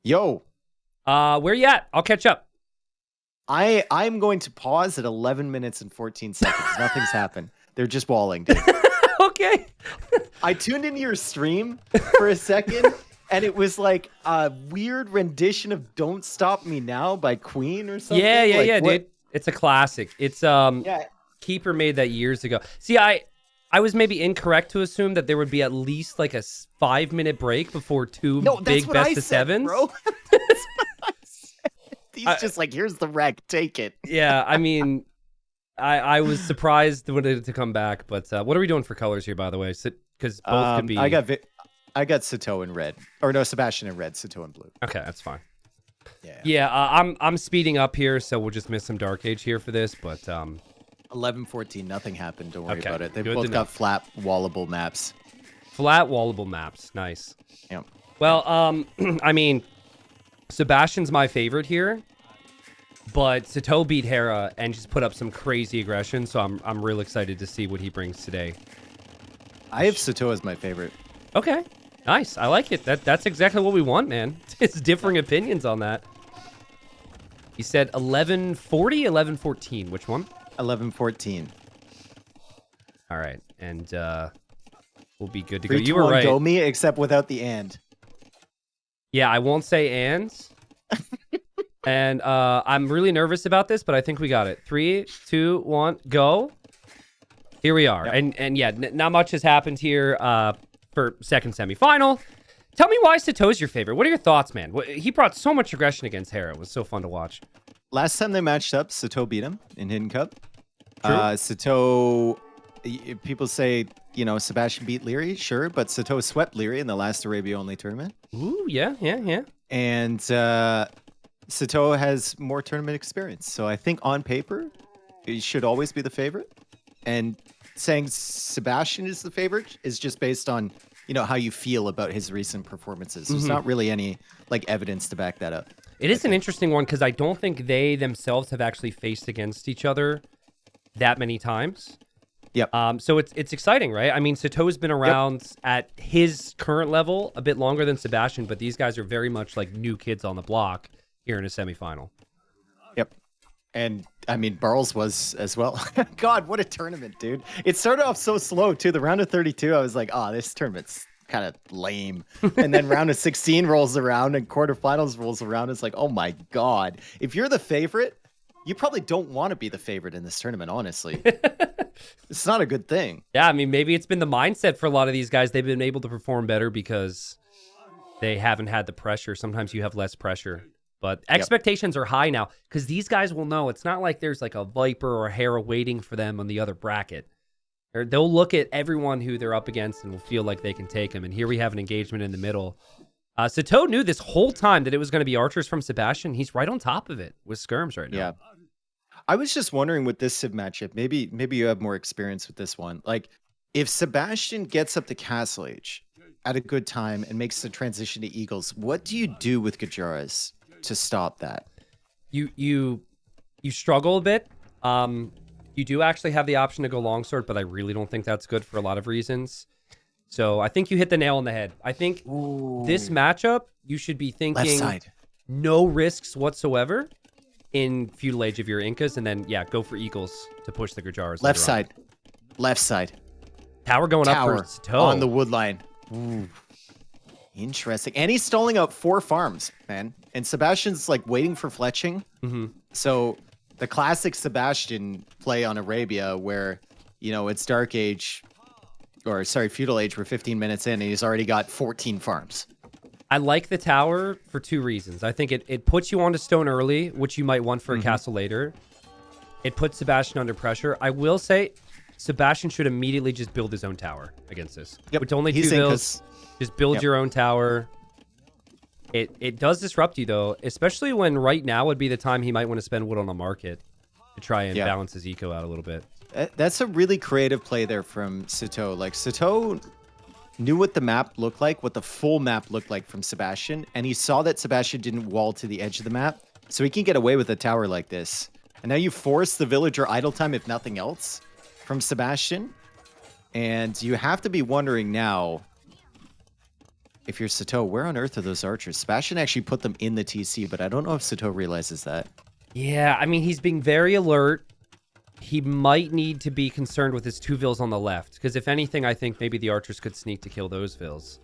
Yo, Where you at? I'll catch up. I'm going to pause at 11 minutes and 14 seconds. Nothing's happened. They're just walling, dude. Okay. I tuned into your stream for a second, and it was like a weird rendition of "Don't Stop Me Now" by Queen or something. Yeah, dude. It's a classic. It's Yeah. Keeper made that years ago. See, I was maybe incorrect to assume that there would be at least like a 5-minute break before two big best of sevens. Bro. That's what I said. He's just like, here's the wreck, take it. Yeah, I mean, I was surprised when it to come back, but what are we doing for colors here, by the way? Because both could be. I got Sitaux in red, or no, Sebastian in red, Sitaux in blue. Okay, that's fine. Yeah. I'm speeding up here, so we'll just miss some Dark Age here for this, but 11-14, nothing happened. Don't worry about it. They Good both to got flat, wallable maps. Flat wallable maps, nice. Yeah. Well, I mean, Sebastian's my favorite here, but Sato beat Hera and just put up some crazy aggression, so I'm real excited to see what he brings today. I have Sitaux as my favorite. Okay, nice. I like it. That's exactly what we want, man. It's differing opinions on that. He said 1140, 1114. Which one? 11-14. All right, and we'll be good to 3, go. 2, You were 1, right. Go me, except without the and. Yeah, I won't say ands. And I'm really nervous about this, but I think we got it. 3, 2, 1, go. Here we are. Yep. And yeah, not much has happened here for second semifinal. Tell me why Sitau's your favorite. What are your thoughts, man? He brought so much aggression against Hera. It was so fun to watch. Last time they matched up, Sitaux beat him in Hidden Cup. True. Sitaux, people say, Sebastian beat Leary, sure, but Sitaux swept Leary in the last Arabia-only tournament. Ooh, yeah. And Sitaux has more tournament experience. So I think on paper, he should always be the favorite. And saying Sebastian is the favorite is just based on, how you feel about his recent performances. There's not really any evidence to back that up. It is an interesting one because I don't think they themselves have actually faced against each other that many times. Yep. So it's exciting, right? I mean, Sitau's been around at his current level a bit longer than Sebastian, but these guys are very much like new kids on the block here in a semifinal. Yep. And I mean, Barles was as well. God, what a tournament, dude. It started off so slow too. The round of 32, I was like, this tournament's kind of lame. And then round of 16 rolls around and quarterfinals rolls around. It's like, oh my God. If you're the favorite, you probably don't want to be the favorite in this tournament, honestly. It's not a good thing. Yeah, I mean, maybe it's been the mindset for a lot of these guys. They've been able to perform better because they haven't had the pressure. Sometimes you have less pressure. But expectations are high now because these guys will know. It's not like there's like a Viper or a Hera waiting for them on the other bracket. They'll look at everyone who they're up against and will feel like they can take them. And here we have an engagement in the middle. Sato knew this whole time that it was going to be archers from Sebastian. He's right on top of it with skirms right now. Yeah. I was just wondering with this Civ matchup, maybe you have more experience with this one. Like, if Sebastian gets up to Castle Age at a good time and makes the transition to Eagles, what do you do with Gajaras to stop that? You struggle a bit. You do actually have the option to go longsword, but I really don't think that's good for a lot of reasons. So I think you hit the nail on the head. I think this matchup, you should be thinking left side, no risks whatsoever in Feudal Age of your Incas, and then go for Eagles to push the Gajaras. Left side. Tower going up for Sitaux. On the wood line. Ooh. Interesting. And he's stalling out 4 farms, man. And Sebastian's waiting for fletching. So the classic Sebastian play on Arabia where, it's Dark Age, Feudal Age, we're 15 minutes in and he's already got 14 farms. I like the tower for 2 reasons. I think it puts you onto stone early, which you might want for a castle later. It puts Sebastian under pressure. I will say Sebastian should immediately just build his own tower against this. Yep. With only 2 builds, just build your own tower. It does disrupt you, though, especially when right now would be the time he might want to spend wood on a market to try and balance his eco out a little bit. That's a really creative play there from Sitaux. Sitaux knew what the map looked like, what the full map looked like from Sebastian, and he saw that Sebastian didn't wall to the edge of the map, so he can get away with a tower like this. And now you force the villager idle time, if nothing else, from Sebastian, and you have to be wondering now, if you're Sitaux, where on earth are those archers? Sebastian actually put them in the TC, but I don't know if Sitaux realizes that. Yeah, I mean, he's being very alert. He might need to be concerned with his 2 vills on the left, because if anything, I think maybe the archers could sneak to kill those vills.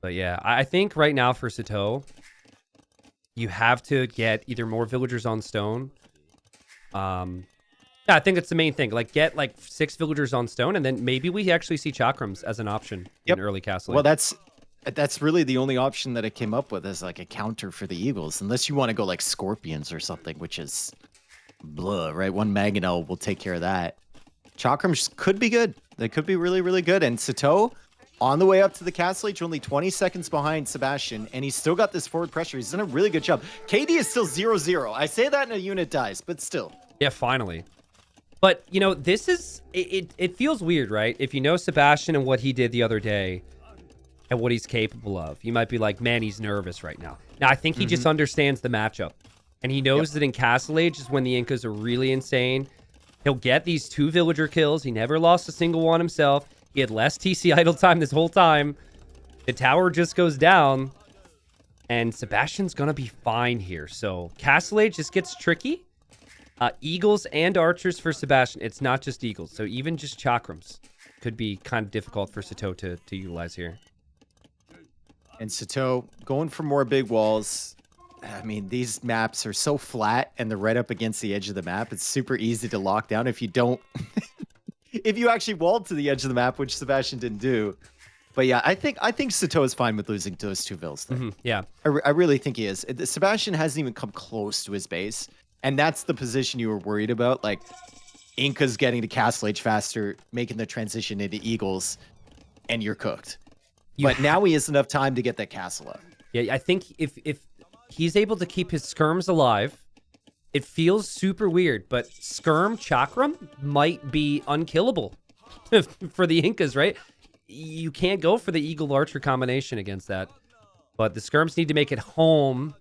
But yeah, I think right now for Sitaux, you have to get either more villagers on stone. Yeah, I think it's the main thing. Like, get like 6 villagers on stone, and then maybe we actually see chakrams as an option in early castle. Well, that's really the only option that I came up with as like a counter for the Eagles, unless you want to go like Scorpions or something, which is blah, right? 1 Mangonel will take care of that. Chakrams could be good. They could be really, really good. And Sitaux, on the way up to the castle age, only 20 seconds behind Sebastian, and he's still got this forward pressure. He's done a really good job. KD is still 0-0. I say that and a unit dies, but still. Yeah, finally. But, you know, this is... It feels weird, right? If you know Sebastian and what he did the other day and what he's capable of, you might be like, man, he's nervous right now. Now, I think he just understands the matchup. And he knows that in Castle Age is when the Incas are really insane. He'll get these 2 villager kills. He never lost a single one himself. He had less TC idle time this whole time. The tower just goes down. And Sebastian's going to be fine here. So Castle Age just gets tricky. Eagles and archers for Sebastian. It's not just eagles. So even just chakrams could be kind of difficult for Sitaux to utilize here. And Sitaux going for more big walls. I mean, these maps are so flat and they're right up against the edge of the map. It's super easy to lock down if you don't... if you actually walled to the edge of the map, which Sebastian didn't do. But yeah, I think Sitaux is fine with losing those 2 vills there. Yeah. I really think he is. Sebastian hasn't even come close to his base. And that's the position you were worried about. Like, Incas getting to Castle Age faster, making the transition into Eagles, and you're cooked. But now he has enough time to get that castle up. Yeah, I think if he's able to keep his skirms alive, it feels super weird, but skirm chakram might be unkillable for the Incas, right? You can't go for the eagle archer combination against that. But the skirms need to make it home.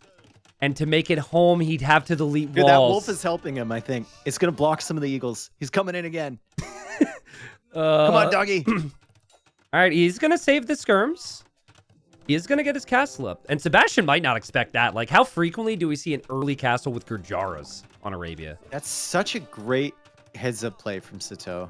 And to make it home, he'd have to delete walls. Dude, that wolf is helping him, I think. It's going to block some of the eagles. He's coming in again. Come on, doggy. All right, he's going to save the skirms. He is going to get his castle up. And Sebastian might not expect that. Like, how frequently do we see an early castle with Gurjaras on Arabia? That's such a great heads-up play from Sitaux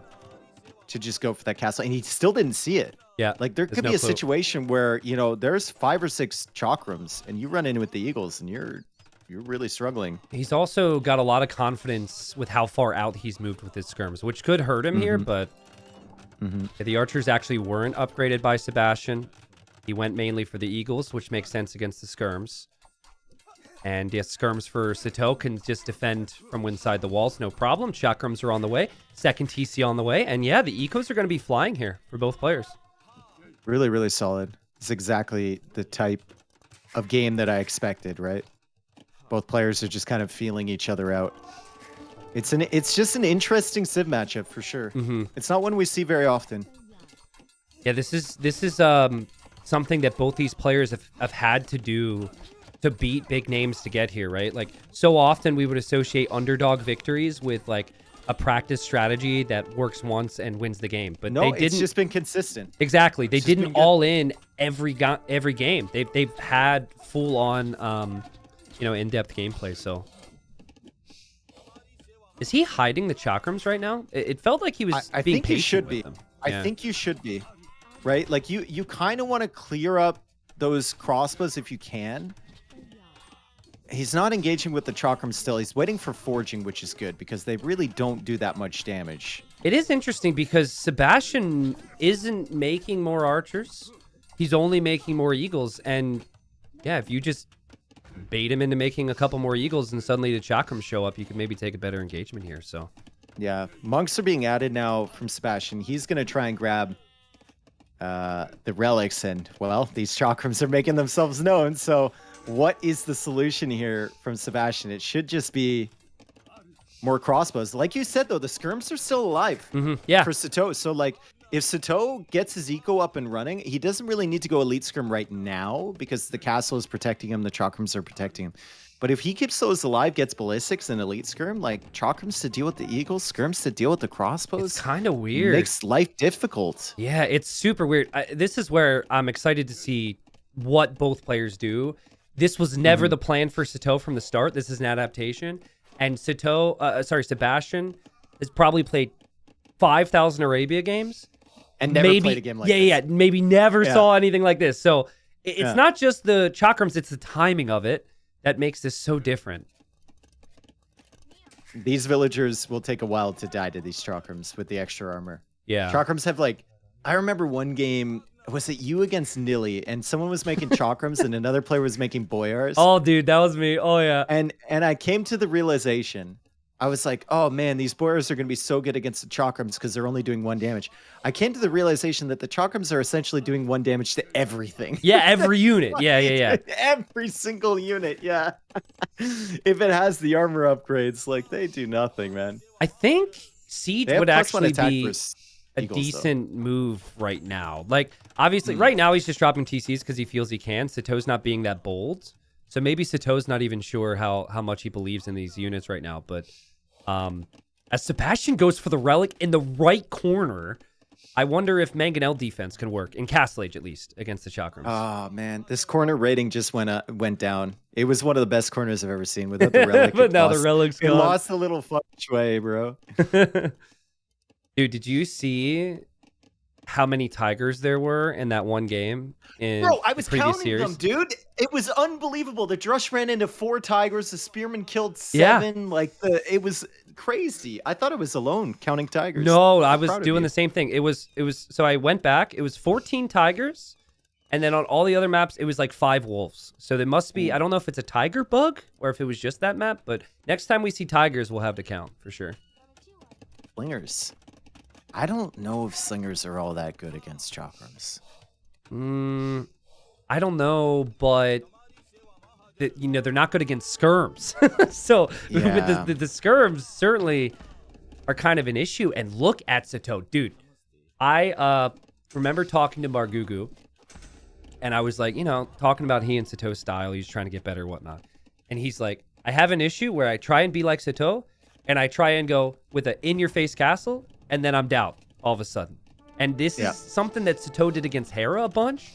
to just go for that castle. And he still didn't see it. Yeah. Like, there could be a situation where, you know, there's 5 or 6 chakrams, and you run in with the eagles, and you're really struggling. He's also got a lot of confidence with how far out he's moved with his skirms, which could hurt him here, but the archers actually weren't upgraded by Sebastian. He went mainly for the eagles, which makes sense against the skirms. And yes, skirms for Sitaux can just defend from inside the walls, no problem. Chakrams are on the way. Second TC on the way. And yeah, the ecos are going to be flying here for both players. Really, really solid. It's exactly the type of game that I expected, right? Both players are just kind of feeling each other out. It's just an interesting Civ matchup for sure. It's not one we see very often. Yeah, this is something that both these players have had to do to beat big names to get here, right? Like, so often we would associate underdog victories with like a practice strategy that works once and wins the game, but they didn't. It's just been consistent. Exactly, they didn't all in every game. They've had full on, in-depth gameplay. So, is he hiding the chakrams right now? It felt like he was. I being think he should be. Them. I think you should be, right? Like you kind of want to clear up those crossbows if you can. He's not engaging with the chakram still. He's waiting for forging, which is good because they really don't do that much damage. It is interesting because Sebastian isn't making more archers. He's only making more eagles. And yeah, if you just bait him into making a couple more eagles and suddenly the chakrams show up, you can maybe take a better engagement here. So yeah, monks are being added now from Sebastian. He's going to try and grab the relics, and well, these chakrams are making themselves known. So what is the solution here from Sebastian? It should just be more crossbows. Like you said, though, the skirms are still alive yeah. for Sitaux. So, like, if Sitaux gets his eco up and running, he doesn't really need to go elite skirm right now because the castle is protecting him, the chakrams are protecting him. But if he keeps those alive, gets ballistics and elite skirm, like chakrams to deal with the eagles, skirms to deal with the crossbows. It's kind of weird. Makes life difficult. Yeah, it's super weird. This is where I'm excited to see what both players do. This was never the plan for Sitaux from the start. This is an adaptation. And Sebastian has probably played 5,000 Arabia games. And never played a game like this. Yeah, maybe never saw anything like this. So it's not just the chakrams, it's the timing of it that makes this so different. These villagers will take a while to die to these chakrams with the extra armor. Yeah. Chakrams have I remember one game, was it you against Nilly? And someone was making chakrams and another player was making boyars. Oh, dude, that was me. Oh, yeah. And I came to the realization, I was like, oh man, these boyars are going to be so good against the chakrams because they're only doing 1 damage. I came to the realization that the chakrams are essentially doing 1 damage to everything. Yeah, every unit. Yeah. Every single unit, yeah. If it has the armor upgrades, they do nothing, man. I think Siege would actually be a Eagles, decent move right now. Obviously, right now he's just dropping TCs because he feels he can. Sitau's not being that bold. So maybe Sitau's not even sure how much he believes in these units right now. But as Sebastian goes for the Relic in the right corner, I wonder if Mangonel defense can work, in Castle Age at least, against the chakrams. Oh, man. This corner rating just went down. It was one of the best corners I've ever seen without the Relic. But now the Relic's gone. It lost a little feng shui, bro. Dude, did you see how many tigers there were in that one game? Bro, I was counting series? them, dude. It was unbelievable. The Drush ran into 4 tigers. The Spearman killed 7. Yeah. It was crazy. I thought I was alone counting tigers. No, I was doing the same thing. It was. So I went back. It was 14 tigers, and then on all the other maps, it was 5 wolves. So there must be. I don't know if it's a tiger bug or if it was just that map. But next time we see tigers, we'll have to count for sure. Slingers. I don't know if slingers are all that good against chakrams. I don't know, but they're not good against skirms. So with the skirms certainly are kind of an issue. And look at Sato, dude. I remember talking to Margugu, and I was talking about he and Sato's style. He's trying to get better, whatnot. And he's like, I have an issue where I try and be like Sato, and I try and go with an in-your-face castle, and then I'm down all of a sudden. And this is something that Sato did against Hera a bunch.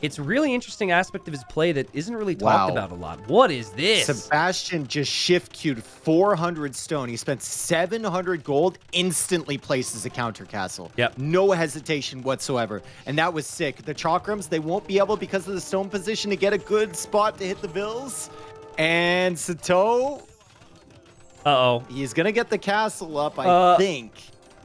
It's a really interesting aspect of his play that isn't really talked about a lot. What is this? Sebastian just shift queued 400 stone. He spent 700 gold, instantly places a counter castle. Yep. No hesitation whatsoever. And that was sick. The chakrams, they won't be able, because of the stone position, to get a good spot to hit the bills. And Sato, he's going to get the castle up, I think.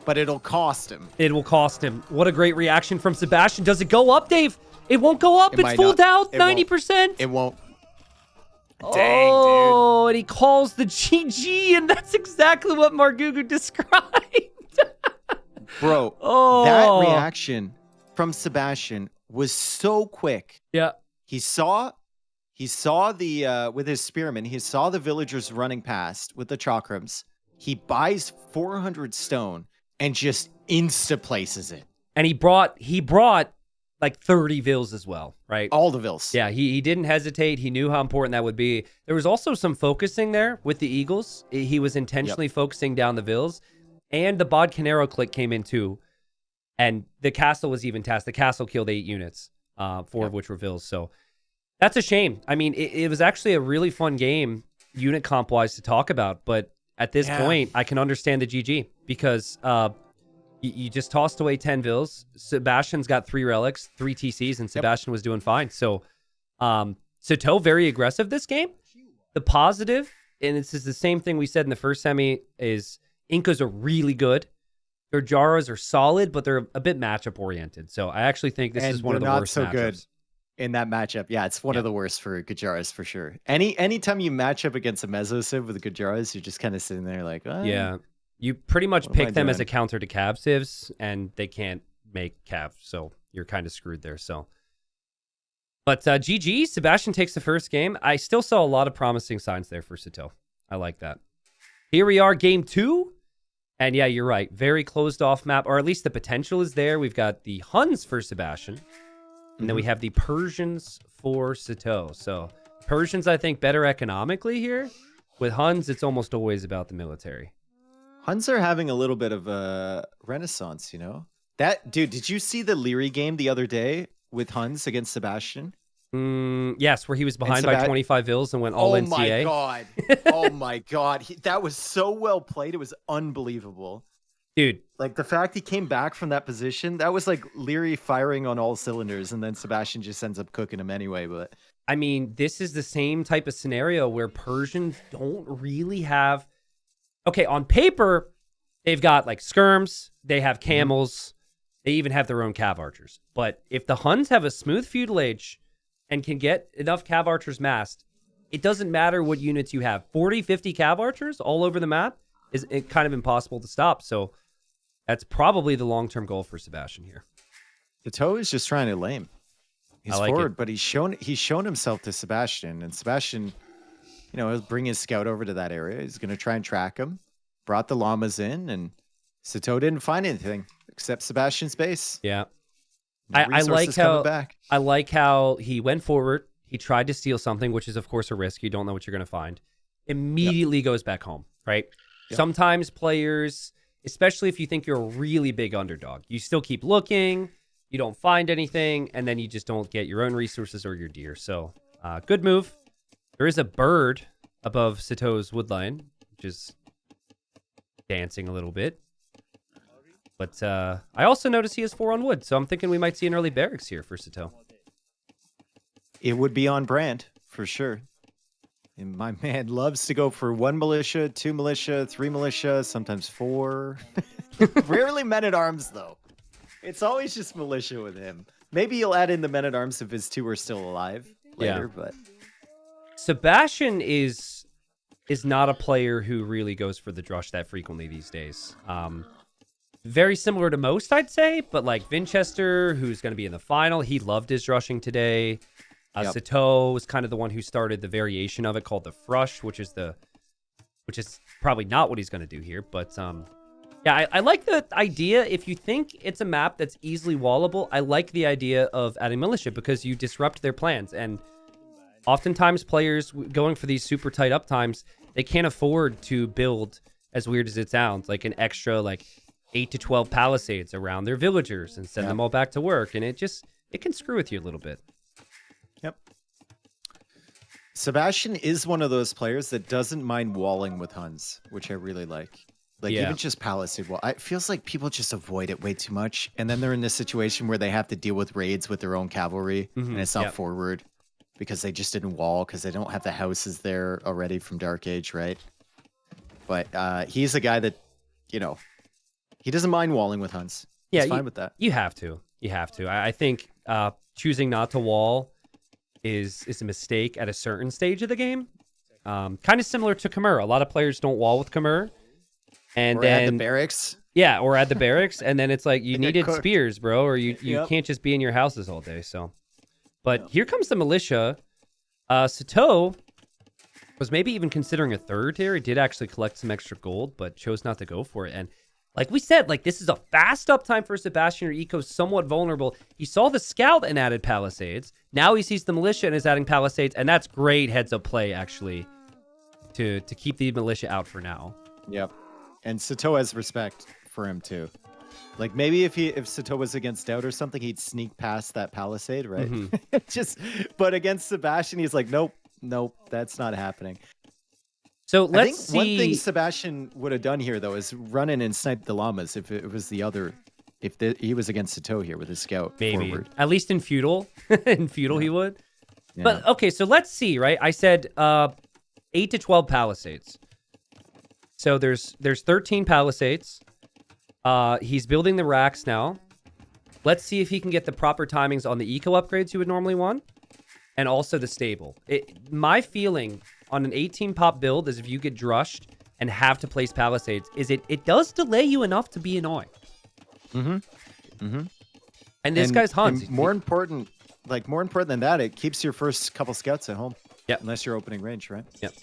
But it'll cost him. It will cost him. What a great reaction from Sebastian. Does it go up, Dave? It won't go up. It's full down, 90%. It won't. Dang, dude. And he calls the GG, and that's exactly what Margugu described. Bro, that reaction from Sebastian was so quick. Yeah. He saw the with his spearmen, he saw the villagers running past with the chakrams. He buys 400 stone and just insta places it. And he brought 30 vills as well, right? All the vills. Yeah, he didn't hesitate. He knew how important that would be. There was also some focusing there with the Eagles. He was intentionally focusing down the vills. And the Bod Canero click came in too. And the castle was even tasked. The castle killed 8 units, 4 of which were vills. So that's a shame. I mean, it was actually a really fun game, unit comp-wise, to talk about. But at this point, I can understand the GG because you just tossed away 10 vills. Sebastian's got 3 relics, 3 TCs, and Sebastian was doing fine. So Sitaux very aggressive this game. The positive, and this is the same thing we said in the first semi, is Incas are really good. Their Jaras are solid, but they're a bit matchup oriented. So I actually think this is one of the worst matchups. Good in that matchup. Yeah, it's one of the worst for Gujaras for sure. Anytime you match up against a Mesosiv with the Gujaras, you're just kind of sitting there like, oh, yeah. You pretty much pick them as a counter to Cav Civs, and they can't make Cav, so you're kind of screwed there. So, but GG, Sebastian takes the first game. I still saw a lot of promising signs there for Sitaux. I like that. Here we are, game 2. And yeah, you're right. Very closed off map, or at least the potential is there. We've got the Huns for Sebastian, and then we have the Persians for Sitaux. So Persians, I think, better economically here. With Huns, it's almost always about the military. Huns are having a little bit of a renaissance, you know? That dude, did you see the Leary game the other day with Huns against Sebastian? Yes, where he was behind by 25 vills and went all Oh NCA. my god. Oh my god. That was so well played. It was unbelievable. Dude. Like the fact he came back from that position, that was like Leary firing on all cylinders, and then Sebastian just ends up cooking him anyway. But I mean, this is the same type of scenario where Persians don't really have... Okay, on paper, they've got like skirms, they have camels, they even have their own cav archers. But if the Huns have a smooth feudal age and can get enough cav archers massed, it doesn't matter what units you have. 40, 50 cav archers all over the map is kind of impossible to stop. So that's probably the long-term goal for Sebastian here. Sitaux is just trying to lame. He's like forward, it. but he's shown himself to Sebastian, and Sebastian, he'll bring his scout over to that area. He's going to try and track him. Brought the llamas in, and Sitaux didn't find anything except Sebastian's base. Yeah. No I like how back. I like how he went forward. He tried to steal something, which is of course a risk. You don't know what you're going to find. Immediately goes back home, right? Yep. Sometimes players, especially if you think you're a really big underdog, you still keep looking, you don't find anything, and then you just don't get your own resources or your deer. So good move. There is a bird above Sitaux's woodline, which is dancing a little bit. But I also notice he has 4 on wood, so I'm thinking we might see an early barracks here for Sitaux. It would be on brand, for sure. And my man loves to go for 1 militia, 2 militia, 3 militia, sometimes 4. Rarely men-at-arms, though. It's always just militia with him. Maybe he'll add in the men-at-arms if his 2 are still alive later, but... Sebastian is not a player who really goes for the drush that frequently these days. Very similar to most, I'd say, but like Winchester, who's going to be in the final, he loved his rushing today. Sitaux was kind of the one who started the variation of it called the frush, which is probably not what he's going to do here. But yeah, I like the idea. If you think it's a map that's easily wallable, I like the idea of adding militia because you disrupt their plans. And oftentimes players going for these super tight uptimes, they can't afford to build, as weird as it sounds, like an extra 8 to 12 palisades around their villagers and send them all back to work. And it can screw with you a little bit. Yep. Sebastian is one of those players that doesn't mind walling with Huns, which I really like. Even just palisade wall. It feels like people just avoid it way too much. And then they're in this situation where they have to deal with raids with their own cavalry. And it's not forward because they just didn't wall because they don't have the houses there already from Dark Age, right? But he's a guy that, he doesn't mind walling with Huns. He's fine with that. You have to. I think choosing not to wall is a mistake at a certain stage of the game. Kind of similar to Khmer. A lot of players don't wall with Khmer. And then add the barracks. Yeah, or add the barracks. And then it's like you needed cooked. spears, bro, or you can't just be in your houses all day. So, but here comes the militia. Sitaux was maybe even considering a third here. He did actually collect some extra gold, but chose not to go for it. And like we said, this is a fast uptime for Sebastian. Your eco's somewhat vulnerable. He saw the scout and added palisades. Now he sees the militia and is adding palisades, and that's great heads-up play, actually, to keep the militia out for now. Yep. And Sitaux has respect for him, too. Maybe if Sitaux was against Stout or something, he'd sneak past that palisade, right? But against Sebastian, he's like, nope, that's not happening. So let's see. One thing Sebastian would have done here, though, is run in and snipe the llamas if it was the other. He was against Sitaux here with his scout. Maybe. Forward. At least in Feudal. He would. Yeah. But, okay, so let's see, right? I said 8 to 12 palisades. So there's 13 palisades. He's building the racks now. Let's see if he can get the proper timings on the eco upgrades you would normally want. And also the stable. My feeling on an 18 pop build is if you get drushed and have to place palisades, is it does delay you enough to be annoying. And this guy's Huns. And more important than that, it keeps your first couple scouts at home. Yeah. Unless you're opening range, right? Yep.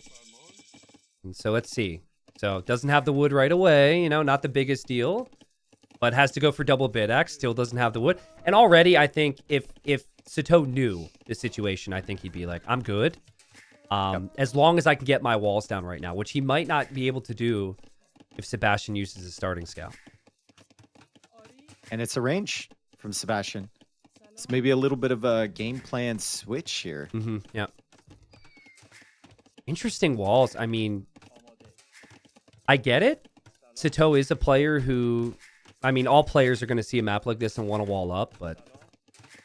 And so let's see. So doesn't have the wood right away, not the biggest deal, but has to go for double bid axe, still doesn't have the wood. And already I think if Sitaux knew the situation, I think he'd be like, I'm good. As long as I can get my walls down right now, which he might not be able to do if Sebastian uses his starting scout. And it's a range from Sebastian. It's maybe a little bit of a game plan switch here. Yeah. Interesting walls. I mean, I get it. Sitaux is a player who, I mean, all players are going to see a map like this and want to wall up, but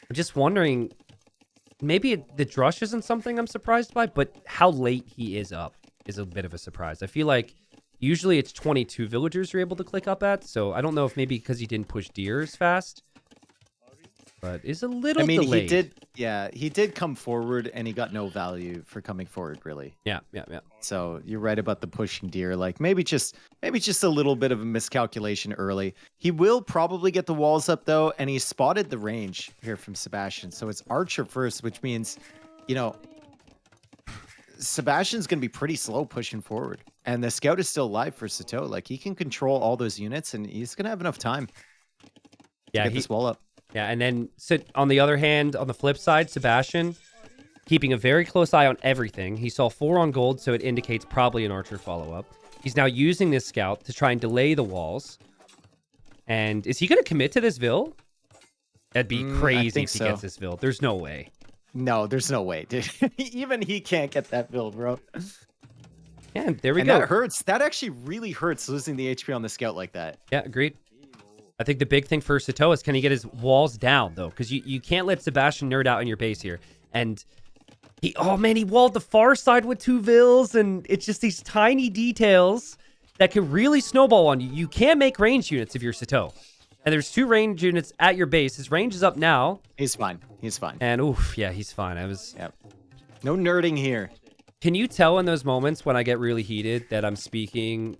I'm just wondering, maybe the Drush isn't something I'm surprised by, but how late he is up is a bit of a surprise. I feel like usually it's 22 villagers you're able to click up at, so I don't know if maybe because he didn't push deer as fast, but is a little delayed. he did come forward, and he got no value for coming forward, really. Yeah. So you're right about the pushing deer. Like maybe just a little bit of a miscalculation early. He will probably get the walls up though, and he spotted the range here from Sebastian. So it's Archer first, which means, you know, Sebastian's gonna be pretty slow pushing forward, and the scout is still alive for Sato. Like he can control all those units, and he's gonna have enough time. To get this wall up. Yeah, and then on the other hand, on the flip side, Sebastian keeping a very close eye on everything. He saw 4 on gold, so it indicates probably an Archer follow-up. He's now using this scout to try and delay the walls. And is he going to commit to this Vil? That'd be crazy if he gets this Vil. There's no way. No, there's no way, dude. Even he can't get that Vil, bro. Yeah, there we go. That hurts. That actually really hurts, losing the HP on the scout like that. Yeah, agreed. I think the big thing for Sitaux is, can he get his walls down, though? Because you can't let Sebastian nerd out in your base here. And he walled the far side with 2 Vils, and it's just these tiny details that can really snowball on you. You can make range units if you're Sitaux. And there's 2 range units at your base. His range is up now. He's fine. He's fine. And oof, yeah, he's fine. Yep. No nerding here. Can you tell in those moments when I get really heated that I'm speaking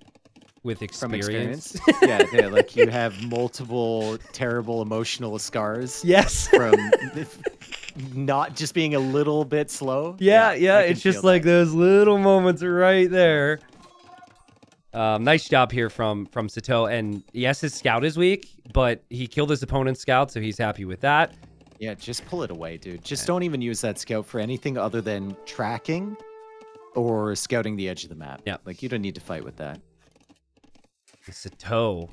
with experience? Yeah, like you have multiple terrible emotional scars. Yes. From not just being a little bit slow. Yeah. It's just like those little moments right there. Nice job here from Sitaux. And yes, his scout is weak, but he killed his opponent's scout, so he's happy with that. Yeah, just pull it away, dude. Just don't even use that scout for anything other than tracking or scouting the edge of the map. Yeah. Like, you don't need to fight with that. Sitaux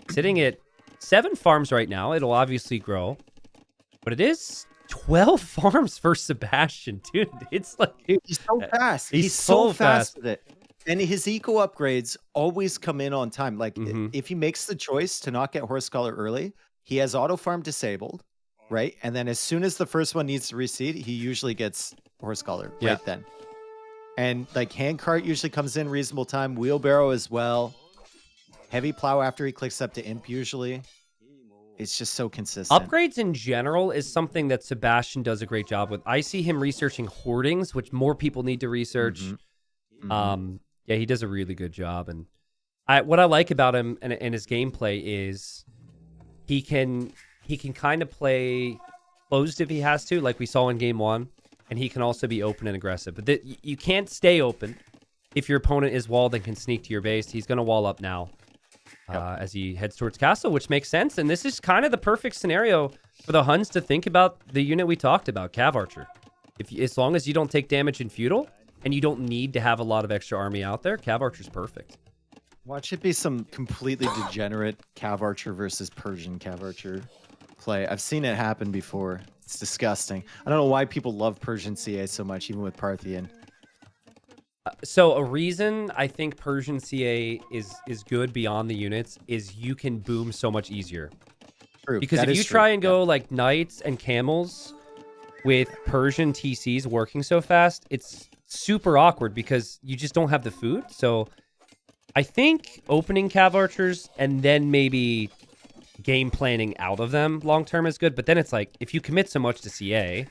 sitting at 7 farms right now. It'll obviously grow, but it is 12 farms for Sebastian, dude. It's like, dude, he's so fast. He's so fast with it. And his eco upgrades always come in on time. Like if he makes the choice to not get Horse Scholar early, he has auto farm disabled, right? And then as soon as the first one needs to reseed, he usually gets Horse Scholar right then. And like handcart usually comes in reasonable time. Wheelbarrow as well. Heavy plow after he clicks up to imp usually. It's just so consistent. Upgrades in general is something that Sebastian does a great job with. I see him researching hoardings, which more people need to research. Yeah, he does a really good job. And what I like about him and his gameplay is he can kind of play closed if he has to, like we saw in game 1. And he can also be open and aggressive. But you can't stay open if your opponent is walled and can sneak to your base. He's going to wall up now. As he heads towards castle, which makes sense. And this is kind of the perfect scenario for the Huns to think about the unit we talked about, Cav Archer. As long as you don't take damage in Feudal, and you don't need to have a lot of extra army out there, Cav Archer's perfect. Watch it be some completely degenerate Cav Archer versus Persian Cav Archer play. I've seen it happen before. It's disgusting. I don't know why people love Persian CA so much, even with Parthian. So a reason I think Persian CA is good beyond the units is you can boom so much easier. True. Because if you try and go like knights and camels with Persian TCs working so fast, it's super awkward because you just don't have the food. So I think opening Cav Archers and then maybe game planning out of them long term is good. But then it's like, if you commit so much to CA,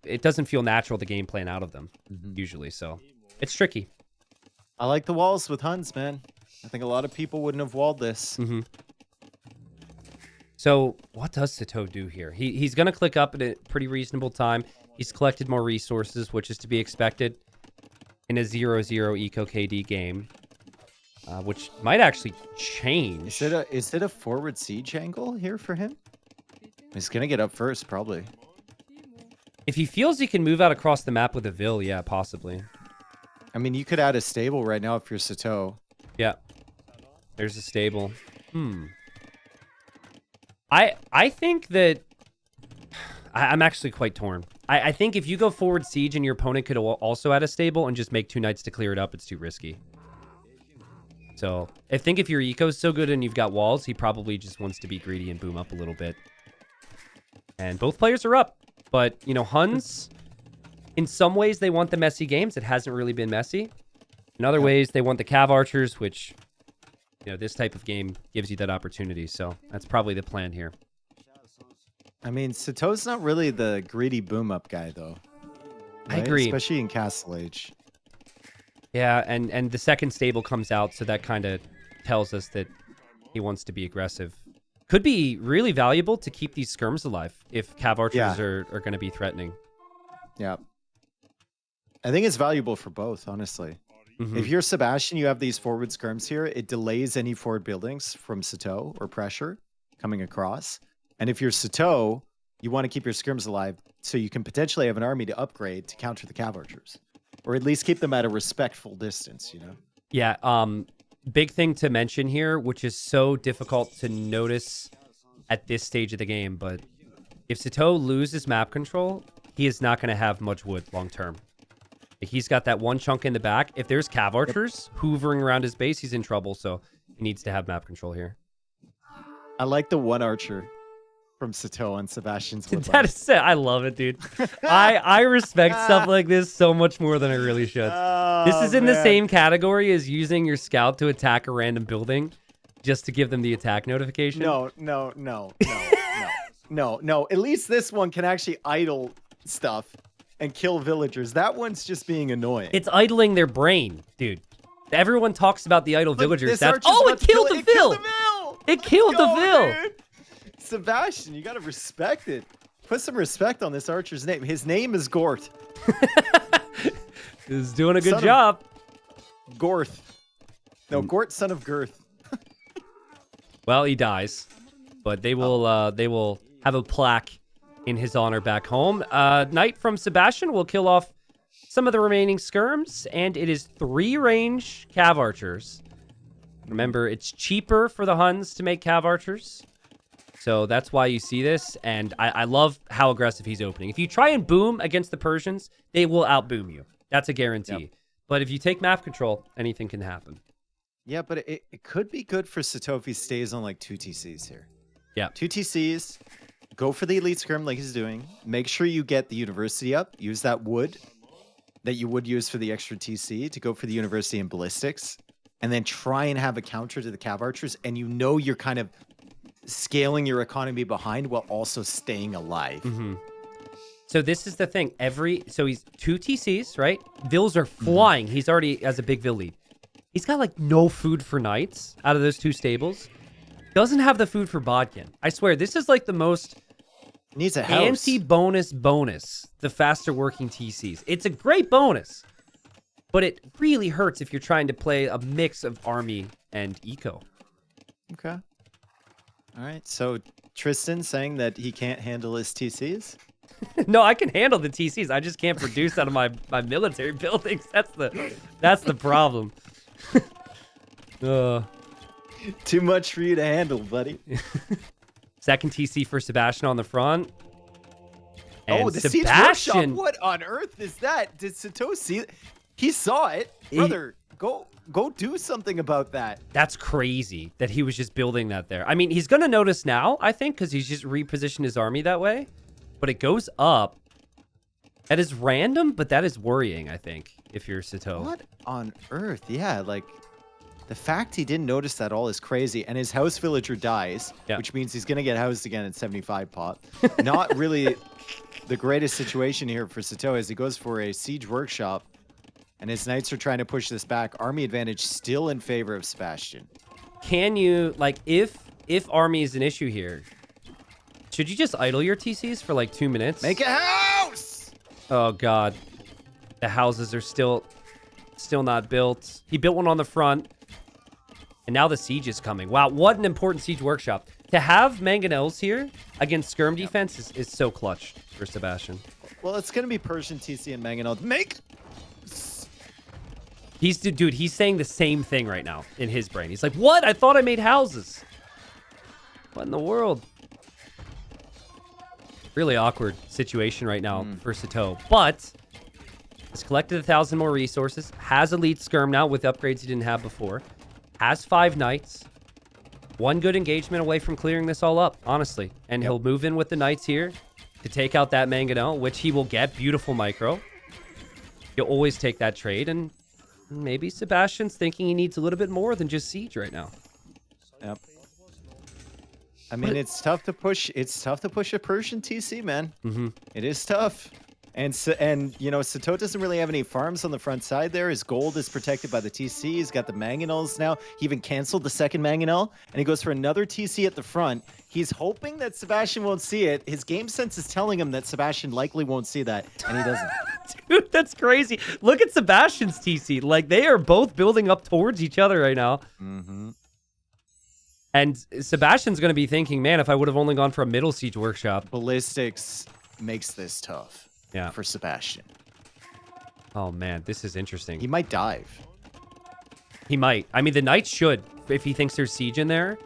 it doesn't feel natural to game plan out of them usually. So it's tricky. I like the walls with Huns, man. I think a lot of people wouldn't have walled this. So what does Sitaux do here? He's going to click up at a pretty reasonable time. He's collected more resources, which is to be expected in a 0-0 eco KD game, which might actually change. Is it a forward siege angle here for him? He's going to get up first, probably. If he feels he can move out across the map with a Vil, yeah, possibly. I mean, you could add a stable right now if you're Sitaux. Yeah. There's a stable. I think that I'm actually quite torn. I think if you go forward siege and your opponent could also add a stable and just make 2 knights to clear it up, it's too risky. So I think if your eco's so good and you've got walls, he probably just wants to be greedy and boom up a little bit. And both players are up. But, you know, Huns, in some ways, they want the messy games. It hasn't really been messy. In other ways, they want the cav archers, which, you know, this type of game gives you that opportunity. So that's probably the plan here. I mean, Sitau's not really the greedy boom up guy, though. I agree. Especially in Castle Age. Yeah, and the second stable comes out, so that kind of tells us that he wants to be aggressive. Could be really valuable to keep these skirms alive if cav archers are going to be threatening. Yeah. I think it's valuable for both, honestly. If you're Sebastian, you have these forward skirms here. It delays any forward buildings from Sitaux or pressure coming across. And if you're Sitaux, you want to keep your skirms alive so you can potentially have an army to upgrade to counter the cav archers. Or at least keep them at a respectful distance, you know? Yeah, big thing to mention here, which is so difficult to notice at this stage of the game, but if Sitaux loses map control, he is not going to have much wood long term. He's got that one chunk in the back. If there's cav archers hoovering around his base, he's in trouble, so he needs to have map control here. I like the one archer from Sitaux on Sebastian's wood That is it. I love it, dude. I respect stuff like this so much more than I really should. This is in the same category as using your scout to attack a random building just to give them the attack notification. No. At least this one can actually idle stuff and kill villagers. That one's just being annoying. It's idling their brain, dude. Everyone talks about the idle villagers. That's, it killed the Vill! It killed the Vill! Sebastian, you gotta respect it. Put some respect on this archer's name. His name is Gort. He's doing a good job. Gorth. No, Gort, son of Girth. Well, he dies, but they will have a plaque in his honor back home. Knight from Sebastian will kill off some of the remaining skirms, and it is 3 range cav archers. Remember, it's cheaper for the Huns to make cav archers. So that's why you see this, and I love how aggressive he's opening. If you try and boom against the Persians, they will outboom you. That's a guarantee. Yep. But if you take map control, anything can happen. Yeah, but it could be good for Sitaux if he stays on like 2 TCs here. Yeah. 2 TCs, go for the elite skirm like he's doing. Make sure you get the university up. Use that wood that you would use for the extra TC to go for the university and ballistics. And then try and have a counter to the cav archers. And you know you're kind of scaling your economy behind while also staying alive. So this is the thing. So he's 2 TCs, right? Vills are flying. He's already has a big Vill lead. He's got like no food for knights out of those 2 stables. Doesn't have the food for Bodkin. I swear, this is like the most needs a house. Anti-bonus, the faster working TCs. It's a great bonus, but it really hurts if you're trying to play a mix of army and eco. Okay. All right, so Tristan saying that he can't handle his TCs? No, I can handle the TCs. I just can't produce out of my military buildings. That's the problem. Too much for you to handle, buddy. Second TC for Sebastian on the front. And the Sebastian, siege workshop. What on earth is that? Did Sitaux see it? He saw it, brother. Go do something about that. That's crazy that he was just building that there. I mean, he's going to notice now, I think, because he's just repositioned his army that way. But it goes up. That is random, but that is worrying, I think, if you're Sitaux. What on earth? Yeah, like, the fact he didn't notice that all is crazy. And his house villager dies, which means he's going to get housed again at 75 pop. Not really the greatest situation here for Sitaux as he goes for a siege workshop. And his knights are trying to push this back. Army advantage still in favor of Sebastian. Can you, like, if army is an issue here, should you just idle your TCs for like 2 minutes? Make a house! Oh, God. The houses are still not built. He built one on the front. And now the siege is coming. Wow, what an important siege workshop. To have mangonels here against skirm defense is so clutch for Sebastian. Well, it's going to be Persian TC and mangonel. Make... He's saying the same thing right now in his brain. He's like, what? I thought I made houses. What in the world? Really awkward situation right now for Sitaux. But has collected 1,000 more resources. Has elite skirm now with upgrades he didn't have before. Has 5 knights. One good engagement away from clearing this all up, honestly. And he'll move in with the knights here to take out that mangonel, which he will get. Beautiful micro. You'll always take that trade, and maybe Sebastian's thinking he needs a little bit more than just siege right now. Yep. I mean, it's tough to push. It's tough to push a Persian TC, man. It is tough. And you know, Sato doesn't really have any farms on the front side there. His gold is protected by the TC. He's got the mangonels now. He even canceled the second mangonel, and he goes for another TC at the front. He's hoping that Sebastian won't see it. His game sense is telling him that Sebastian likely won't see that, and he doesn't. Dude, that's crazy. Look at Sebastian's TC. Like, they are both building up towards each other right now. And Sebastian's going to be thinking, man, if I would have only gone for a middle siege workshop. Ballistics makes this tough for Sebastian. Oh, man, this is interesting. He might dive. He might. I mean, the knights should, if he thinks there's siege in there.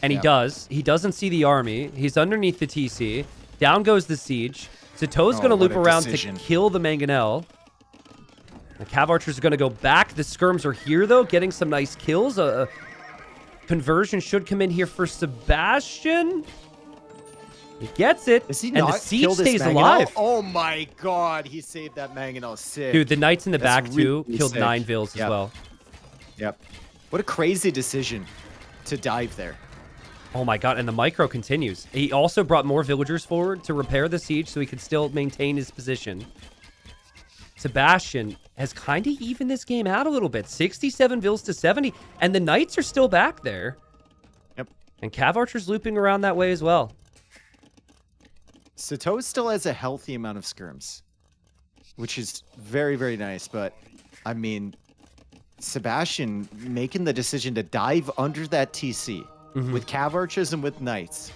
And he does. He doesn't see the army. He's underneath the TC. Down goes the siege. Sitau's going to loop around to kill the mangonel. The cav archers are going to go back. The skirms are here, though, getting some nice kills. Conversion should come in here for Sebastian. He gets it. Is he and not the siege killed stays mangonel? alive. Oh my god, he saved that mangonel. Sick. Dude, the knights in the back, too, really killed sick. 9 vills as well. Yep. What a crazy decision to dive there. Oh my god, and the micro continues. He also brought more villagers forward to repair the siege so he could still maintain his position. Sebastian has kind of evened this game out a little bit. 67 vills to 70, and the knights are still back there. Yep. And cav archers looping around that way as well. Sitaux still has a healthy amount of skirms, which is very, very nice. But, I mean, Sebastian making the decision to dive under that TC with cav archers and with knights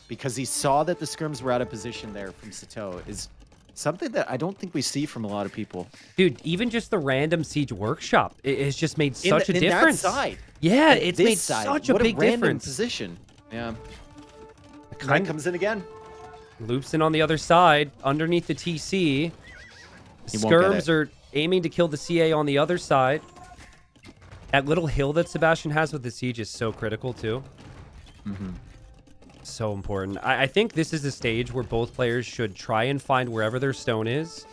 because he saw that the skirms were out of position there from Sitaux is something that I don't think we see from a lot of people. Dude, even just the random siege workshop, it has just made such a difference. In that side. Yeah, it's made such a big difference. Position. Yeah. Knight comes in again. Loops in on the other side, underneath the TC. Skirms are aiming to kill the CA on the other side. That little hill that Sebastian has with the siege is so critical, too. So important. I think this is a stage where both players should try and find wherever their stone is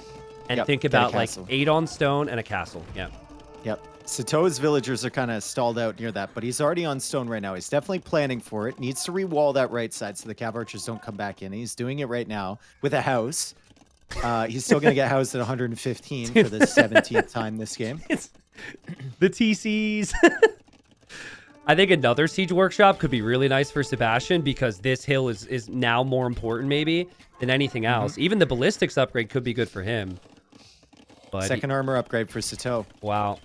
and think about, like, 8 on stone and a castle. Yep. Sitau's villagers are kind of stalled out near that, but he's already on stone right now. He's definitely planning for it. Needs to re-wall that right side so the cav archers don't come back in. He's doing it right now with a house. He's still going to get housed at 115 for the 17th time this game. The TCs. I think another siege workshop could be really nice for Sebastian because this hill is now more important maybe than anything else. Even the ballistics upgrade could be good for him. But second armor upgrade for Sitaux. Wow.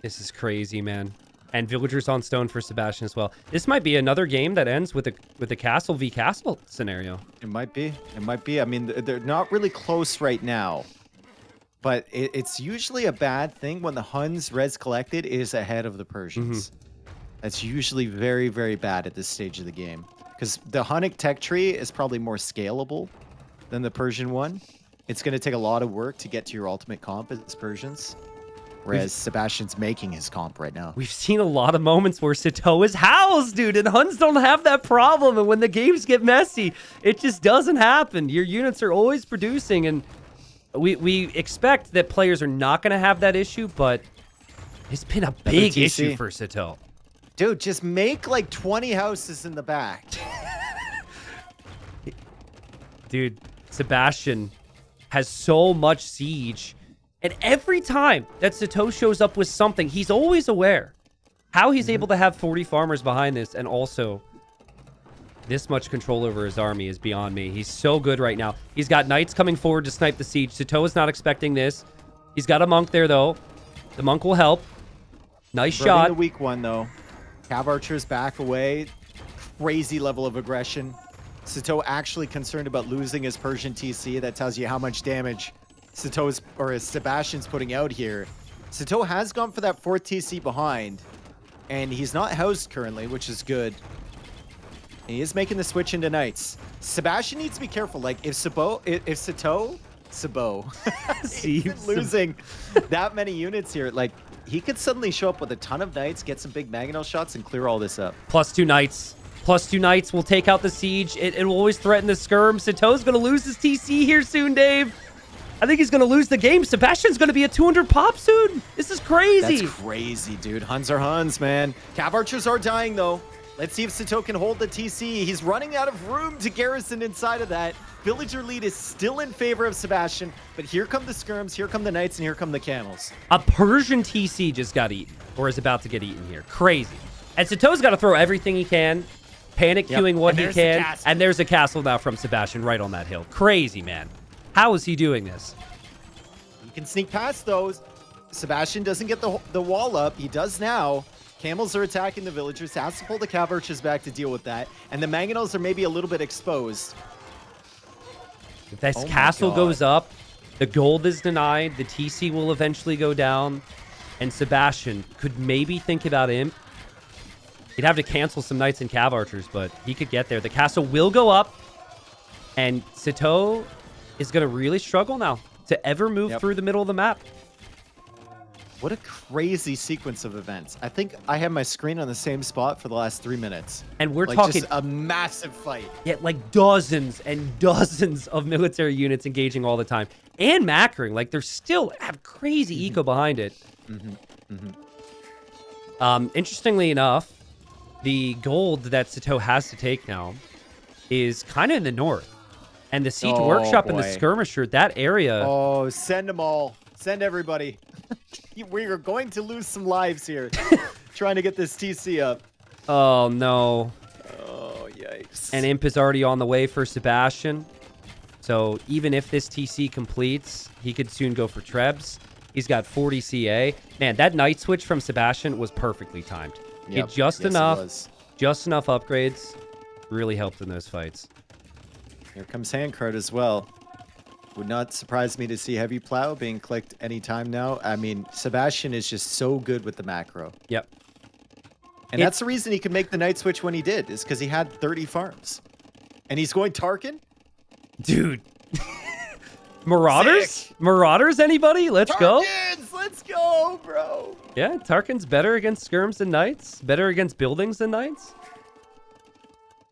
This is crazy, man. And villagers on stone for Sebastian as well. This might be another game that ends with a castle v castle scenario. It might be. It might be. I mean, they're not really close right now. But it's usually a bad thing when the Huns res collected is ahead of the Persians. That's usually very, very bad at this stage of the game. Because the Hunnic tech tree is probably more scalable than the Persian one. It's going to take a lot of work to get to your ultimate comp as Persians. Whereas Sebastian's making his comp right now. We've seen a lot of moments where Sitaux is housed, dude, and Huns don't have that problem. And when the games get messy, it just doesn't happen. Your units are always producing, and we expect that players are not going to have that issue, but it's been a big issue for Sitaux. Dude, just make like 20 houses in the back. Dude, Sebastian has so much siege. And every time that Sitaux shows up with something, he's always aware. How he's able to have 40 farmers behind this and also this much control over his army is beyond me. He's so good right now. He's got knights coming forward to snipe the siege. Sitaux is not expecting this. He's got a monk there, though. The monk will help. Nice shot. The weak one, though. Cav archers back away. Crazy level of aggression. Sitaux actually concerned about losing his Persian TC. That tells you how much damage Sebastian's putting out here. Sitaux has gone for that 4th TC behind, and he's not housed currently, which is good. He is making the switch into knights. Sebastian needs to be careful. Like, if Sitaux, he's losing that many units here, like, he could suddenly show up with a ton of knights, get some big mangonel shots, and clear all this up. +2 knights. +2 knights will take out the siege. It will always threaten the skirm. Sitau's going to lose his TC here soon, Dave. I think he's going to lose the game. Sebastian's going to be a 200 pop soon. This is crazy. That's crazy, dude. Huns are Huns, man. Cav archers are dying, though. Let's see if Sitaux can hold the TC. He's running out of room to garrison inside of that. Villager lead is still in favor of Sebastian, but here come the skirms, here come the knights, and here come the camels. A Persian TC just got eaten, or is about to get eaten here. Crazy. And Sitau's got to throw everything he can, panic queuing what he can, and there's a castle now from Sebastian right on that hill. Crazy, man. How is he doing this? He can sneak past those. Sebastian doesn't get the wall up. He does now. Camels are attacking the villagers. Has to pull the cav archers back to deal with that. And the mangonels are maybe a little bit exposed. If this castle goes up, the gold is denied. The TC will eventually go down. And Sebastian could maybe think about Imp. He'd have to cancel some knights and cav archers, but he could get there. The castle will go up. And Sitaux is going to really struggle now to ever move through the middle of the map. What a crazy sequence of events. I think I have my screen on the same spot for the last 3 minutes. And we're like, talking just a massive fight. Yeah, like dozens and dozens of military units engaging all the time. And macroing. Like, they still have crazy eco behind it. Interestingly enough, the gold that Sitaux has to take now is kind of in the north. And the Siege Workshop and the Skirmisher, that area... Oh, send them all. Send everybody. We are going to lose some lives here trying to get this TC up. Oh, no. Oh, yikes. And Imp is already on the way for Sebastian. So even if this TC completes, he could soon go for Trebs. He's got 40 CA. Man, that night switch from Sebastian was perfectly timed. Yep. Just enough upgrades. Really helped in those fights. Here comes Handcart as well. Would not surprise me to see Heavy Plow being clicked anytime now. I mean, Sebastian is just so good with the macro. Yep. And that's the reason he could make the night switch when he did, is because he had 30 farms. And he's going Tarkan? Dude. Marauders? Sick. Marauders, anybody? Let's go. Let's go, bro. Yeah, Tarkan's better against skirms than knights. Better against buildings than knights.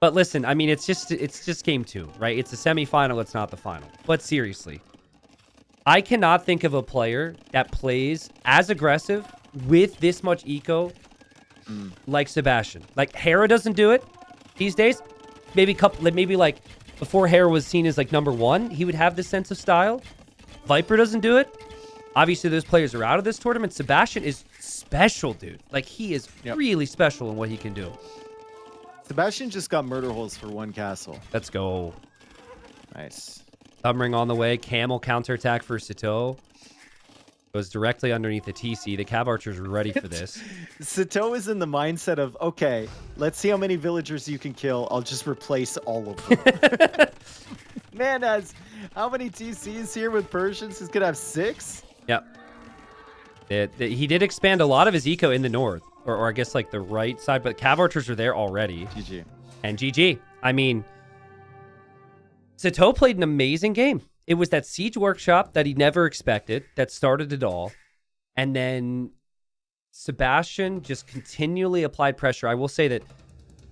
But listen, I mean, it's just game 2, right? It's a semifinal, it's not the final. But seriously, I cannot think of a player that plays as aggressive with this much eco like Sebastian. Like, Hera doesn't do it these days. Maybe like before Hera was seen as like #1, he would have this sense of style. Viper doesn't do it. Obviously, those players are out of this tournament. Sebastian is special, dude. Like, he is really special in what he can do. Sebastian just got murder holes for 1 castle. Let's go. Nice. Thumbring on the way. Camel counterattack for Sitaux. Goes directly underneath the TC. The cav archers are ready for this. Sitaux is in the mindset of, okay, let's see how many villagers you can kill. I'll just replace all of them. Man has how many TCs here with Persians? He's going to have 6? Yep. He did expand a lot of his eco in the north. Or I guess like the right side, but cav archers are there already. GG. And GG. I mean, Sitaux played an amazing game. It was that Siege Workshop that he never expected that started it all. And then Sebastian just continually applied pressure. I will say that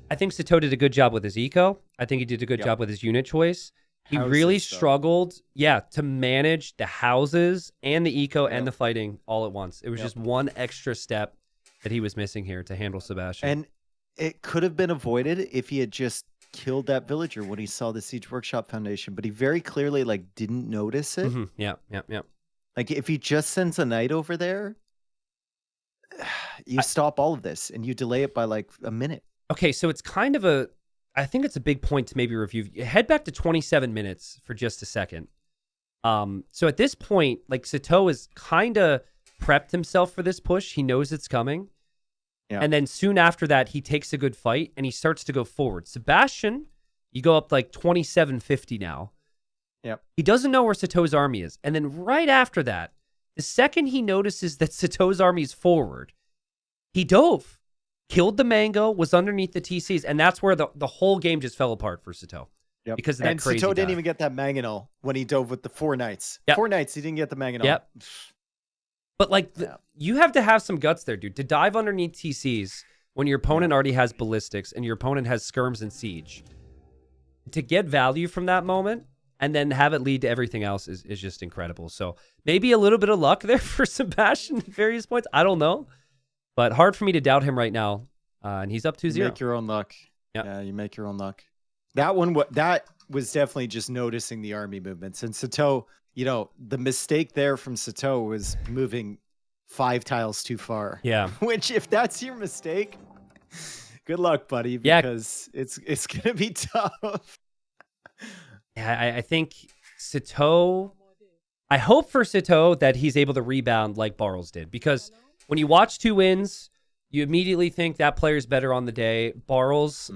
I think Sitaux did a good job with his eco. I think he did a good job with his unit choice. He really struggled, to manage the houses and the eco and the fighting all at once. It was just one extra step that he was missing here to handle Sebastian. And it could have been avoided if he had just killed that villager when he saw the Siege Workshop Foundation, but he very clearly didn't notice it. Yeah. Like, if he just sends a knight over there, you stop all of this and you delay it by a minute. Okay, so it's kind of I think it's a big point to maybe review. Head back to 27 minutes for just a second. So at this point, Sitaux has kind of prepped himself for this push. He knows it's coming. Yeah. And then soon after that, he takes a good fight and he starts to go forward. Sebastian, you go up 2750 now. Yep. He doesn't know where Sitau's army is. And then right after that, the second he notices that Sitau's army is forward, he dove. killed the mango, was underneath the TCs, and that's where the whole game just fell apart for Sitaux. Yep. Because of that and crazy Sato didn't dive. even get that mangonel when he dove with the 4 knights. Yep. 4 knights, he didn't get the mangonel. Yep. But like, you have to have some guts there, dude. To dive underneath TCs when your opponent already has ballistics and your opponent has skirms and siege. To get value from that moment and then have it lead to everything else is just incredible. So maybe a little bit of luck there for Sebastian at various points. I don't know. But hard for me to doubt him right now. And he's up 2-0. You make your own luck. Yep. Yeah, you make your own luck. That was definitely just noticing the army movements. And Sato, the mistake there from Sato was moving 5 tiles too far. Yeah. Which, if that's your mistake, good luck, buddy, because it's going to be tough. Yeah, I think Sitaux, I hope for Sitaux that he's able to rebound like Barles did, because when you watch 2 wins, you immediately think that player's better on the day. Barles,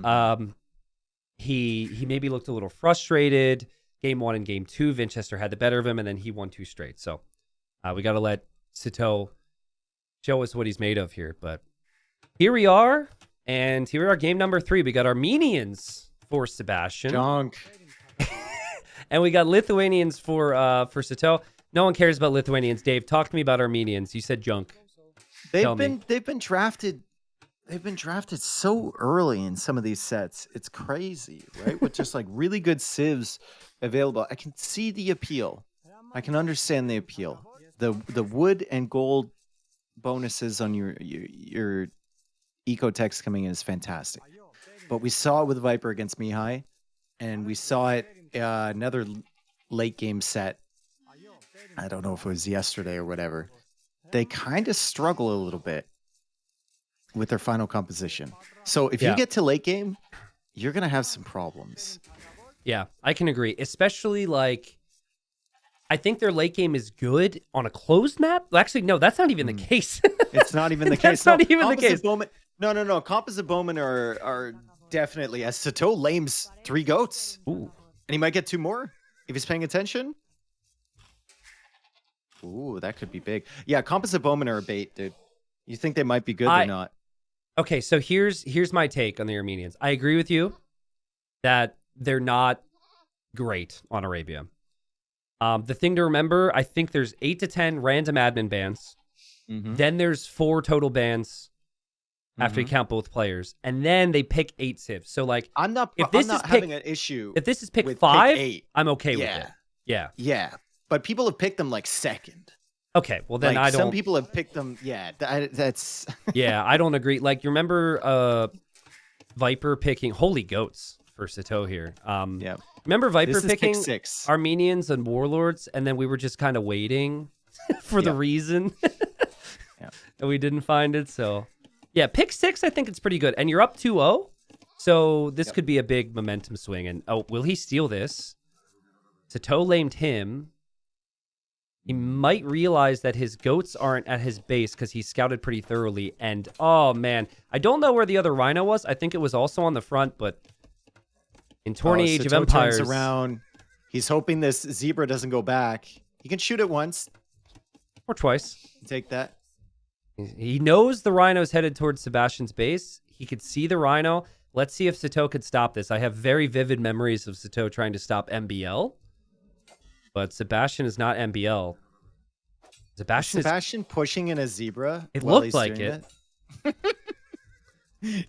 he maybe looked a little frustrated. Game 1 and game 2, Winchester had the better of him, and then he won 2 straight. So we got to let Sitaux show us what he's made of here. But here we are, and here we are, game number 3. We got Armenians for Sebastian. Junk. And we got Lithuanians for Sitaux. No one cares about Lithuanians. Dave, talk to me about Armenians. You said junk. They've been drafted so early in some of these sets. It's crazy, right? With just like really good civs available. I can see the appeal. I can understand the appeal. The wood and gold bonuses on your eco text coming in is fantastic. But we saw it with Viper against Mihai, and we saw it another late game set. I don't know if it was yesterday or whatever. They kind of struggle a little bit with their final composition. So if you get to late game, you're going to have some problems. Yeah, I can agree. Especially like, I think their late game is good on a closed map. Well, actually, no, that's not even the case. It's not even the case. That's not even the case. Bowman, no. Composite Bowmen are definitely, as Sato lames 3 goats. Ooh. And he might get 2 more if he's paying attention. Ooh, that could be big. Yeah, Composite Bowmen are a bait, dude. You think they might be good? They're not. Okay, so here's my take on the Armenians. I agree with you that they're not great on Arabia. The thing to remember, I think there's 8 to 10 random admin bans. Then there's 4 total bans after you count both players, and then they pick 8 civs. So like, I'm not having an issue. If this is pick with 5, pick 8. I'm okay with it. Yeah. But people have picked them like second. Okay, well then like, I don't. Some people have picked them. Yeah, that's. Yeah, I don't agree. Like, you remember Viper picking holy goats for Sitaux here. Yeah. Remember Viper picking 6. Armenians and Warlords, and then we were just kind of waiting for the reason, and we didn't find it. So, yeah, pick 6. I think it's pretty good, and you're up 2-0, so this could be a big momentum swing. And will he steal this? Sitaux lamed him. He might realize that his goats aren't at his base because he scouted pretty thoroughly. And, oh, man, I don't know where the other Rhino was. I think it was also on the front, but in Tourney Age of Empires. Turns around. He's hoping this zebra doesn't go back. He can shoot it once. Or twice. Take that. He knows the Rhino's headed towards Sebastian's base. He could see the Rhino. Let's see if Sitaux could stop this. I have very vivid memories of Sitaux trying to stop MBL. But Sebastian is not MBL. Sebastian pushing in a zebra. It looked like it.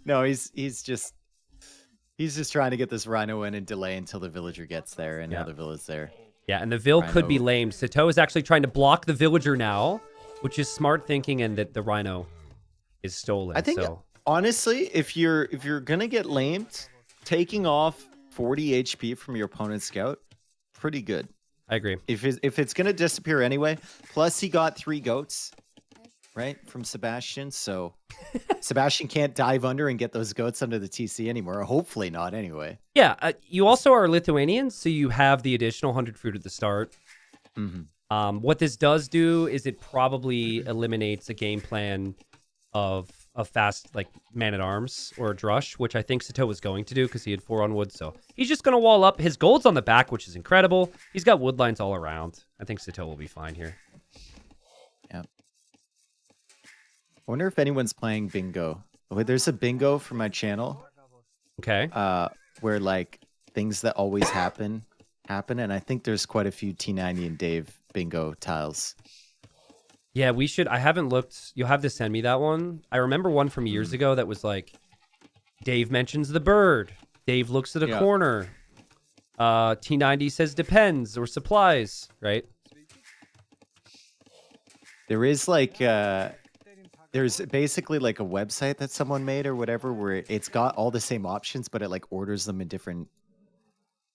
No, he's just trying to get this Rhino in and delay until the villager gets there, and now the villager's there. Yeah, and the Vill could be lamed. Sitaux is actually trying to block the villager now, which is smart thinking, and that the Rhino is stolen. I think honestly, if you're gonna get lamed, taking off 40 HP from your opponent's scout, pretty good. I agree. If it's gonna disappear anyway, plus he got 3 goats, right, from Sebastian, so Sebastian can't dive under and get those goats under the TC anymore. Hopefully not, anyway. Yeah, you also are Lithuanians, so you have the additional 100 fruit at the start. What this does do is it probably eliminates a game plan of a fast, like, man-at-arms or a drush, which I think Sitaux was going to do because he had 4 on wood. So he's just going to wall up. His gold's on the back, which is incredible. He's got wood lines all around. I think Sitaux will be fine here. Yeah. I wonder if anyone's playing bingo there's a bingo for my channel. Okay. Where like things that always happen, and I think there's quite a few T90 and Dave bingo tiles. Yeah, we should. I haven't looked. You'll have to send me that one. I remember one from years ago that was like, Dave mentions the bird. Dave looks at a corner. T90 says depends or supplies, right? There is like, there's basically like a website that someone made or whatever where it's got all the same options, but it like orders them in different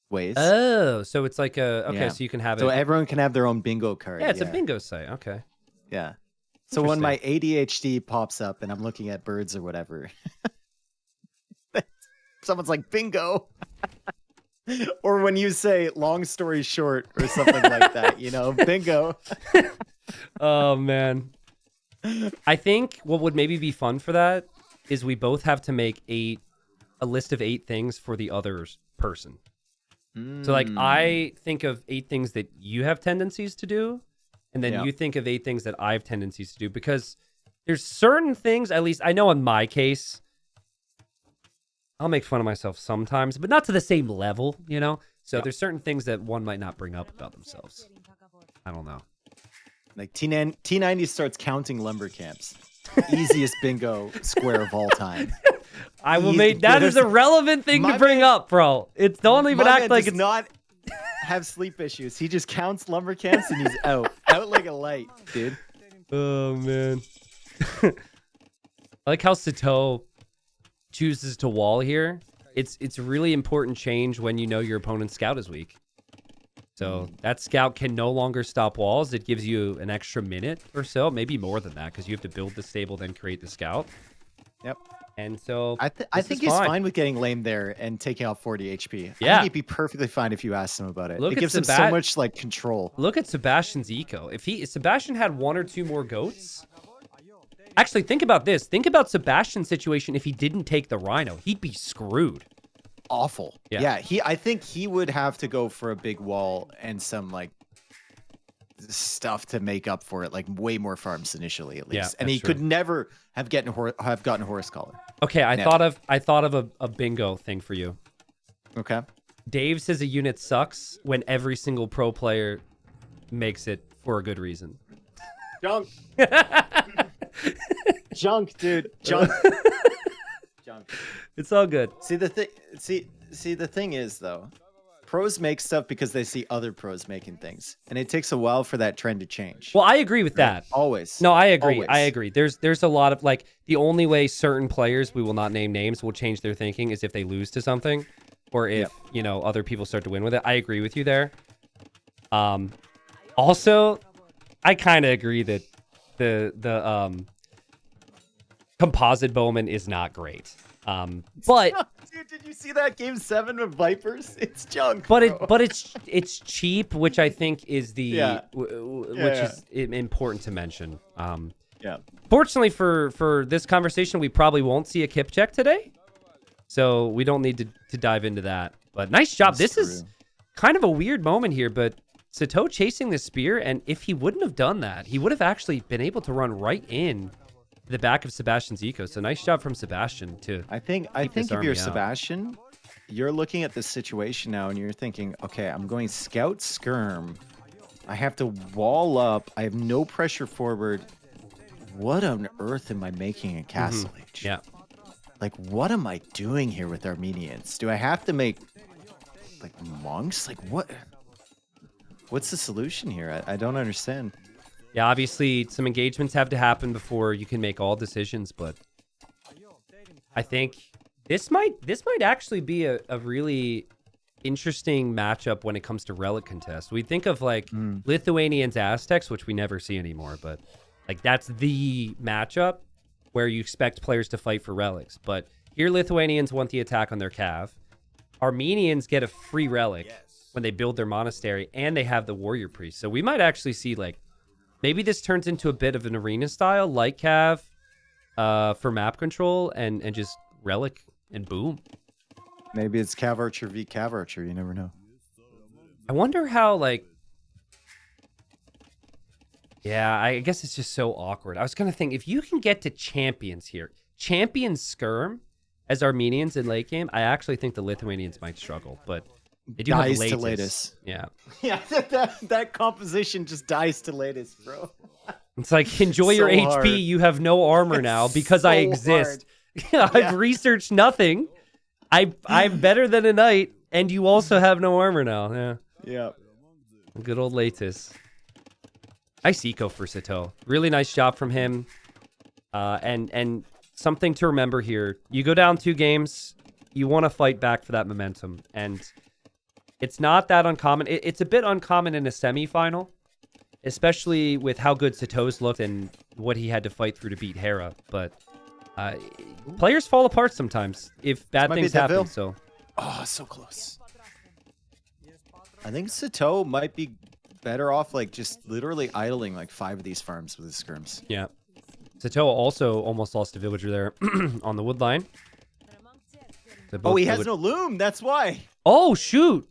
ways. Oh, so it's like okay, so you can have it. So everyone can have their own bingo card. Yeah, it's a bingo site. Okay. Yeah. So when my ADHD pops up and I'm looking at birds or whatever, someone's like, bingo. Or when you say long story short or something like that, you know, bingo. Oh, man. I think what would maybe be fun for that is we both have to make a list of 8 things for the other person. So, like, I think of 8 things that you have tendencies to do, and then you think of 8 things that I have tendencies to do, because there's certain things, at least I know in my case, I'll make fun of myself sometimes, but not to the same level, you know? So there's certain things that one might not bring up about themselves. I don't know. Like T90 starts counting lumber camps. Easiest bingo square of all time. I will make that is a relevant thing to bring up, bro. Don't even act like it's not have sleep issues. He just counts lumber camps and he's out like a light, dude. Oh man. I like how Sato chooses to wall here. It's a really important change when you know your opponent's scout is weak. So that scout can no longer stop walls. It gives you an extra minute or so, maybe more than that, because you have to build the stable, then create the scout. Yep. And so I think he's fine with getting lame there and taking out 40 HP. Yeah. I think he'd be perfectly fine if you asked him about it. Look it at gives him so much like control. Look at Sebastian's eco. If Sebastian had 1 or 2 more goats. Actually, think about this. Think about Sebastian's situation if he didn't take the rhino. He'd be screwed. Awful. Yeah. I think he would have to go for a big wall and some like stuff to make up for it, like way more farms initially at least. Yeah, and he could never have gotten horse collar. Okay, I thought of a bingo thing for you. Okay. Dave says a unit sucks when every single pro player makes it for a good reason. Junk. Junk, dude. Junk. Junk. It's all good. See the thing is though, pros make stuff because they see other pros making things, and it takes a while for that trend to change. Well, I agree with that. Always. No, I agree. Always. I agree. There's a lot of like the only way certain players, we will not name names, will change their thinking is if they lose to something, or if you know other people start to win with it. I agree with you there. Also, I kind of agree that the composite bowman is not great. But dude, did you see that game 7 with Vipers? It's junk. But it's cheap, which I think is is important to mention. Fortunately for this conversation, we probably won't see a kip check today, so we don't need to dive into that. But nice job. This is kind of a weird moment here, but Sato chasing the spear, and if he wouldn't have done that, he would have actually been able to run right in the back of Sebastian's eco. So nice job from Sebastian to I think if you're Sebastian, you're looking at this situation now and you're thinking, okay, I'm going scout skirm. I have to wall up. I have no pressure forward. What on earth am I making in Castle Age? Yeah. Like, what am I doing here with Armenians? Do I have to make like monks? Like what's the solution here? I don't understand. Yeah, obviously some engagements have to happen before you can make all decisions, but I think this might actually be a really interesting matchup when it comes to Relic Contest. We think of like Lithuanians, Aztecs, which we never see anymore, but like that's the matchup where you expect players to fight for relics. But here Lithuanians want the attack on their cav. Armenians get a free relic when they build their monastery, and they have the warrior priest. So we might actually see like maybe this turns into a bit of an arena style, like Cav, for map control, and just Relic, and boom. Maybe it's Cav Archer v Cav Archer. You never know. I wonder how, like... Yeah, I guess it's just so awkward. I was going to think, if you can get to champions here, champion Skirm as Armenians in late game, I actually think the Lithuanians might struggle, but they do have Dies to Latus. Latus. Yeah. Yeah, that composition just dies to Latus, bro. It's like, enjoy your So HP. hard. You have no armor now because I so exist. hard. I've researched nothing. I'm better than a knight, and you also have no armor now. Yeah. Yeah. Good old Latus. Nice eco for Sitaux. Really nice job from him. And something to remember here. You go down 2 games, you want to fight back for that momentum. And it's not that uncommon. It's a bit uncommon in a semifinal, especially with how good Sitaux looked and what he had to fight through to beat Hera. But players fall apart sometimes if bad things happen. So, oh, so close. I think Sato might be better off like just literally idling like 5 of these farms with his skirms. Yeah. Sitaux also almost lost a villager there on the wood line. Oh, he has no loom. That's why. Oh, shoot.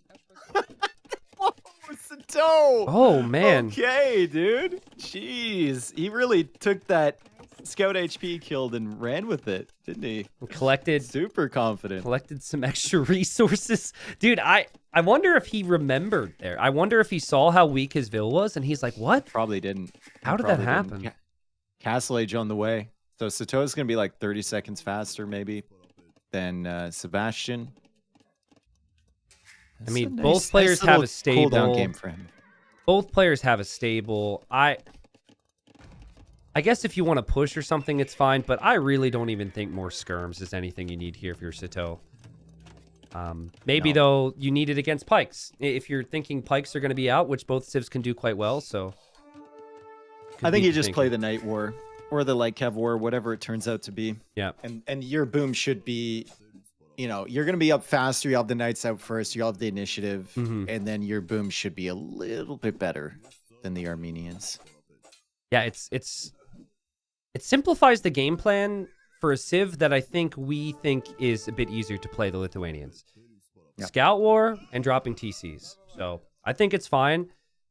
Oh, Sato. Oh, man. Okay, dude. Jeez. He really took that scout HP killed and ran with it, didn't he? Collected. Super confident. Collected some extra resources. Dude, I wonder if he remembered there. I wonder if he saw how weak his vill was and he's like, what? Probably didn't. How did that happen? Castle Age on the way. So Sato's going to be like 30 seconds faster maybe than Sebastian. I mean, both players have a stable cooldown game for him. Both players have a stable. I guess if you want to push or something, it's fine, but I really don't even think more skirms is anything you need here if you're Sitaux. Maybe, though, you need it against pikes. If you're thinking pikes are going to be out, which both civs can do quite well, so... I think you just play the Night War or the Light Cav War, whatever it turns out to be. Yeah. And your boom should be, you know, you're going to be up faster. You have the Knights out first. You have the initiative. And then your boom should be a little bit better than the Armenians. Yeah, it simplifies the game plan for a civ that I think we think is a bit easier to play the Lithuanians. Yep. Scout War and dropping TCs. So I think it's fine.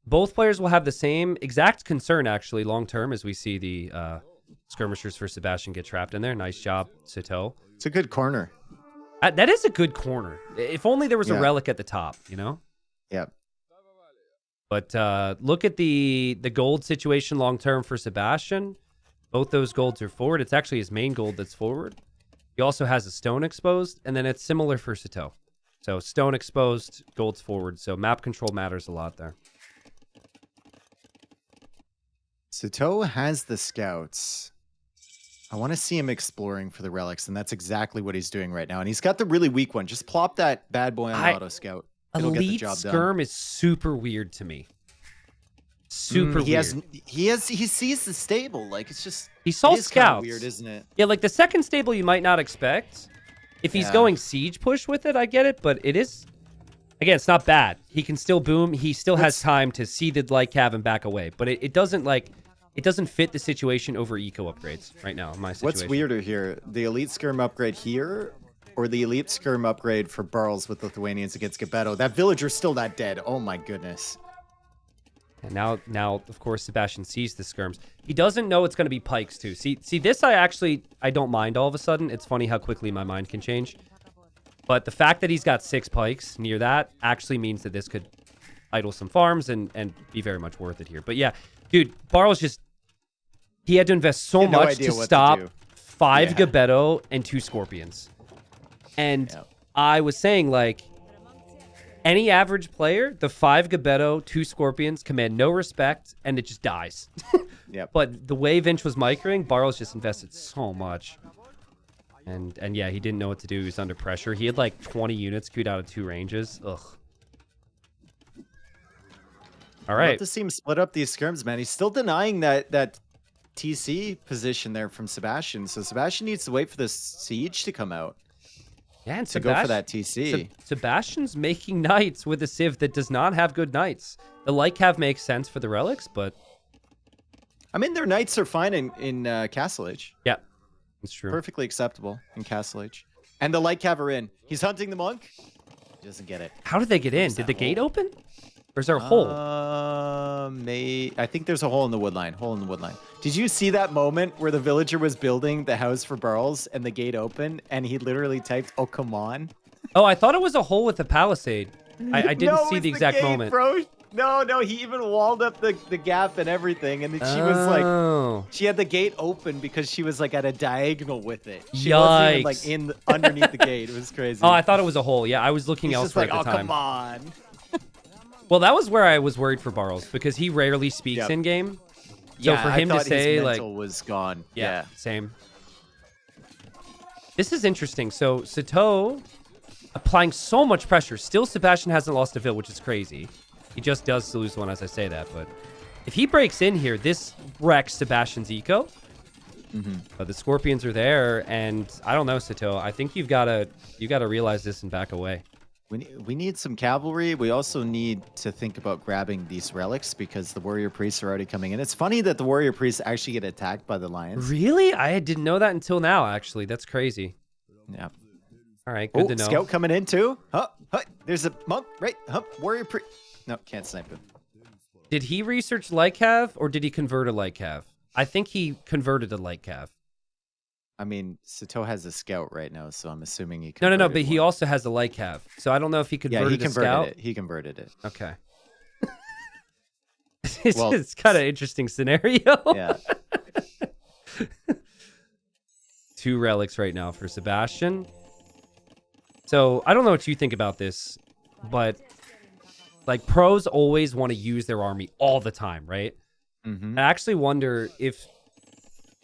Both players will have the same exact concern, actually, long-term, as we see the skirmishers for Sebastian get trapped in there. Nice job, Sitaux. It's a good corner. That is a good corner. If only there was a relic at the top, you know? Yeah. But look at the gold situation long-term for Sebastian. Both those golds are forward. It's actually his main gold that's forward. He also has a stone exposed, and then it's similar for Sitaux. So stone exposed, gold's forward. So map control matters a lot there. Sitaux has the scouts. I want to see him exploring for the relics, and that's exactly what he's doing right now. And he's got the really weak one. Just plop that bad boy on auto scout. It'll get the Elite job skirm done. is super weird to me. Super weird. He sees the stable. Like it's just he saw it is scouts. Weird, isn't it? Yeah, like the second stable you might not expect. If he's going siege push with it, I get it, but it is. Again, it's not bad. He can still boom. He still has time to see the light cav and back away. But it doesn't it doesn't fit the situation over eco upgrades right now in my situation. What's weirder here? The elite skirm upgrade here or the elite skirm upgrade for Burls with Lithuanians against Gebetto? That villager's still not dead. Oh my goodness. And now of course Sebastian sees the skirms. He doesn't know it's going to be pikes too. See this I don't mind all of a sudden. It's funny how quickly my mind can change. But the fact that he's got 6 pikes near that actually means that this could idle some farms and be very much worth it here. But yeah, dude, Barl's just... He had to invest so much to stop 5 Gebetto and 2 Scorpions. And I was saying, like, any average player, the 5 Gebetto, 2 Scorpions command no respect, and it just dies. But the way Vinch was microing, Barl's just invested so much. And yeah, he didn't know what to do. He was under pressure. He had like 20 units queued out of 2 ranges. Ugh. All right. I'd love to see him split up these skirms, man. He's still denying that TC position there from Sebastian. So Sebastian needs to wait for this siege to come out. Yeah, and to go for that TC. Sebastian's making knights with a civ that does not have good knights. The light cav makes sense for the relics, but I mean, their knights are fine in Castle Age. Yeah. It's true. Perfectly acceptable in Castle Age. And the light cav are in. He's hunting the monk. He doesn't get it. How did they get in? Did the gate open? Or is there a hole? I think there's a hole in the wood line. Did you see that moment where the villager was building the house for Burls and the gate opened and he literally typed, "Oh, come on"? Oh, I thought it was a hole with a palisade. I didn't No, see it's the exact gate, moment. bro. No, he even walled up the gap and everything. And then she was like, Oh. she had the gate open because she was like at a diagonal with it. She Yikes. wasn't even like underneath the gate. It was crazy. Oh, I thought it was a hole. Yeah, I was looking He's just elsewhere like, at the "Oh, time. come on." Well, that was where I was worried for Barles because he rarely speaks Yep. in game. So Yeah, for him I to thought say his like, mental was gone. yeah, same. This is interesting. So Sitaux applying so much pressure. Still, Sebastian hasn't lost a vill, which is crazy. He just does lose one as I say that. But if he breaks in here, this wrecks Sebastian's eco. But the Scorpions are there, and I don't know, Sato. I think you gotta realize this and back away. We need some cavalry. We also need to think about grabbing these relics because the warrior priests are already coming in. It's funny that the warrior priests actually get attacked by the lions. Really? I didn't know that until now. Actually, that's crazy. Yeah. All right, good to know. Scout coming in too. Huh, there's a monk, right? Warrior priest. No, can't snipe him. Did he research light cav or did he convert a light cav? I think he converted a light cav. I mean, Sitaux has a scout right now, so I'm assuming he. No, but he also has a light cav. So I don't know if he converted. Yeah, he converted a scout. it. He converted it. Okay. It's kind of interesting scenario. Yeah. 2 relics right now for Sebastian. So I don't know what you think about this, but like pros always want to use their army all the time, right? I actually wonder if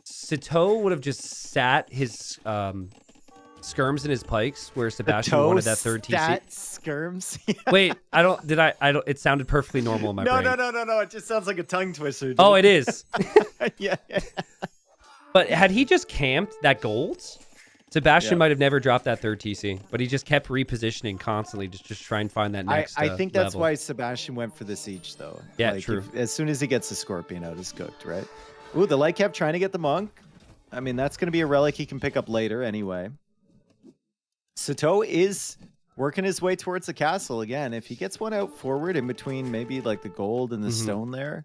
Sitaux would have just sat his skirms and his pikes where Sebastian wanted that third TC. Skirms. Wait, I don't. It sounded perfectly normal in my brain. No. It just sounds like a tongue twister. Dude. Oh, it is. yeah. But had he just camped that gold, Sebastian might have never dropped that third TC. But he just kept repositioning constantly to just try and find that next. I think that's level. why Sebastian went for the siege, though. Yeah, like, true. As soon as he gets the scorpion out, it's cooked, right? Ooh, the light cap trying to get the monk. I mean, that's going to be a relic he can pick up later anyway. Sitaux is working his way towards the castle again. If he gets one out forward in between maybe like the gold and the stone there,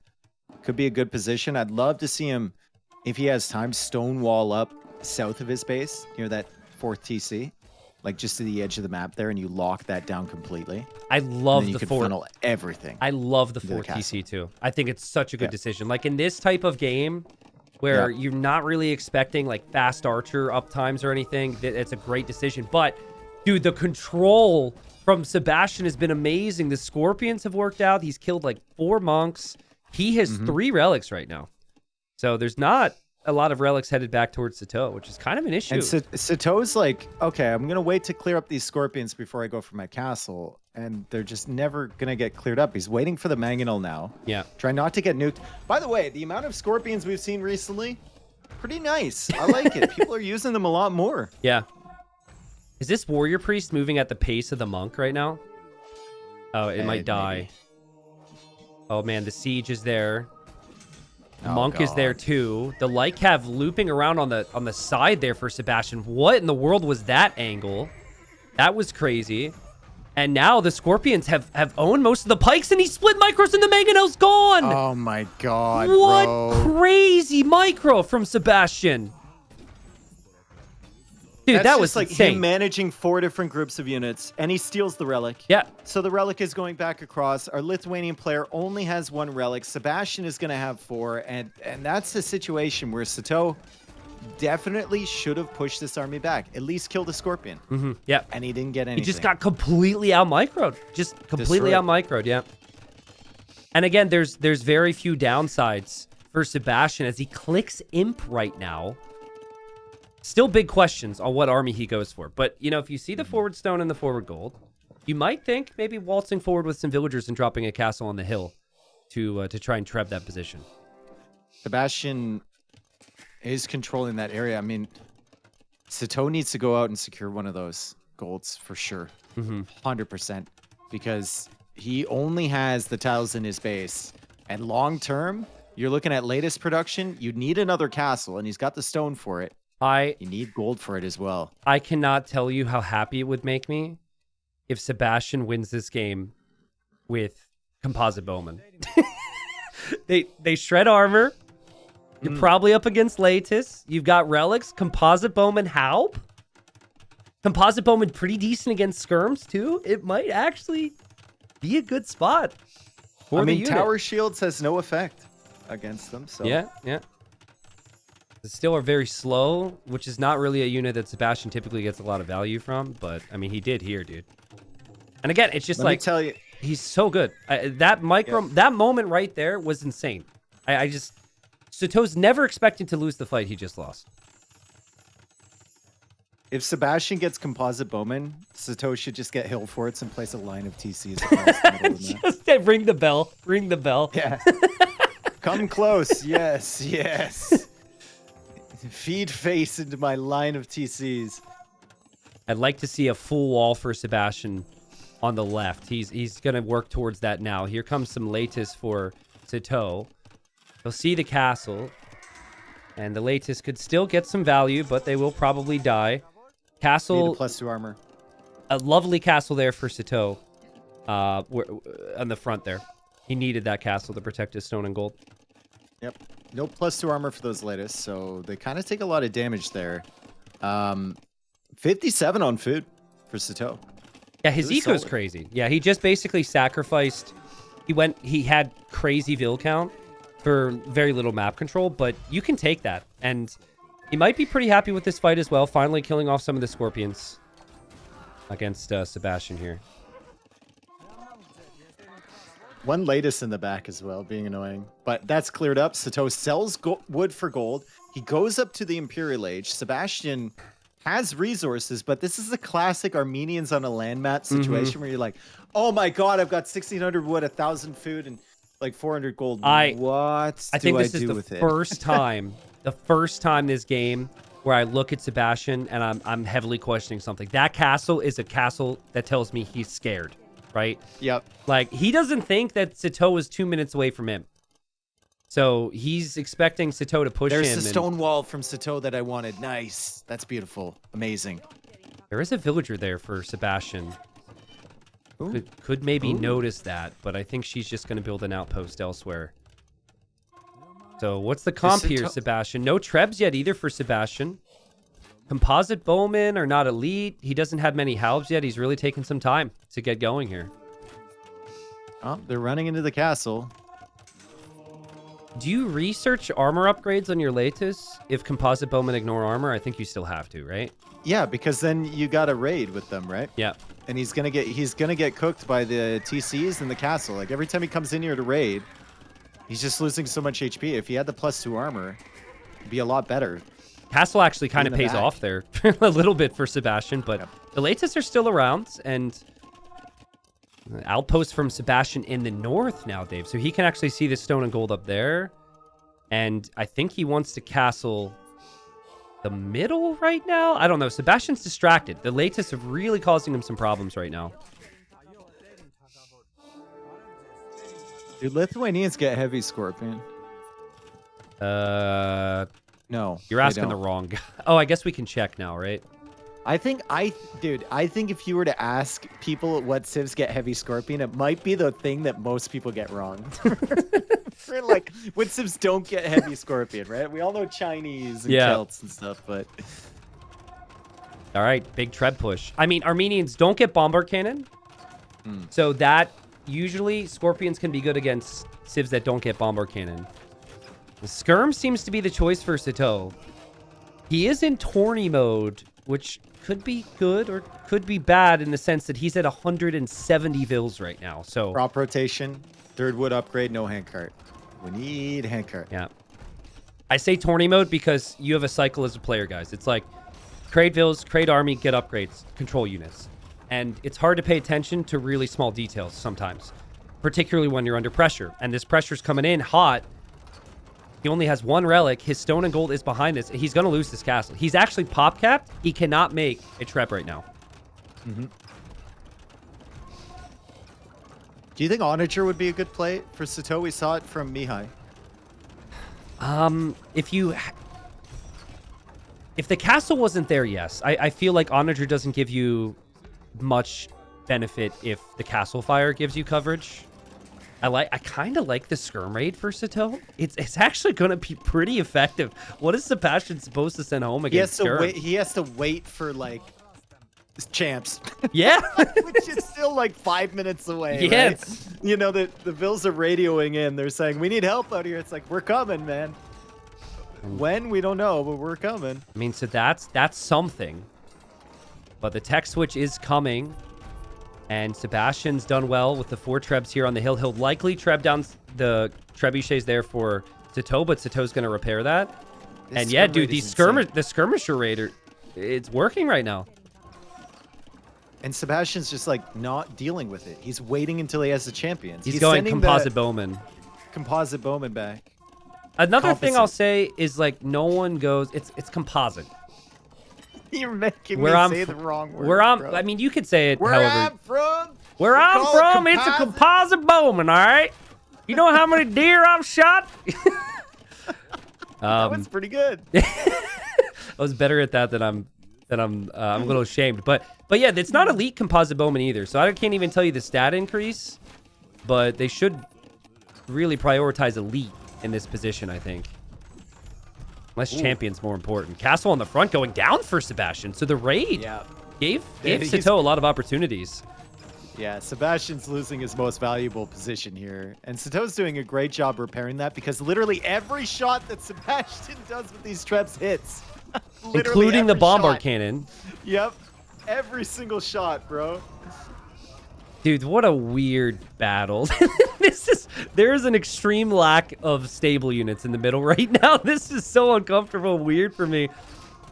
could be a good position. I'd love to see him, if he has time, stone wall up south of his base near that 4th TC. Like just to the edge of the map there, and you lock that down completely. I love the the 4th. Funnel everything. I love the 4th TC too. I think it's such a good decision. Like in this type of game where you're not really expecting like fast archer uptimes or anything, it's a great decision. But dude, the control from Sebastian has been amazing. The Scorpions have worked out. He's killed like 4 monks. He has 3 relics right now. So there's not a lot of relics headed back towards Sitaux, which is kind of an issue. And Sitaux's like, okay, I'm going to wait to clear up these Scorpions before I go for my castle. And they're just never going to get cleared up. He's waiting for the Mangonel now. Yeah. Try not to get nuked. By the way, the amount of Scorpions we've seen recently, pretty nice. I like it. People are using them a lot more. Yeah. Is this warrior priest moving at the pace of the monk right now? Oh, it might die. Maybe. Oh man, the siege is there. The Oh, monk is God. there too. The light cav looping around on the side there for Sebastian. What in the world was that angle? That was crazy. And now the Scorpions have owned most of the pikes, and he split micros and the Mangonel's gone. Oh my God, What bro. crazy micro from Sebastian. Dude, That's that just was like insane. him managing 4 different groups of units, and he steals the relic. Yeah. So the relic is going back across. Our Lithuanian player only has 1 relic. Sebastian is going to have 4, and that's the situation where Sitaux definitely should have pushed this army back. At least kill the Scorpion. Yeah. And he didn't get anything. He just got completely out-microed. Just completely Destroyed. out-microed, yeah. And again, there's very few downsides for Sebastian as he clicks Imp right now. Still big questions on what army he goes for. But, you know, if you see the forward stone and the forward gold, you might think maybe waltzing forward with some villagers and dropping a castle on the hill to try and trap that position. Sebastian is controlling that area. I mean, Sitaux needs to go out and secure one of those golds for sure. 100%. Because he only has the tiles in his base. And long term, you're looking at latest production, you need another castle, and he's got the stone for it. You need gold for it as well. I cannot tell you how happy it would make me if Sebastian wins this game with composite bowmen. They shred armor. You're probably up against Latus. You've got Relics, Composite Bowman, Haup. Composite Bowman pretty decent against Skirms, too. It might actually be a good spot for the unit. Tower Shields has no effect against them. So Yeah. They still are very slow, which is not really a unit that Sebastian typically gets a lot of value from. But, I mean, he did here, dude. And again, it's just Let me tell you, he's so good. That moment right there was insane. Sitaux's never expecting to lose the fight he just lost. if Sebastian gets Composite Bowman, Sato should just get Hill Forts and place a line of TCs across the middle of the map. Just ring the bell. Ring the bell. Yeah. Come close. Yes, yes. Feed face into my line of TCs. I'd like to see a full wall for Sebastian on the left. He's going to work towards that now. Here comes some Latus for Sitaux. They'll see the castle. And the Latus could still get some value, but they will probably die. Castle. Need a +2 armor. A lovely castle there for Sitaux. On the front there. He needed that castle to protect his stone and gold. Yep. No +2 armor for those Latus, so they kind of take a lot of damage there. 57 on food for Sitaux. Yeah, his eco's crazy. Yeah, he just basically sacrificed. He had crazy vill count for very little map control, but you can take that. And he might be pretty happy with this fight as well, finally killing off some of the scorpions against Sebastian here. One Latus in the back as well, being annoying. But that's cleared up. Sitaux sells wood for gold. He goes up to the Imperial Age. Sebastian has resources, but this is a classic Armenians on a land map situation where you're like, oh my god, I've got 1,600 wood, 1,000 food, and like 400 gold. I think this is the first time this game where I look at Sebastian and I'm heavily questioning something. That castle is a castle that tells me he's scared, right? Yep. Like, he doesn't think that Sitaux is 2 minutes away from him. So he's expecting Sitaux to push him. There's the stone wall from Sitaux that I wanted. Nice. That's beautiful. Amazing. There is a villager there for Sebastian. Could maybe notice that, but I think she's just going to build an outpost elsewhere. So what's the comp here, Sebastian? No Trebs yet either for Sebastian. Composite Bowmen are not elite. He doesn't have many halbs yet. He's really taking some time to get going here. Oh, they're running into the castle. Do you research armor upgrades on your Latus if Composite Bowmen ignore armor? I think you still have to, right? Yeah, because then you got to raid with them, right? Yeah. And he's gonna get cooked by the TCs in the castle. Like every time he comes in here to raid, he's just losing so much HP. If he had the +2 armor, it'd be a lot better. Castle actually kind of pays off there a little bit for Sebastian, but the Latus are still around, and outpost from Sebastian in the north now, Dave. So he can actually see the stone and gold up there. And I think he wants to castle the middle right now. I don't know. Sebastian's distracted. The Latus are really causing him some problems right now. Do Lithuanians get heavy scorpion? No. You're asking the wrong guy. Oh, I guess we can check now, right? I think if you were to ask people what civs get heavy scorpion, it might be the thing that most people get wrong. For like, what civs don't get heavy scorpion, right? We all know Chinese and Celts and stuff, but... All right, big Treb push. I mean, Armenians don't get bombard cannon. So that, usually, scorpions can be good against civs that don't get bombard cannon. The Skirm seems to be the choice for Sitaux. He is in tourney mode, which could be good or could be bad in the sense that he's at 170 vills right now. So prop rotation, third wood upgrade, no handcart. We need handcart. Yeah. I say tourney mode because you have a cycle as a player, guys. It's like trade vills, trade army, get upgrades, control units. And it's hard to pay attention to really small details sometimes, particularly when you're under pressure. And this pressure's coming in hot. He only has one relic. His stone and gold is behind this. He's going to lose this castle. He's actually pop capped. He cannot make a Treb right now. Do you think Onager would be a good play for Sitaux? We saw it from Mihai. If the castle wasn't there, yes. I feel like Onager doesn't give you much benefit if the castle fire gives you coverage. I kind of like the skirm raid for Sitaux. It's actually going to be pretty effective. What is Sebastian supposed to send home against skirm? He has to wait for like champs. Yeah. Which is still like 5 minutes away. Yeah. Right? You know, the Bills are radioing in. They're saying, we need help out here. It's like, we're coming, man. When? We don't know, but we're coming. I mean, so that's something. But the tech switch is coming. And Sebastian's done well with the 4 trebs here on the hill. He'll likely treb down the trebuchets there for Sitaux, but Sitau's going to repair that. And yeah, dude, the skirmisher raider, it's working right now. And Sebastian's just like not dealing with it. He's waiting until he has the champions. He's going composite bowman. Composite bowman back. Another thing I'll say is like no one goes. It's composite. You're making me say the wrong word. Bro. I mean, you could say it. Where I'm from. It's a composite bowman. All right. You know how many deer I've shot? That was pretty good. I was better at that than I'm a little ashamed. But yeah, it's not elite composite bowman either. So I can't even tell you the stat increase. But they should really prioritize elite in this position, I think. Unless champion's more important. Castle on the front going down for Sebastian. So the raid gave Sitaux a lot of opportunities. Yeah, Sebastian's losing his most valuable position here. And Sitau's doing a great job repairing that because literally every shot that Sebastian does with these trebs hits. Including the bombard cannon. Yep. Every single shot, bro. Dude, what a weird battle. There is an extreme lack of stable units in the middle right now. This is so uncomfortable and weird for me.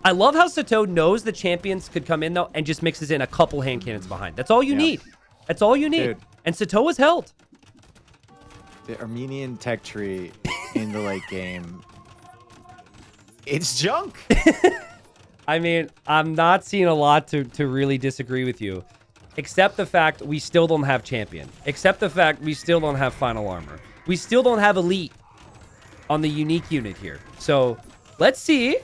I love how Sitaux knows the champions could come in, though, and just mixes in a couple hand cannons behind. That's all you need. That's all you need. Dude. And Sitaux is held. The Armenian tech tree in the late game. It's junk. I mean, I'm not seeing a lot to really disagree with you. Except the fact we still don't have champion. Except the fact we still don't have final armor. We still don't have elite on the unique unit here. So let's see.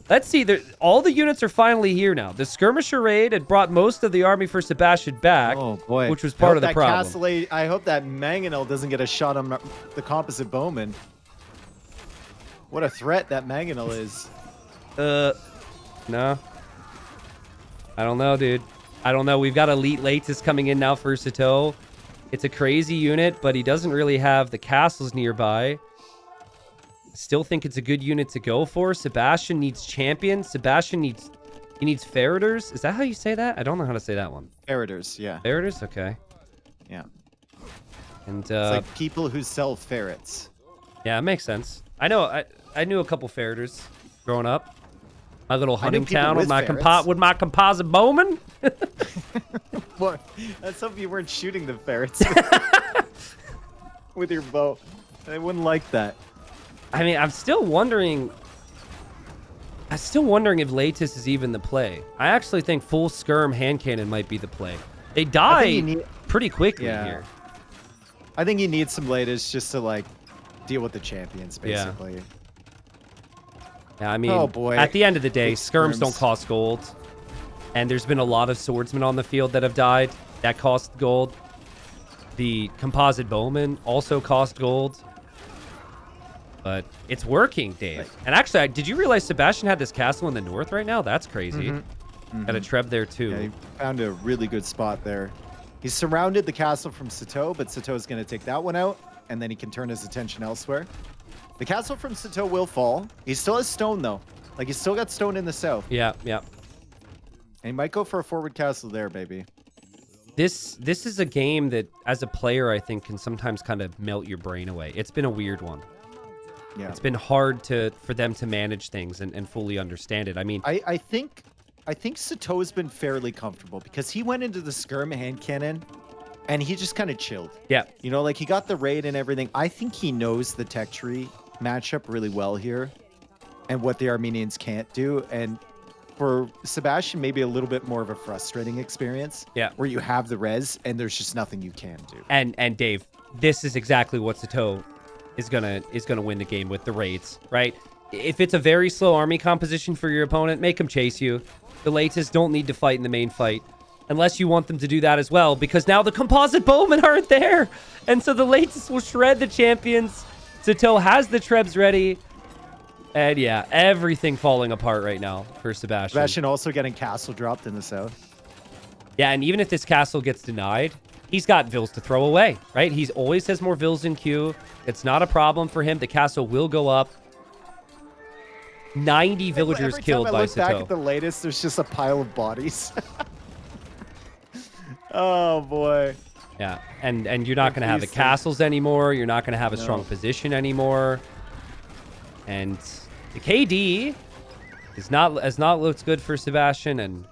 Let's see. All the units are finally here now. The skirmisher raid had brought most of the army for Sebastian back. Oh boy, which was part of the problem. I hope that Mangonel doesn't get a shot on the composite bowman. What a threat that Mangonel is. No. I don't know, dude. I don't know. We've got Elite Latus coming in now for Sitaux. It's a crazy unit, but he doesn't really have the castles nearby. Still think it's a good unit to go for. Sebastian needs champions. Sebastian needs Feriders. Is that how you say that? I don't know how to say that one. Feriders, yeah. Feriders? Okay. Yeah. And it's like people who sell ferrets. Yeah, it makes sense. I know. I knew a couple Feriders growing up. My little hunting town with my composite bowman. What? Let's hope you weren't shooting the ferrets with your bow. I wouldn't like that. I mean, I'm still wondering if Latus is even the play. I actually think full skirm hand cannon might be the play. They die pretty quickly here. I think you need some Latus just to like deal with the champions, basically. Yeah, I mean, at the end of the day, skirms don't cost gold. And there's been a lot of swordsmen on the field that have died. That cost gold. The composite bowmen also cost gold. But it's working, Dave. Right. And actually, did you realize Sebastian had this castle in the north right now? That's crazy. Got a treb there, too. Yeah, he found a really good spot there. He's surrounded the castle from Sitaux, but Sitau's going to take that one out, and then he can turn his attention elsewhere. The castle from Sitaux will fall. He still has stone, though. Like, he's still got stone in the south. Yeah. And he might go for a forward castle there, baby. This is a game that, as a player, I think can sometimes kind of melt your brain away. It's been a weird one. Yeah. It's been hard for them to manage things and fully understand it. I mean, I think Sitau's been fairly comfortable because he went into the skirm hand cannon and he just kind of chilled. Yeah. You know, like he got the raid and everything. I think he knows the tech tree matchup really well here and what the Armenians can't do. And for Sebastian, maybe a little bit more of a frustrating experience. Yeah. Where you have the res and there's just nothing you can do. And Dave, this is exactly what Sitaux is gonna win the game with the raids, right? If it's a very slow army composition for your opponent, make them chase you. The Latus don't need to fight in the main fight. unless you want them to do that as well, because now the composite bowmen aren't there. And so the Lates will shred the champions. Sitaux has the Trebs ready. And yeah, everything falling apart right now for Sebastian. Sebastian also getting castle dropped in the south. Yeah, and even if this castle gets denied, he's got vills to throw away, right? He always has more vills in queue. It's not a problem for him. The castle will go up. 90 villagers killed by Sitaux. Every time I look back at the latest, there's just a pile of bodies. Oh, boy. Yeah, and you're not going to have the castles anymore. You're not going to have a strong position anymore. And the KD has not looked good for Sebastian, and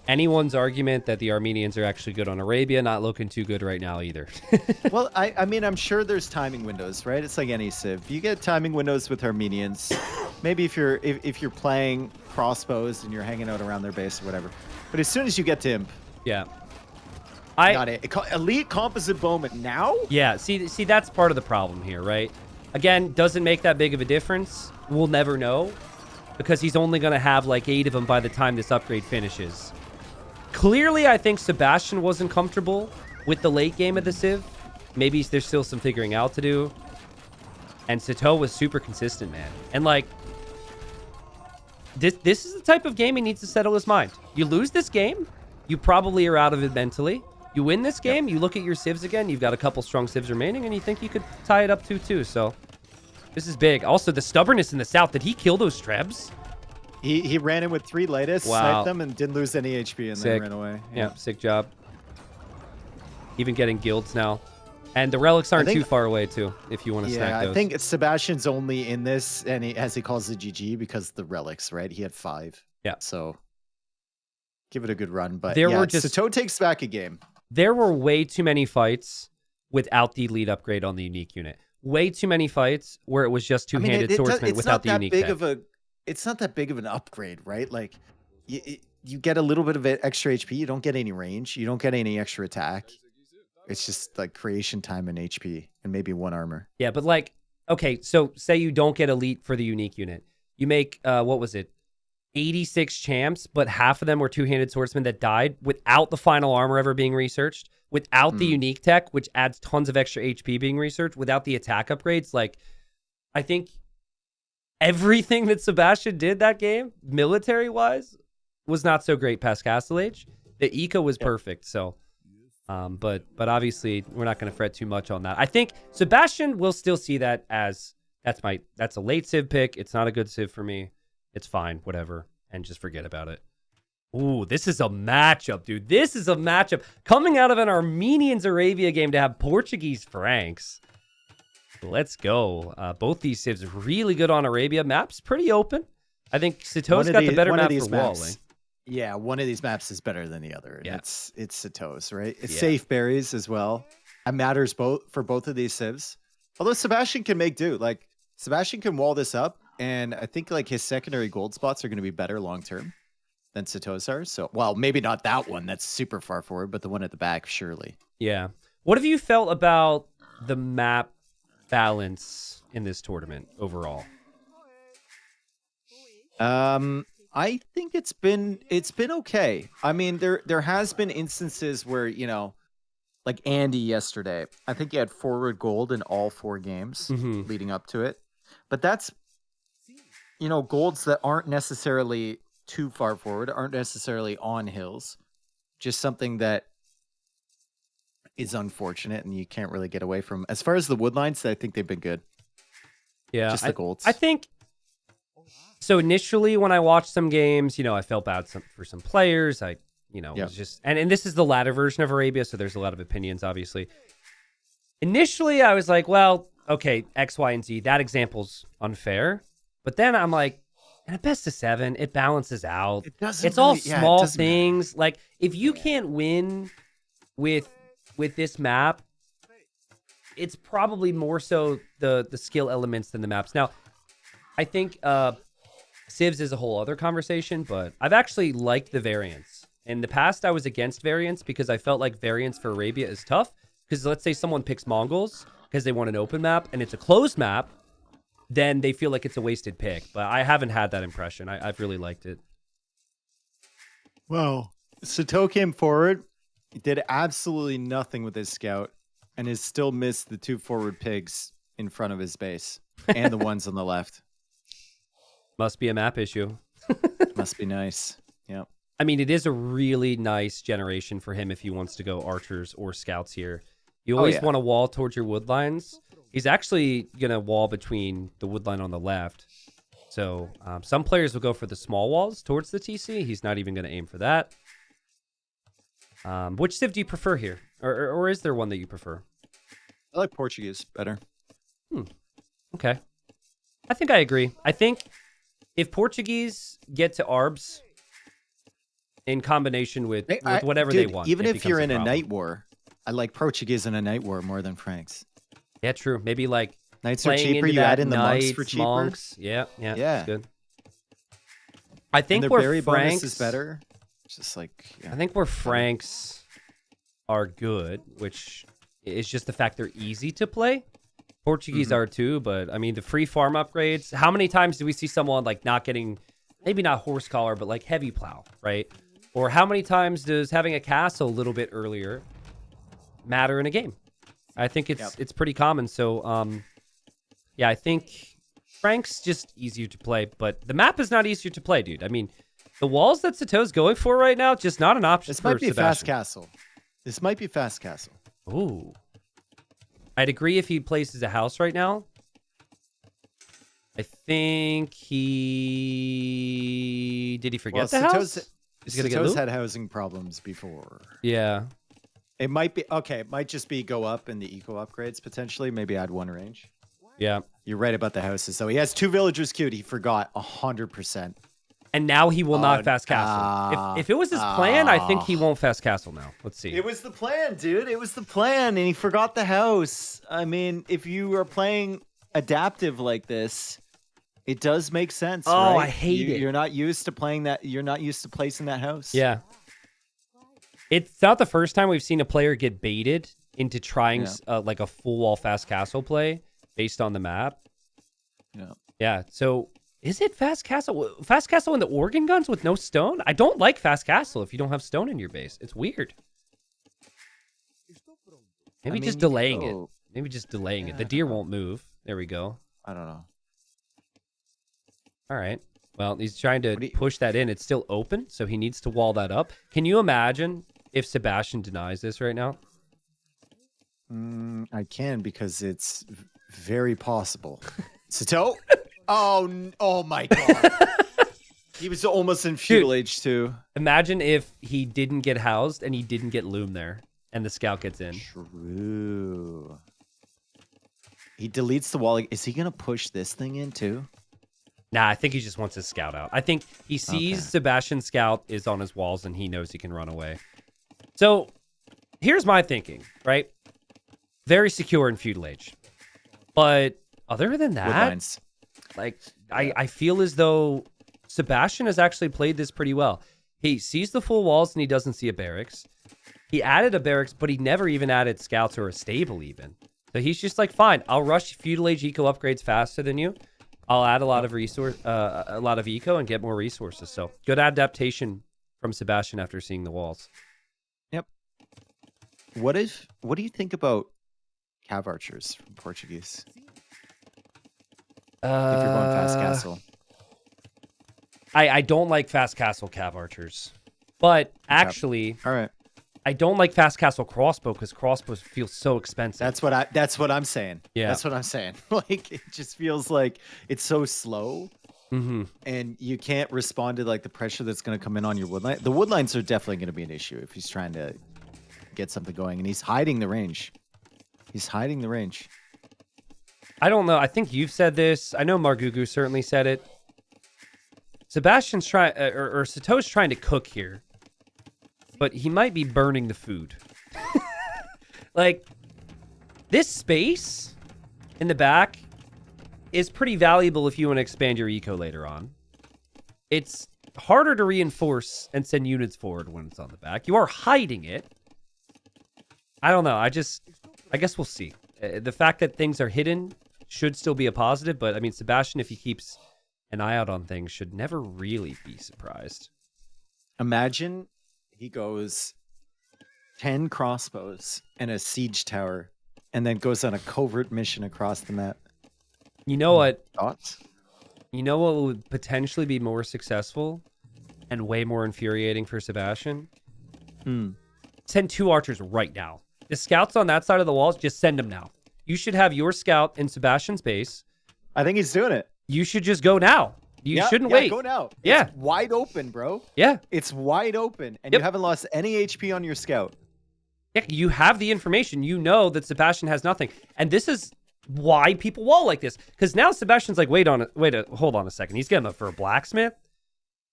anyone's argument that the Armenians are actually good on Arabia, not looking too good right now either. Well, I mean, I'm sure there's timing windows, right? It's like any civ. You get timing windows with Armenians. Maybe if you're playing crossbows and you're hanging out around their base or whatever. But as soon as you get to Imp, yeah. got it. Elite composite bowman now? Yeah, see that's part of the problem here, right? Again, doesn't make that big of a difference. We'll never know, because he's only going to have like 8 of them by the time this upgrade finishes. Clearly, I think Sebastian wasn't comfortable with the late game of the Civ. Maybe there's still some figuring out to do. And Sitaux was super consistent, man. And like, this is the type of game he needs to settle his mind. You lose this game, you probably are out of it mentally. You win this game, you look at your civs again, you've got a couple strong civs remaining, and you think you could tie it up 2-2. So this is big. Also, the stubbornness in the south. Did he kill those Trebs? He ran in with 3 latest, sniped them, and didn't lose any HP, and then ran away. Yeah, sick job. Even getting guilds now. And the relics aren't too far away, too, if you want to stack those. I think Sebastian's only in this, and as he calls it GG, because the relics, right? He had 5. Yeah. So give it a good run. But Sitaux takes back a game. There were way too many fights without the elite upgrade on the unique unit. Way too many fights where it was just two-handed swordsman without the unique tech. It's not that big of an upgrade, right? Like, you get a little bit of extra HP. You don't get any range. You don't get any extra attack. It's just like creation time and HP and maybe 1 armor. Yeah, but like, okay, so say you don't get elite for the unique unit. You make, what was it? 86 champs, but half of them were two-handed swordsmen that died without the final armor ever being researched, without the unique tech, which adds tons of extra HP being researched, without the attack upgrades. Like, I think everything that Sebastian did that game, military-wise, was not so great past Castle Age. The eco was perfect, so... but obviously, we're not going to fret too much on that. I think Sebastian will still see that as, that's a late civ pick. It's not a good civ for me. It's fine, whatever, and just forget about it. Ooh, this is a matchup, dude. This is a matchup. Coming out of an Armenians-Arabia game to have Portuguese Franks. Let's go. Both these civs really good on Arabia. Map's pretty open. I think Sitau's got the better map for walling. Yeah, one of these maps is better than the other. Yeah. It's Sitau's, right? It's safe berries as well. It matters for both of these civs. Although Sebastian can make do. Like, Sebastian can wall this up, and I think like his secondary gold spots are going to be better long term than Sitau's are. So, well, maybe not that one. That's super far forward, but the one at the back, surely. Yeah. What have you felt about the map balance in this tournament overall? I think it's been okay. I mean, there has been instances where, like Andy yesterday, I think he had forward gold in all 4 games leading up to it. But that's, golds that aren't necessarily too far forward, aren't necessarily on hills. Just something that is unfortunate and you can't really get away from. As far as the woodlines, I think they've been good. Yeah, just the golds. I think so. Initially, when I watched some games, I felt bad for some players. It was just, and this is the latter version of Arabia, so there's a lot of opinions, obviously. Initially, I was like, well, okay, X, Y, and Z, that example's unfair. But then I'm like, in a best of 7, it balances out. It's all small things. Matter. Like, if you can't win with this map, it's probably more so the skill elements than the maps. Now, I think Civs is a whole other conversation, but I've actually liked the variance. In the past, I was against variance because I felt like variance for Arabia is tough. Because let's say someone picks Mongols because they want an open map and it's a closed map, then they feel like it's a wasted pick. But I haven't had that impression. I've really liked it. Well, Sitaux came forward, he did absolutely nothing with his scout, and has still missed the 2 forward pigs in front of his base and the ones on the left. Must be a map issue. Must be nice. Yeah. I mean, it is a really nice generation for him if he wants to go archers or scouts here. You always want to wall towards your wood lines. He's actually going to wall between the wood line on the left. So some players will go for the small walls towards the TC. He's not even going to aim for that. Which civ do you prefer here? Or is there one that you prefer? I like Portuguese better. Okay. I think I agree. I think if Portuguese get to Arbs in combination with whatever they want. Even if you're in a night war, I like Portuguese in a night war more than Franks. Yeah, true. Maybe like knights are cheaper. You add in the monks for cheaper. Monks. Yeah. That's good. I think and where berry Franks bonus is better. It's just like I think where Franks are good, which is just the fact they're easy to play. Portuguese are too, but I mean the free farm upgrades. How many times do we see someone like not getting, maybe not horse collar, but like heavy plow, right? Or how many times does having a castle a little bit earlier matter in a game? I think it's pretty common. So yeah, I think Frank's just easier to play, but the map is not easier to play, dude. I mean, the walls that Sitau's going for right now, just not an option. This might be Sebastian. fast castle. This might be fast castle. Ooh. I'd agree if he places a house right now. I think he... Did he forget the house? Sitau's had housing problems before. Yeah. It might be... Okay, it might just be go up in the eco upgrades, potentially. Maybe add 1 range. Yeah. You're right about the houses. So he has 2 villagers queued. He forgot 100%. And now he will not fast castle. If it was his plan, I think he won't fast castle now. Let's see. It was the plan, dude. It was the plan, and he forgot the house. I mean, if you are playing adaptive like this, it does make sense. Oh, right? I hate it. You're not used to playing that. You're not used to placing that house. Yeah. It's not the first time we've seen a player get baited into trying like a full wall fast castle play based on the map. Yeah. Yeah. So is it fast castle? Fast castle in the organ guns with no stone? I don't like fast castle if you don't have stone in your base. It's weird. Maybe just delaying it. Maybe just delaying it. The deer won't move. There we go. I don't know. All right. Well, he's trying to push that in. It's still open, so he needs to wall that up. Can you imagine if Sebastian denies this right now? I can, because it's very possible. Sitaux? Oh my god. He was almost in Feudal Age too. Imagine if he didn't get housed and he didn't get loom there and the scout gets in. True. He deletes the wall. Is he going to push this thing in too? Nah, I think he just wants his scout out. I think he sees Sebastian's scout is on his walls and he knows he can run away. So here's my thinking, right? Very secure in Feudal Age. But other than that, like I feel as though Sebastian has actually played this pretty well. He sees the full walls and he doesn't see a barracks. He added a barracks, but he never even added scouts or a stable even. So he's just like, fine, I'll rush Feudal Age eco upgrades faster than you. I'll add a lot of a lot of eco and get more resources. So good adaptation from Sebastian after seeing the walls. Yep. What do you think about cav archers from Portuguese? If you're going fast castle. I don't like fast castle cav archers. But actually, all right. I don't like fast castle crossbow because crossbows feel so expensive. That's what I'm saying. Yeah. That's what I'm saying. Like, it just feels like it's so slow. And you can't respond to like the pressure that's going to come in on your woodline. The woodlines are definitely going to be an issue if he's trying to get something going, and he's hiding the range. I don't know. I think you've said this. I know Margugu certainly said it. Sebastian's trying, or Sitau's trying to cook here, but he might be burning the food. Like, this space in the back is pretty valuable if you want to expand your eco later on. It's harder to reinforce and send units forward when it's on the back. You are hiding it. I don't know. I guess we'll see. The fact that things are hidden should still be a positive, but I mean, Sebastian, if he keeps an eye out on things, should never really be surprised. Imagine He goes 10 crossbows and a siege tower, and then goes on a covert mission across the map. You know what? Thoughts? You know what would potentially be more successful and way more infuriating for Sebastian? Send 2 archers right now. The scouts on that side of the walls, just send them now. You should have your scout in Sebastian's base. I think he's doing it. You should just go now. You shouldn't wait. Go now. Yeah. It's wide open, bro. Yeah. It's wide open, and Yep. you haven't lost any HP on your scout. Yeah, you have the information. You know that Sebastian has nothing. And this is why people wall like this. Because now Sebastian's like, hold on a second. He's getting up for a blacksmith.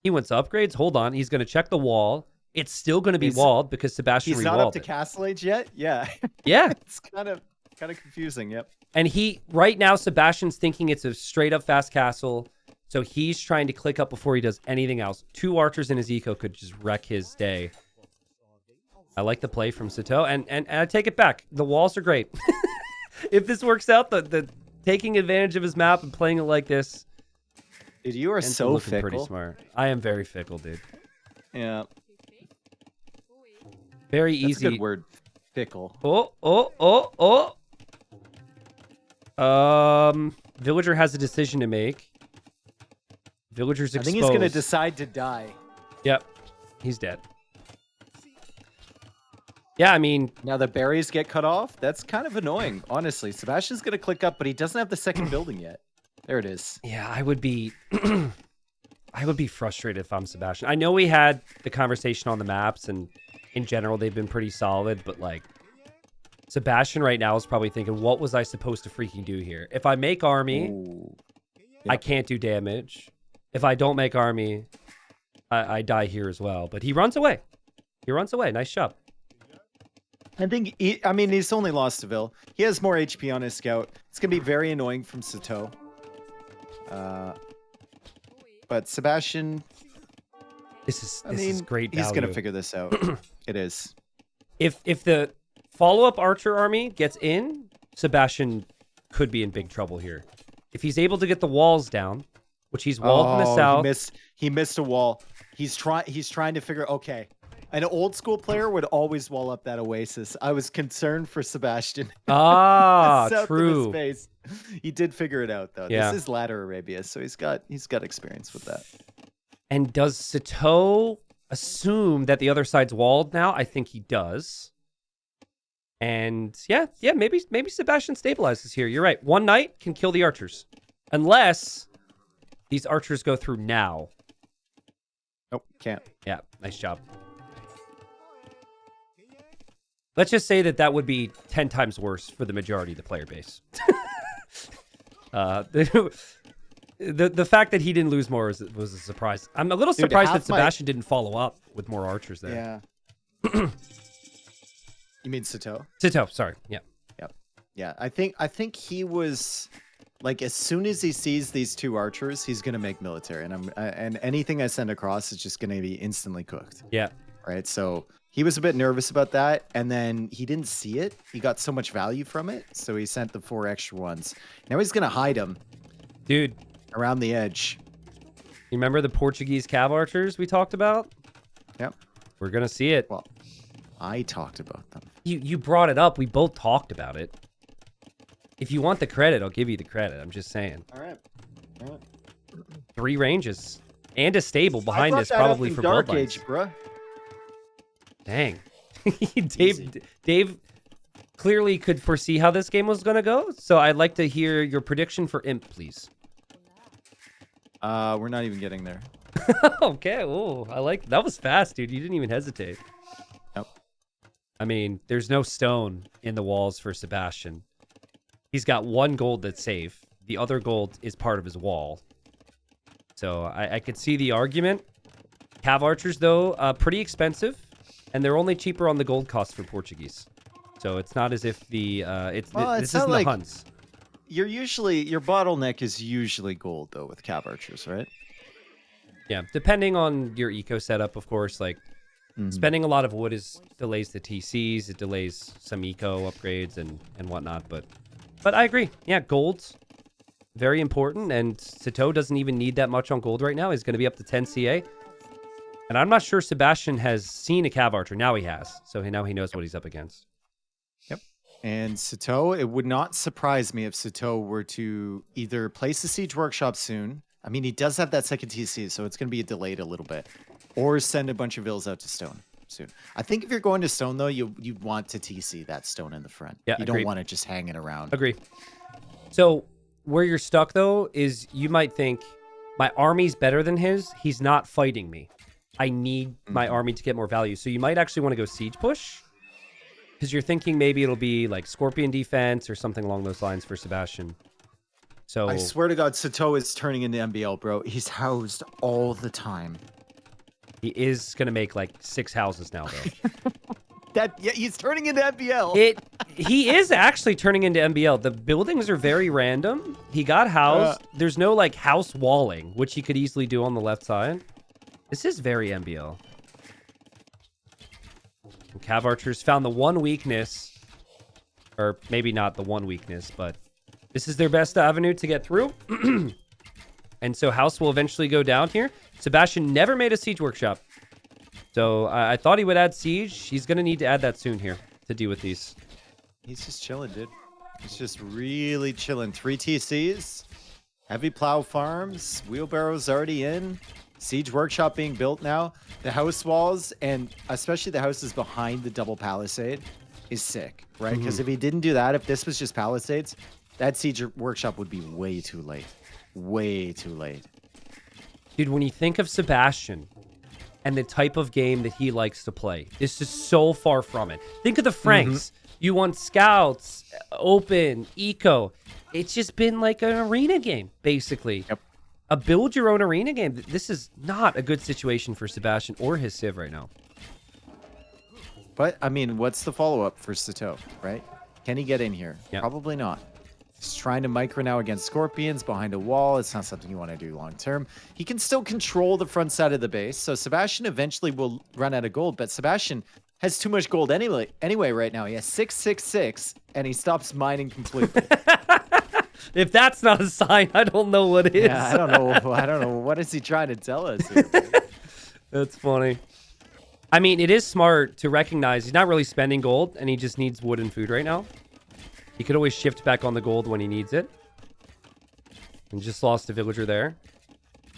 He wants upgrades. Hold on. He's going to check the wall. It's still going to be walled because Sebastian He's rewalled not up to it. Castle Age yet? Yeah. Yeah. It's kind of confusing, yep. And right now, Sebastian's thinking it's a straight up fast castle. So he's trying to click up before he does anything else. 2 archers in his eco could just wreck his day. I like the play from Sitaux, and I take it back. The walls are great. If this works out, the taking advantage of his map and playing it like this. Dude, you are ends up so looking fickle. pretty smart. I am very fickle, dude. Yeah. Very That's easy. a good word. Fickle. Villager has a decision to make. Villager's I exposed. think he's going to decide to die. Yep. He's dead. Yeah, I mean... Now the berries get cut off. That's kind of annoying, honestly. Sebastian's going to click up, but he doesn't have the second building yet. There it is. Yeah, I would be... I would be frustrated if I'm Sebastian. I know we had the conversation on the maps, and in general, they've been pretty solid, but, like, Sebastian right now is probably thinking, what was I supposed to freaking do here? If I make army, I can't do damage. If I don't make army, I die here as well. But he runs away. He runs away. Nice job. I think, he's only lost to Vil. He has more HP on his scout. It's going to be very annoying from Sitaux. But Sebastian... This is great value. He's going to figure this out. It is. If the follow-up archer army gets in, Sebastian could be in big trouble here. If he's able to get the walls down, which he's walled in the south. He missed a wall. He's trying to figure, okay. An old school player would always wall up that oasis. I was concerned for Sebastian. Ah, true. He did figure it out though. Yeah. This is latter Arabia, so he's got experience with that. And does Sitaux assume that the other side's walled now? I think he does. And yeah, maybe Sebastian stabilizes here. You're right. One knight can kill the archers. Unless these archers go through now. Nope, can't. Yeah, nice job. Let's just say that would be 10 times worse for the majority of the player base. The fact that he didn't lose more was a surprise. I'm a little surprised that Sebastian didn't follow up with more archers there. Yeah. You mean Sitaux? Sitaux, sorry. Yeah. Yep. Yeah, I think he was like, as soon as he sees these 2 archers, he's gonna make military, and anything I send across is just gonna be instantly cooked. Yeah. Right. So he was a bit nervous about that, and then he didn't see it. He got so much value from it, so he sent the 4 extra ones. Now he's gonna hide them, dude, around the edge. You remember the Portuguese cav archers we talked about? Yep. We're gonna see it. Well, I talked about them. You brought it up. We both talked about it. If you want the credit, I'll give you the credit. I'm just saying. All right. 3 ranges and a stable behind this, probably for Dark bloodlines. Age, bruh. Dang. Dave clearly could foresee how this game was going to go. So I'd like to hear your prediction for Imp, please. We're not even getting there. Okay. Oh, I like that. Was fast, dude. You didn't even hesitate. Nope. I mean, there's no stone in the walls for Sebastian. He's got 1 gold that's safe. The other gold is part of his wall. So I could see the argument. Cav archers, though, pretty expensive. And they're only cheaper on the gold cost for Portuguese. So it's not as if this isn't the Huns. Your bottleneck is usually gold though with cav archers, right? Yeah, depending on your eco setup, of course. Like spending a lot of wood delays the TCs, it delays some eco upgrades and whatnot. But I agree. Yeah, gold's very important, and Sitaux doesn't even need that much on gold right now. He's going to be up to 10 CA. And I'm not sure Sebastian has seen a Cav Archer. Now he has. So now he knows what he's up against. Yep. And Sitaux, it would not surprise me if Sitaux were to either place a siege workshop soon. I mean, he does have that second TC, so it's going to be delayed a little bit. Or send a bunch of vills out to stone soon. I think if you're going to stone, though, you'd want to TC that stone in the front. Yeah, you don't want it just hanging around. Agree. So where you're stuck, though, is you might think, my army's better than his. He's not fighting me. I need my army to get more value. So you might actually want to go siege push. Because you're thinking maybe it'll be like Scorpion defense or something along those lines for Sebastian. So I swear to God, Sitaux is turning into MBL, bro. He's housed all the time. He is going to make like 6 houses now, though. Yeah, he's turning into MBL. He is actually turning into MBL. The buildings are very random. He got housed. There's no like house walling, which he could easily do on the left side. This is very MBL. And Cav Archers found the one weakness, or maybe not the one weakness, but this is their best avenue to get through. And so house will eventually go down here. Sebastian never made a siege workshop. So I thought he would add siege. He's going to need to add that soon here to deal with these. He's just chilling, dude. He's just really chilling. 3 TCs, heavy plow farms, wheelbarrows already in, siege workshop being built now. The house walls, and especially the houses behind the double palisade, is sick, right? Because if he didn't do that, if this was just palisades, that siege workshop would be way too late. Way too late. Dude, when you think of Sebastian and the type of game that he likes to play, this is so far from it. Think of the Franks. You want scouts, open, eco. It's just been like an arena game, basically. Yep. A build your own arena game. This is not a good situation for Sebastian or his Civ right now. But, I mean, what's the follow-up for Sitaux, right? Can he get in here? Yep. Probably not. He's trying to micro now against Scorpions behind a wall. It's not something you want to do long-term. He can still control the front side of the base, so Sebastian eventually will run out of gold, but Sebastian has too much gold anyway right now. He has 666, and he stops mining completely. If that's not a sign, I don't know what is. Yeah, I don't know. What is he trying to tell us here? That's funny. I mean, it is smart to recognize he's not really spending gold, and he just needs wood and food right now. He could always shift back on the gold when he needs it. And just lost a villager there.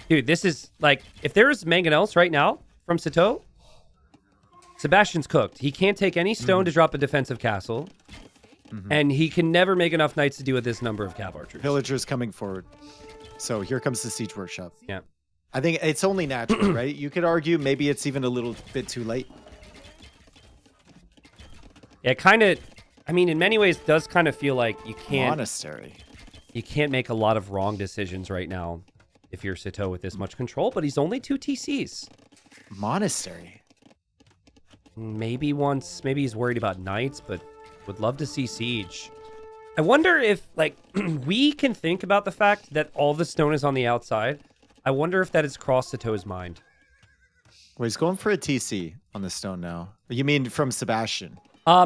Dude, this is like, if there's mangonels right now from Sitaux, Sebastian's cooked. He can't take any stone to drop a defensive castle. And he can never make enough knights to deal with this number of Cav Archers. Villagers coming forward. So here comes the siege workshop. Yeah. I think it's only natural, right? You could argue maybe it's even a little bit too late. Yeah, kind of. I mean, in many ways, it does kind of feel like you can't make a lot of wrong decisions right now if you're Sitaux with this much control, but he's only 2 TCs. Monastery. Maybe he's worried about knights, but would love to see siege. I wonder if, like, we can think about the fact that all the stone is on the outside. I wonder if that has crossed Sitau's mind. Well, he's going for a TC on the stone now. You mean from Sebastian?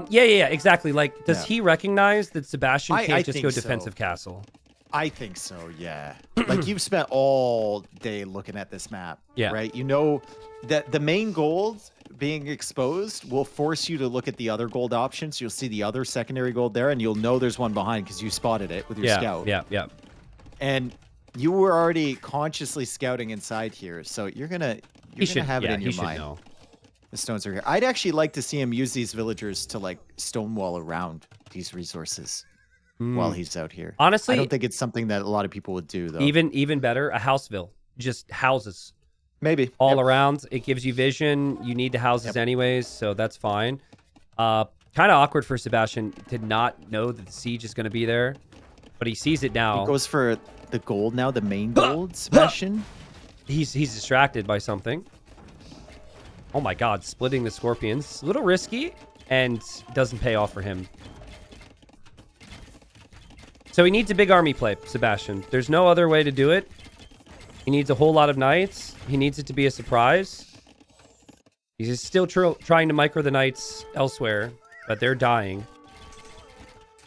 Yeah, exactly. Like, does he recognize that Sebastian can't I just go defensive castle? I think so, yeah. Like, you've spent all day looking at this map, right? You know that the main gold being exposed will force you to look at the other gold options. You'll see the other secondary gold there, and you'll know there's one behind because you spotted it with your scout. Yeah. And you were already consciously scouting inside here, so you're gonna have it in your mind. Know. The stones are here. I'd actually like to see him use these villagers to like stonewall around these resources while he's out here. Honestly, I don't think it's something that a lot of people would do though. Even better, a houseville, just houses. Maybe all around. It gives you vision. You need the houses anyways, so that's fine. Kind of awkward for Sebastian to not know that the siege is going to be there, but he sees it now. He goes for the gold now, the main gold, Sebastian. He's distracted by something. Oh my God, splitting the Scorpions. A little risky, and doesn't pay off for him. So he needs a big army play, Sebastian. There's no other way to do it. He needs a whole lot of knights. He needs it to be a surprise. He's still trying to micro the knights elsewhere, but they're dying.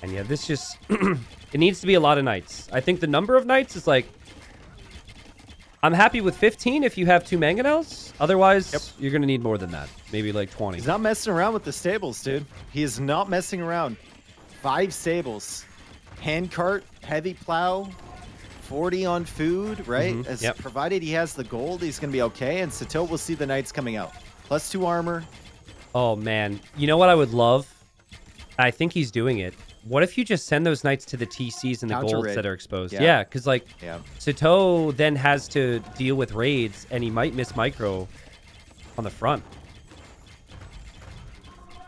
And yeah, this just... it needs to be a lot of knights. I think the number of knights is like... I'm happy with 15 if you have 2 mangonels. Otherwise, you're going to need more than that. Maybe like 20. He's not messing around with the stables, dude. He is not messing around. 5 stables. Handcart, heavy plow, 40 on food, right? Provided he has the gold, he's going to be okay. And Sitaux will see the knights coming out. +2 armor. Oh, man. You know what I would love? I think he's doing it. What if you just send those knights to the TCs and the golds that are exposed? Yeah, because like Sitaux then has to deal with raids, and he might miss micro on the front.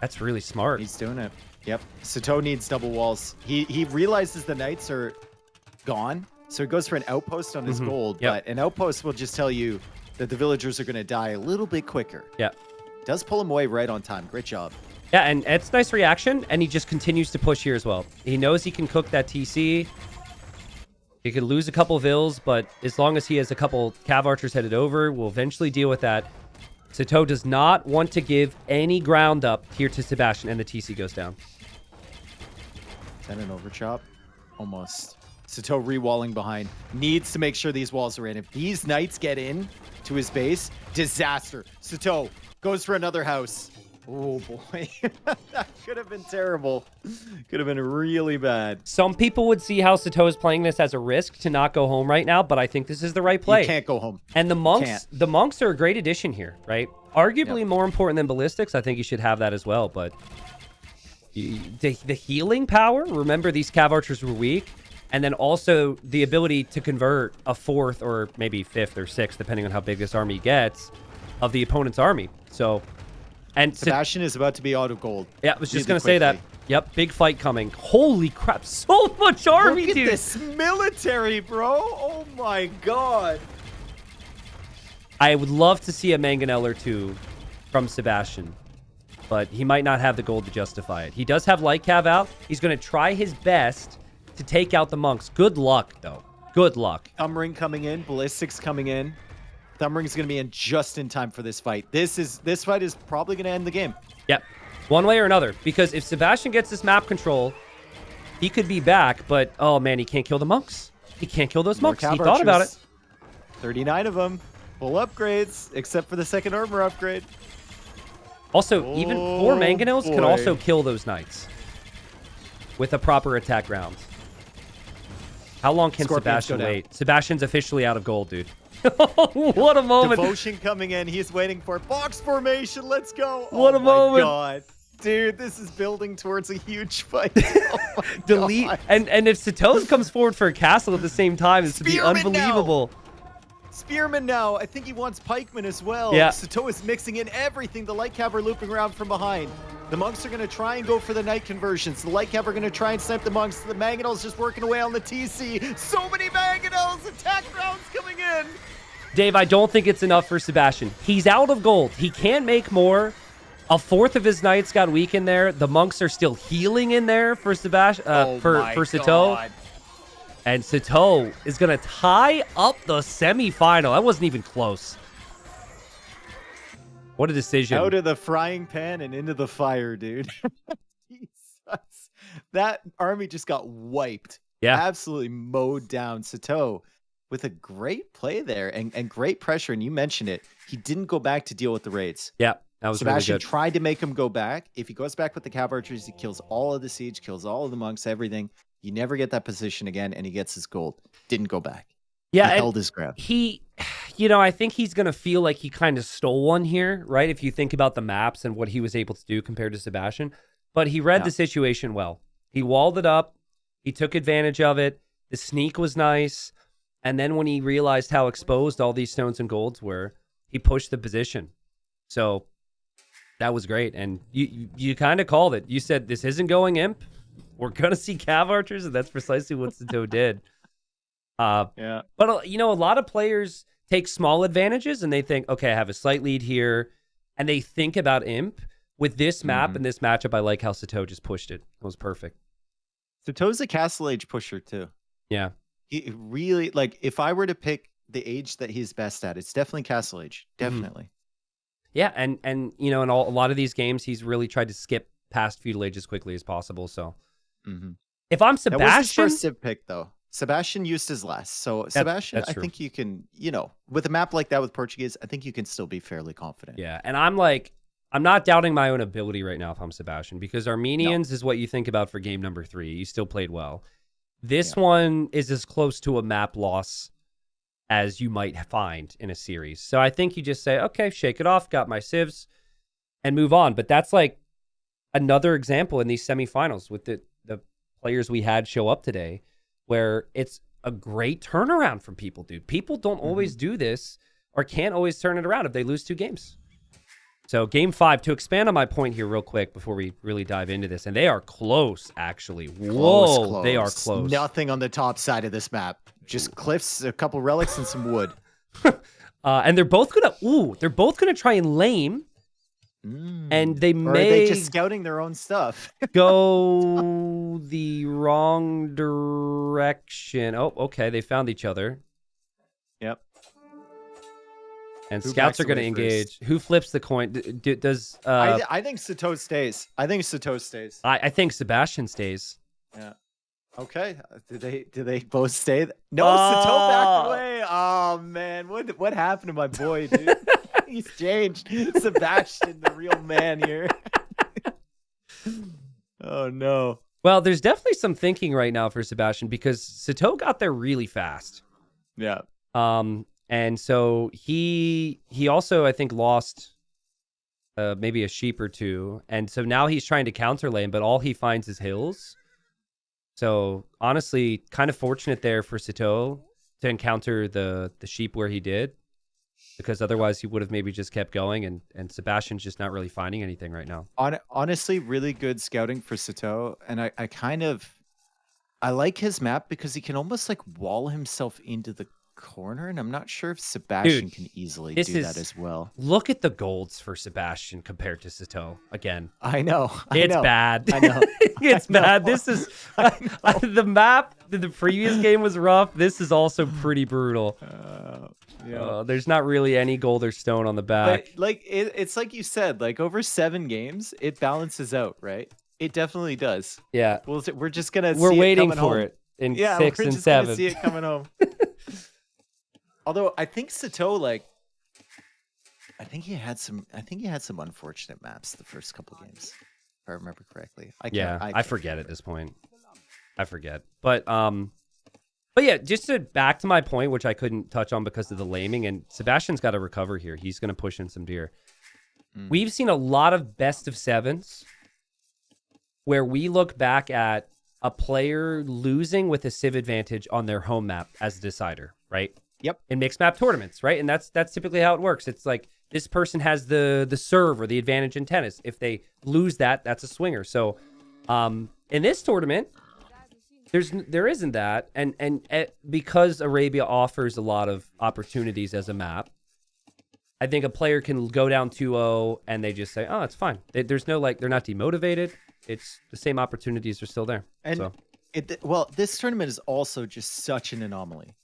That's really smart. He's doing it. Yep. Sitaux needs double walls. He realizes the knights are gone, so he goes for an outpost on his gold. But an outpost will just tell you that the villagers are going to die a little bit quicker. Yeah. Does pull him away right on time. Great job. Yeah, and it's nice reaction, and he just continues to push here as well. He knows he can cook that TC. He could lose a couple vills, but as long as he has a couple cav archers headed over, we'll eventually deal with that. Sitaux does not want to give any ground up here to Sebastian, and the TC goes down. Is that an overchop? Almost. Sitaux rewalling behind. Needs to make sure these walls are in. If these knights get in to his base, disaster. Sitaux goes for another house. Oh, boy. That could have been terrible. Could have been really bad. Some people would see how Sitaux is playing this as a risk to not go home right now, but I think this is the right play. You can't go home. And the monks are a great addition here, right? Arguably more important than ballistics. I think you should have that as well, but the healing power, remember these cav archers were weak, and then also the ability to convert a 4th or maybe 5th or 6th, depending on how big this army gets, of the opponent's army. So... And Sebastian is about to be out of gold. Yeah, I was just going to say that. Yep, big fight coming. Holy crap, so much army, dude. Look at dude. this military, bro. Oh, my God. I would love to see a mangonel or 2 from Sebastian, but he might not have the gold to justify it. He does have light cav out. He's going to try his best to take out the monks. Good luck, though. Good luck. Thumb ring coming in. Ballistics coming in. Thumb ring's going to be in just in time for this fight. This fight is probably going to end the game. Yep. One way or another. Because if Sebastian gets this map control, he could be back. But, oh, man, he can't kill the monks. He can't kill those monks. He thought about it. 39 of them. Full upgrades, except for the second armor upgrade. Also, even 4 mangonels can also kill those knights with a proper attack round. How long can Sebastian wait? Sebastian's officially out of gold, dude. What a moment. Devotion coming in. He's waiting for it. Box formation. Let's go. What a moment. God. Dude, this is building towards a huge fight. Oh Delete. God. And if Sitaux comes forward for a castle at the same time, it's to be unbelievable. Spearman now. I think he wants pikemen as well. Yeah. Sitaux is mixing in everything. The light cav are looping around from behind. The monks are going to try and go for the knight conversions. The light cav are going to try and snipe the monks. The mangonels just working away on the TC. So many mangonels. Attack rounds coming in. Dave, I don't think it's enough for Sebastian. He's out of gold. He can't make more. A 4th of his knights got weak in there. The monks are still healing in there for Sebastian. For Sitaux. And Sitaux is going to tie up the semifinal. That wasn't even close. What a decision. Out of the frying pan and into the fire, dude. Jesus. That army just got wiped. Yeah. Absolutely mowed down. Sitaux with a great play there and great pressure. And you mentioned it. He didn't go back to deal with the raids. Yeah, that was Sebastian really good. tried to make him go back. If he goes back with the cav archers, he kills all of the siege, kills all of the monks, everything. You never get that position again, and he gets his gold. Didn't go back. Yeah, he held his ground. I think he's going to feel like he kind of stole one here, right? If you think about the maps and what he was able to do compared to Sebastian. But he read the situation well. He walled it up. He took advantage of it. The sneak was nice. And then when he realized how exposed all these stones and golds were, he pushed the position. So that was great. And you kind of called it. You said, this isn't going imp. We're going to see cav archers, and that's precisely what Sitaux did. Yeah. But, a lot of players take small advantages, and they think, okay, I have a slight lead here, and they think about imp. With this map and this matchup, I like how Sitaux just pushed it. It was perfect. Sitaux's a Castle Age pusher, too. Yeah. He really, if I were to pick the age that he's best at, it's definitely Castle Age. Definitely. Yeah, and in a lot of these games, he's really tried to skip past Feudal Age as quickly as possible, so... If I'm Sebastian... That was his first Civ pick, though. Sebastian used his last. So Sebastian, that's I true. think you can, with a map like that with Portuguese, I think you can still be fairly confident. Yeah, and I'm not doubting my own ability right now if I'm Sebastian, because Armenians is what you think about for game number 3. You still played well. This one is as close to a map loss as you might find in a series. So I think you just say, okay, shake it off, got my civs, and move on. But that's like another example in these semifinals with the players we had show up today, where it's a great turnaround from people, dude. People don't always do this or can't always turn it around if they lose 2 games. So game 5, to expand on my point here real quick before we really dive into this, and they are close, actually. Whoa, they are close. Nothing on the top side of this map. Just cliffs, a couple relics, and some wood. And they're both gonna try and lame. And they Or are they just scouting their own stuff? go the wrong direction. Oh, okay. They found each other. Yep. And scouts are going to engage. Who flips the coin? Does I think Sitaux stays. I think Sebastian stays. Yeah. Okay. Do they both stay? No, Sitaux backed away. Oh man, what happened to my boy, dude? He's changed. Sebastian, the real man here. Oh no. Well, there's definitely some thinking right now for Sebastian because Sato got there really fast. Yeah. And so he also, I think, lost maybe a sheep or 2. And so now he's trying to counter lane, but all he finds is hills. So honestly, kind of fortunate there for Sato to encounter the sheep where he did, because otherwise he would have maybe just kept going, and Sebastian's just not really finding anything right now. Honestly, really good scouting for Sato, and I like his map because he can almost like wall himself into the corner, and I'm not sure if Sebastian can easily do that as well. Look at the golds for Sebastian compared to Sato again. I know. It's bad. I know. It's bad. This is the map. The previous game was rough. This is also pretty brutal. There's not really any gold or stone on the back. But, like it's like you said, like over 7 games, it balances out, right? It definitely does. Yeah. We're just gonna. We're see waiting it for home. it in 6 we're and just 7. Gonna see it coming home. Although I think Sato, I think he had some unfortunate maps the first couple games, if I remember correctly. I forget at this point. I forget, but yeah, just to back to my point, which I couldn't touch on because of the laming, and Sebastian's got to recover here. He's going to push in some deer. We've seen a lot of best of 7s where we look back at a player losing with a civ advantage on their home map as a decider, right? Yep. In mixed map tournaments, right? And that's typically how it works. It's like this person has the serve or the advantage in tennis. If they lose that, that's a swinger. So in this tournament, there isn't that. And because Arabia offers a lot of opportunities as a map, I think a player can go down 2-0 and they just say, oh, it's fine. There's no, they're not demotivated. It's the same opportunities are still there. And this tournament is also just such an anomaly.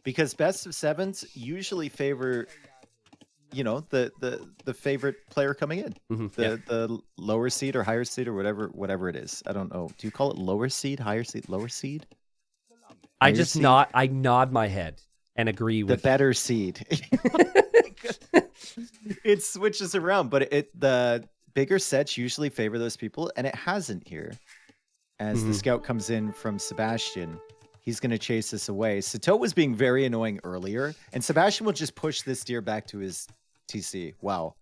Because best of 7s usually favor, the favorite player coming in, the lower seed or higher seed or whatever it is. I don't know. Do you call it lower seed, higher seed, lower seed? I nod my head and agree with the better seed. It switches around, but the bigger sets usually favor those people, and it hasn't here. As the scout comes in from Sebastian. He's going to chase this away. Sato was being very annoying earlier, and Sebastian will just push this deer back to his TC. Wow.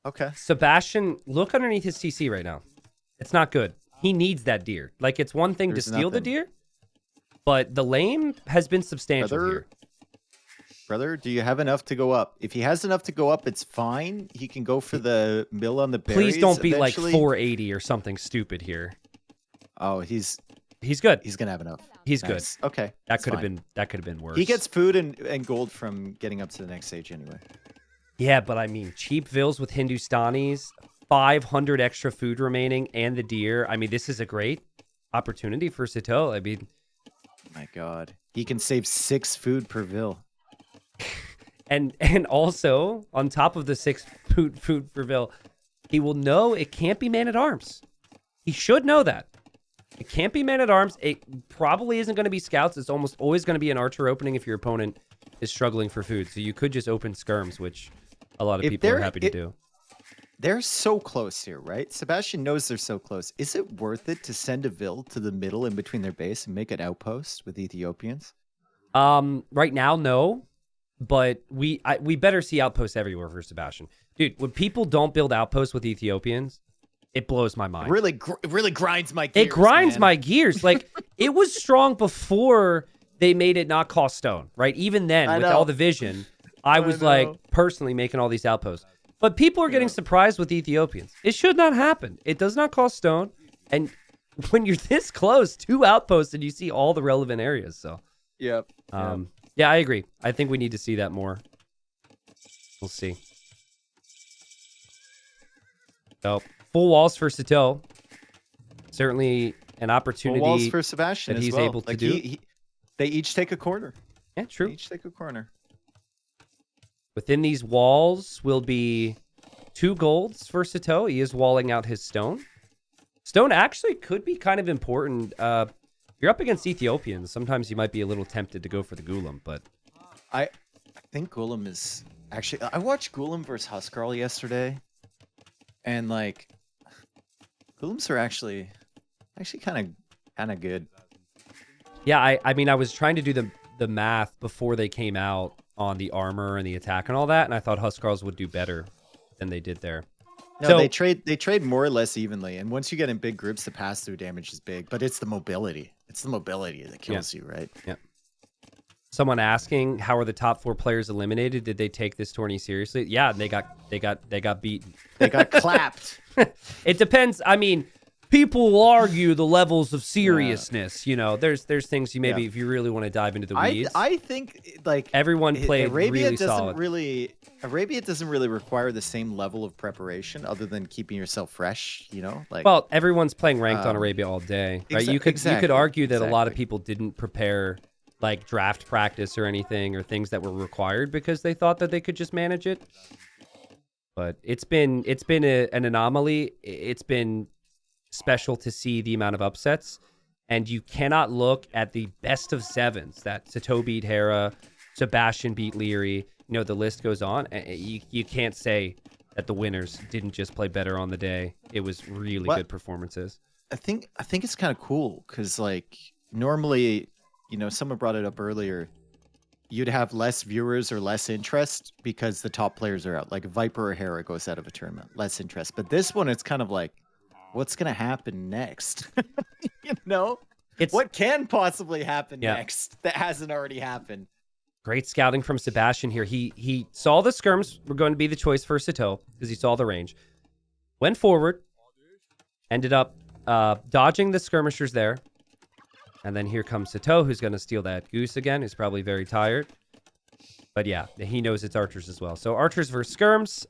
Okay. Sebastian, look underneath his TC right now. It's not good. He needs that deer. It's one thing to steal the deer, but the lame has been substantial here. Brother, do you have enough to go up? If he has enough to go up, it's fine. He can go for the mill on the berries. Please don't be eventually. 480 or something stupid here. Oh, He's good. He's gonna have enough. He's nice. Good. Okay. That could have been worse. He gets food and gold from getting up to the next stage anyway. Yeah, but I mean, cheap vills with Hindustanis, 500 extra food remaining, and the deer. I mean, this is a great opportunity for Sato. I mean, my God, he can save 6 food per vill. and also on top of the 6 food per vill, he will know it can't be man at arms. He should know that. It can't be man-at-arms. It probably isn't going to be scouts. It's almost always going to be an archer opening if your opponent is struggling for food. So you could just open skirms, which a lot of people are happy to do. They're so close here, right? Sebastian knows they're so close. Is it worth it to send a Vil to the middle in between their base and make an outpost with Ethiopians? Right now, no. But we better see outposts everywhere for Sebastian. Dude, when people don't build outposts with Ethiopians, it blows my mind. It really grinds my gears. It grinds man. my gears. Like, it was strong before they made it not cost stone, right? Even then, with all the vision, I was like personally making all these outposts. But people are getting surprised with Ethiopians. It should not happen. It does not cost stone. And when you're this close, 2 outposts and you see all the relevant areas. So, Yep. Yeah, I agree. I think we need to see that more. We'll see. So, full walls for Sitaux. Certainly an opportunity. Full walls for Sebastian that as he's well. able to do. They each take a corner. Yeah, true. They each take a corner. Within these walls will be 2 golds for Sato. He is walling out his stone. Stone actually could be kind of important. You're up against Ethiopians. Sometimes you might be a little tempted to go for the Gulam, but I think Gulam is actually. I watched Gulam versus Huskarl yesterday, and like, Gulams are actually kind of good. yeah, I mean, I was trying to do the math before they came out on the armor and the attack and all that, and I thought Huskarls would do better than they did there. No, So- they trade more or less evenly, and once you get in big groups, the pass-through damage is big. But it's the mobility. It's the mobility that kills you, right? Yeah. Someone asking, how are the top 4 players eliminated? Did they take this tourney seriously? Yeah, they got beaten. They got clapped. It depends. I mean, people will argue the levels of seriousness. You know, there's things you maybe if you really want to dive into the weeds. I think like everyone played Arabia really doesn't solid. Arabia doesn't really require the same level of preparation other than keeping yourself fresh. You know, like Well, everyone's playing ranked on Arabia all day, right? You could argue that a lot of people didn't prepare like draft practice or anything or things that were required because they thought that they could just manage it. But it's been an anomaly. It's been special to see the amount of upsets, and you cannot look at the best of 7s that Sato beat Hera, Sebastian beat Leary. You know, the list goes on. You can't say that the winners didn't just play better on the day. It was really good performances. I think it's kind of cool because like normally, you know, someone brought it up earlier. You'd have less viewers or less interest because the top players are out. Like Viper or Hera goes out of a tournament, less interest. But this one, it's kind of like, what's gonna happen next? You know, what can possibly happen next that hasn't already happened? Great scouting from Sebastian here. He saw the skirms were going to be the choice for Sato because he saw the range. Went forward, ended up dodging the skirmishers there. And then here comes Sato, who's going to steal that goose again. He's probably very tired. But yeah, he knows it's archers as well. So archers versus skirms.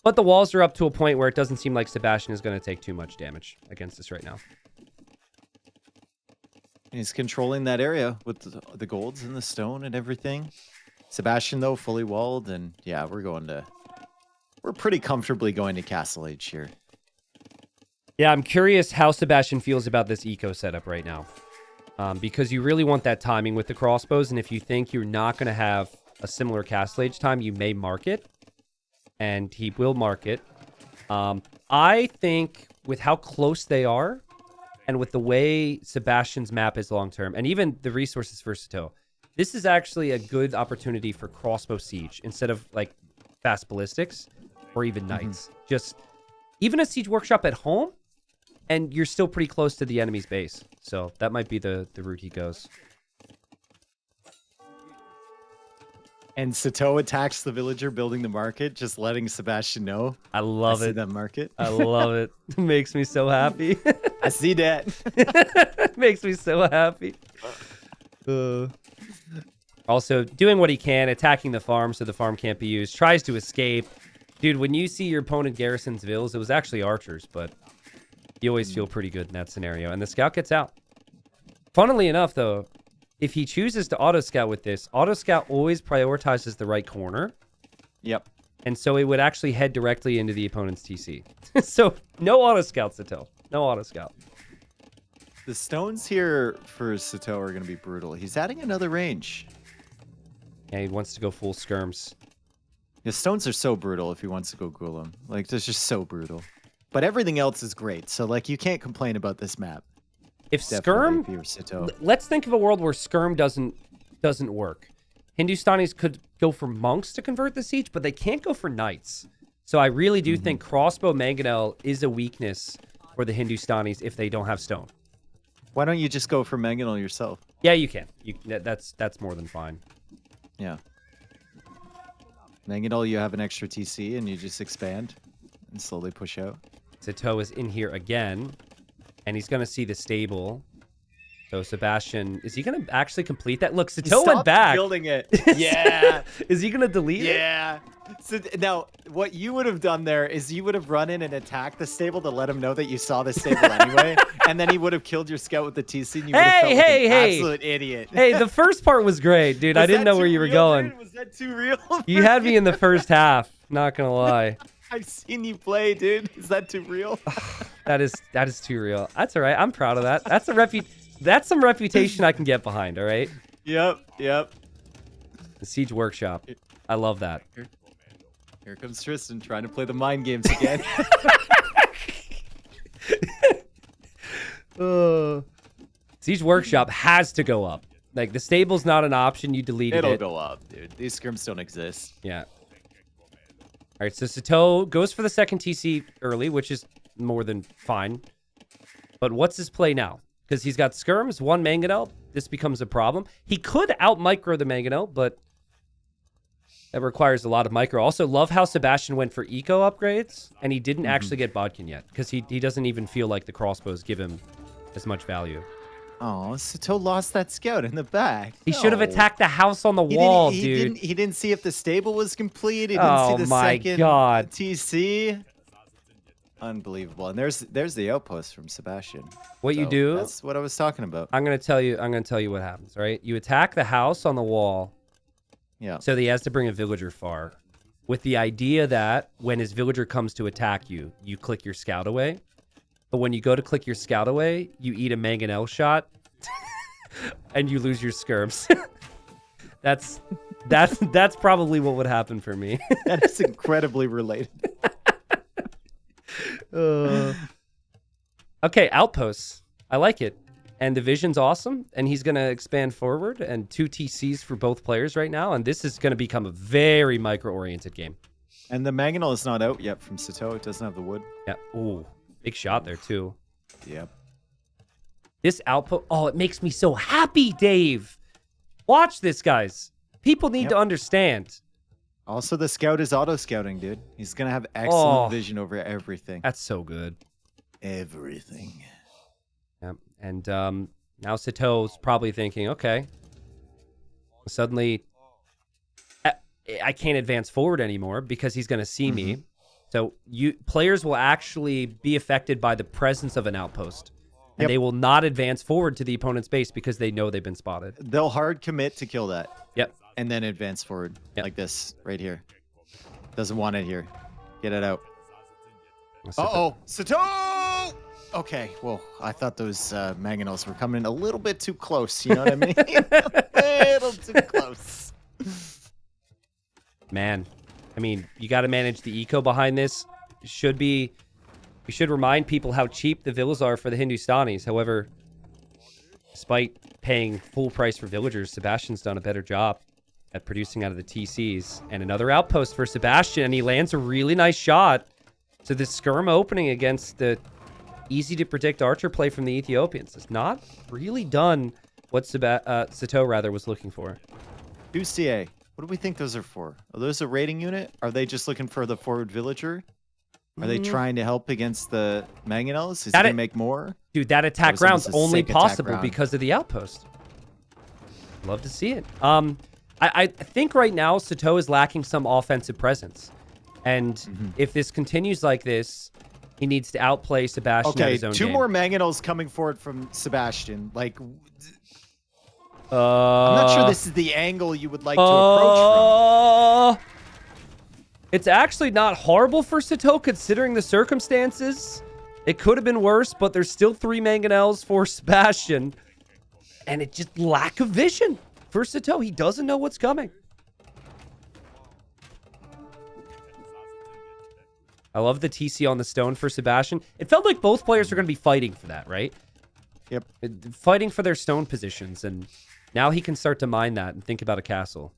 But the walls are up to a point where it doesn't seem like Sebastian is going to take too much damage against us right now. He's controlling that area with the golds and the stone and everything. Sebastian, though, fully walled. And yeah, we're pretty comfortably going to Castle Age here. Yeah, I'm curious how Sebastian feels about this eco setup right now. Because you really want that timing with the crossbows. And if you think you're not going to have a similar Castle Age time, you may mark it. And he will mark it. I think with how close they are, and with the way Sebastian's map is long-term, and even the resources for Sato, this is actually a good opportunity for crossbow siege instead of like fast ballistics or even knights. Just even a siege workshop at home, and you're still pretty close to the enemy's base. So that might be the route he goes. And Sato attacks the villager building the market, just letting Sebastian know. I love it. That market. I love it. It makes me so happy. I see that. It makes me so happy. Also, doing what he can, attacking the farm so the farm can't be used. Tries to escape. Dude, when you see your opponent garrisons vills, it was actually archers, but you always feel pretty good in that scenario. And the scout gets out. Funnily enough, though, if he chooses to auto-scout with this, auto-scout always prioritizes the right corner. Yep. And so it would actually head directly into the opponent's TC. So no auto-scout, Sato. No auto-scout. The stones here for Sato are going to be brutal. He's adding another range. Yeah, he wants to go full skirms. The stones are so brutal if he wants to go Gulam. Like, they're just so brutal. But everything else is great. So, like, you can't complain about this map. If Definitely skirm, if you're Sato. let's think of a world where skirm doesn't work. Hindustanis could go for monks to convert the siege, but they can't go for knights. So I really do think crossbow mangonel is a weakness for the Hindustanis if they don't have stone. Why don't you just go for mangonel yourself? Yeah, you can. That's more than fine. Yeah. Mangonel, you have an extra TC and you just expand and slowly push out. Sitaux is in here again, and he's going to see the stable. So Sebastian, is he going to actually complete that? Look, Sitaux went back. Building it. Yeah. Is he going to delete it? Yeah. So now, what you would have done there is you would have run in and attacked the stable to let him know that you saw the stable anyway, and then he would have killed your scout with the TC, and you would have felt like an absolute idiot. Hey, the first part was great, dude. I didn't know where you were going. Dude? Was that too real? You had me in the first half. Not gonna lie. I've seen you play, dude. Is that too real? That is too real. That's all right. I'm proud of that. That's some reputation I can get behind. All right. Yep. The Siege Workshop. I love that. Here comes Tristan trying to play the mind games again. Siege Workshop has to go up. Like, the stable's not an option. You deleted it. It'll go up, dude. These scrims don't exist. Yeah. All right, so Sitaux goes for the second TC early, which is more than fine. But what's his play now? Because he's got skirms, one mangonel. This becomes a problem. He could out-micro the mangonel, but that requires a lot of micro. Also, love how Sebastian went for eco upgrades, and he didn't actually get bodkin yet, because he doesn't even feel like the crossbows give him as much value. Oh, Sato lost that scout in the back. He should have attacked the house on the wall, dude. He didn't see if the stable was complete. He didn't see the second TC. Unbelievable. And there's the outpost from Sebastian. What you do? That's what I was talking about. I'm gonna tell you what happens. Right? You attack the house on the wall. Yeah. So that he has to bring a villager far, with the idea that when his villager comes to attack you, you click your scout away. But when you go to click your scout away, you eat a mangonel shot, and you lose your skirms. That's probably what would happen for me. That is incredibly related. Okay, outposts. I like it. And the vision's awesome, and he's going to expand forward, and 2 TCs for both players right now, and this is going to become a very micro-oriented game. And the mangonel is not out yet from Sato. It doesn't have the wood. Yeah. Ooh, big shot there, too. Yep. This outpost... Oh, it makes me so happy, Dave! Watch this, guys. People need to understand. Also, the scout is auto-scouting, dude. He's going to have excellent vision over everything. That's so good. Everything. Yep. And now Sitau's probably thinking, okay, suddenly I can't advance forward anymore because he's going to see me. So players will actually be affected by the presence of an outpost. And they will not advance forward to the opponent's base because they know they've been spotted. They'll hard commit to kill that. Yep. And then advance forward like this right here. Doesn't want it here. Get it out. Uh-oh. Sato! Okay, well, I thought those mangonels were coming a little bit too close, you know what I mean? A little too close. Man, I mean, you got to manage the eco behind this. We should remind people how cheap the villas are for the Hindustanis. However, despite paying full price for villagers, Sebastian's done a better job at producing out of the TCs. And another outpost for Sebastian, and he lands a really nice shot. So the skirm opening against the easy-to-predict archer play from the Ethiopians has not really done what Sato was looking for. 2 CA. What do we think those are for? Are those a raiding unit? Are they just looking for the forward villager? Are they trying to help against the mangonels? Is he going to make more? Dude, that attack round's only possible because of the outpost. Love to see it. I think right now Sato is lacking some offensive presence. And if this continues like this, he needs to outplay Sebastian at his own 2 game. more mangonels coming forward from Sebastian. Like, I'm not sure this is the angle you would like to approach from. It's actually not horrible for Sitaux considering the circumstances. It could have been worse, but there's still 3 mangonels for Sebastian. And it just lack of vision for Sato. He doesn't know what's coming. I love the TC on the stone for Sebastian. It felt like both players are going to be fighting for that, right? Yep. Fighting for their stone positions. And now he can start to mine that and think about a castle.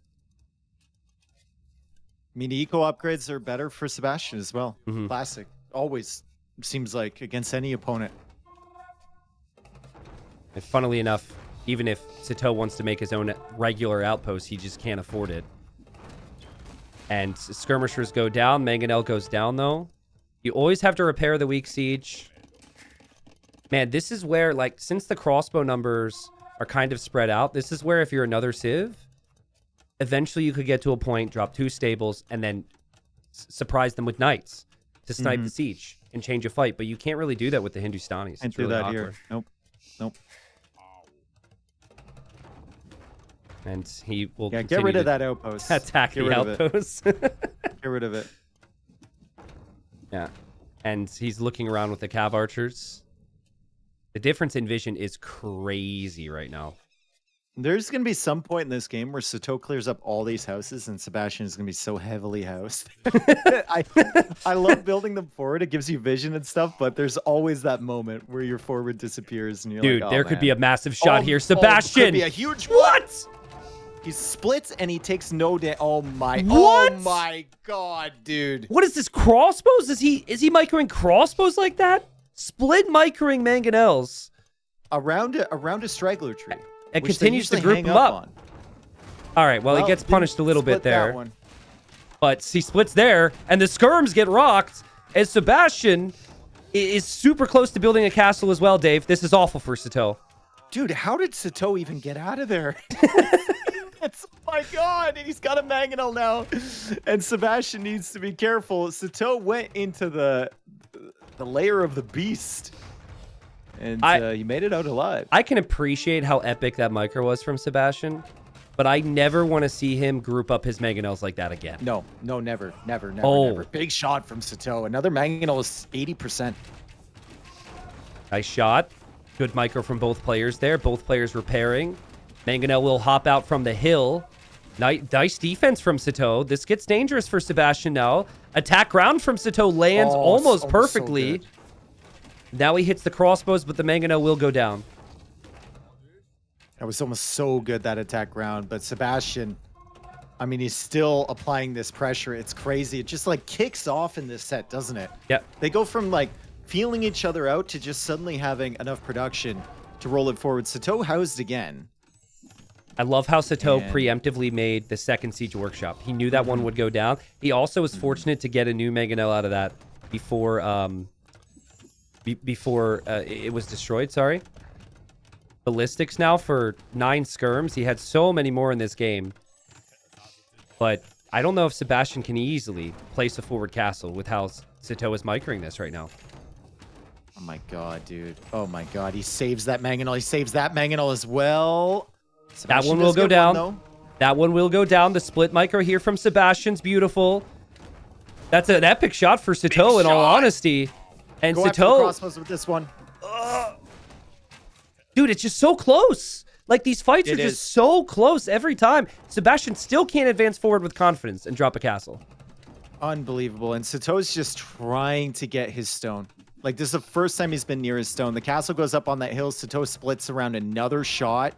I mean, eco upgrades are better for Sebastian as well. Mhm. Classic. Always seems like against any opponent. And funnily enough, even if Sato wants to make his own regular outpost, he just can't afford it. And skirmishers go down. Mangonel goes down, though. You always have to repair the weak siege. Man, this is where, like, since the crossbow numbers are kind of spread out, this is where if you're another Civ, eventually you could get to a point, drop 2 stables, and then surprise them with knights to snipe the siege and change a fight. But you can't really do that with the Hindustanis. Can't do that here. Nope. Nope. And he will get rid of that outpost. Attack the outpost. Get rid of it. Yeah. And he's looking around with the cav archers. The difference in vision is crazy right now. There's going to be some point in this game where Sato clears up all these houses and Sebastian is going to be so heavily housed. I love building them forward. It gives you vision and stuff, but there's always that moment where your forward disappears and you're Dude, like, oh, there could be a massive shot here. Oh, Sebastian! could be a huge what? He splits and he takes no damage. Oh my! What? Oh my god, dude! What is this? Crossbows? Is he microing crossbows like that? Split microing mangonels around a straggler tree. It continues to group them up. All right. Well, he gets punished a little bit there, but he splits there, and the skirms get rocked. And Sebastian is super close to building a castle as well. Dave, this is awful for Sato. Dude, how did Sato even get out of there? Oh my god, and he's got a mangonel now. And Sebastian needs to be careful. Sato went into the lair of the beast. And he made it out alive. I can appreciate how epic that micro was from Sebastian, but I never want to see him group up his mangonels like that again. No, never. Never. Big shot from Sato. Another mangonel is 80%. Nice shot. Good micro from both players there. Both players repairing. Mangonel will hop out from the hill. Nice defense from Sato. This gets dangerous for Sebastian now. Attack round from Sato lands almost perfectly. So now he hits the crossbows, but the mangonel will go down. That was almost so good, that attack round. But Sebastian, I mean, he's still applying this pressure. It's crazy. It just like kicks off in this set, doesn't it? Yep. They go from like feeling each other out to just suddenly having enough production to roll it forward. Sato housed again. I love how Sato preemptively made the second siege workshop. He knew that one would go down. He also was fortunate to get a new mangonel out of that before it was destroyed. Sorry. Ballistics now for 9 skirms. He had so many more in this game, but I don't know if Sebastian can easily place a forward castle with how Sato is microing this right now. Oh my god, dude. Oh my god. He saves that mangonel. He saves that mangonel as well. That one will go down. That one will go down. The split micro here from Sebastian's beautiful. That's an epic shot for Sato, in all honesty. And Go Sato, after the crossbows with this one. Dude, it's just so close. Like, these fights are just so close every time. Sebastian still can't advance forward with confidence and drop a castle. Unbelievable. And Sato's just trying to get his stone. Like, this is the first time he's been near his stone. The castle goes up on that hill. Sato splits around another shot.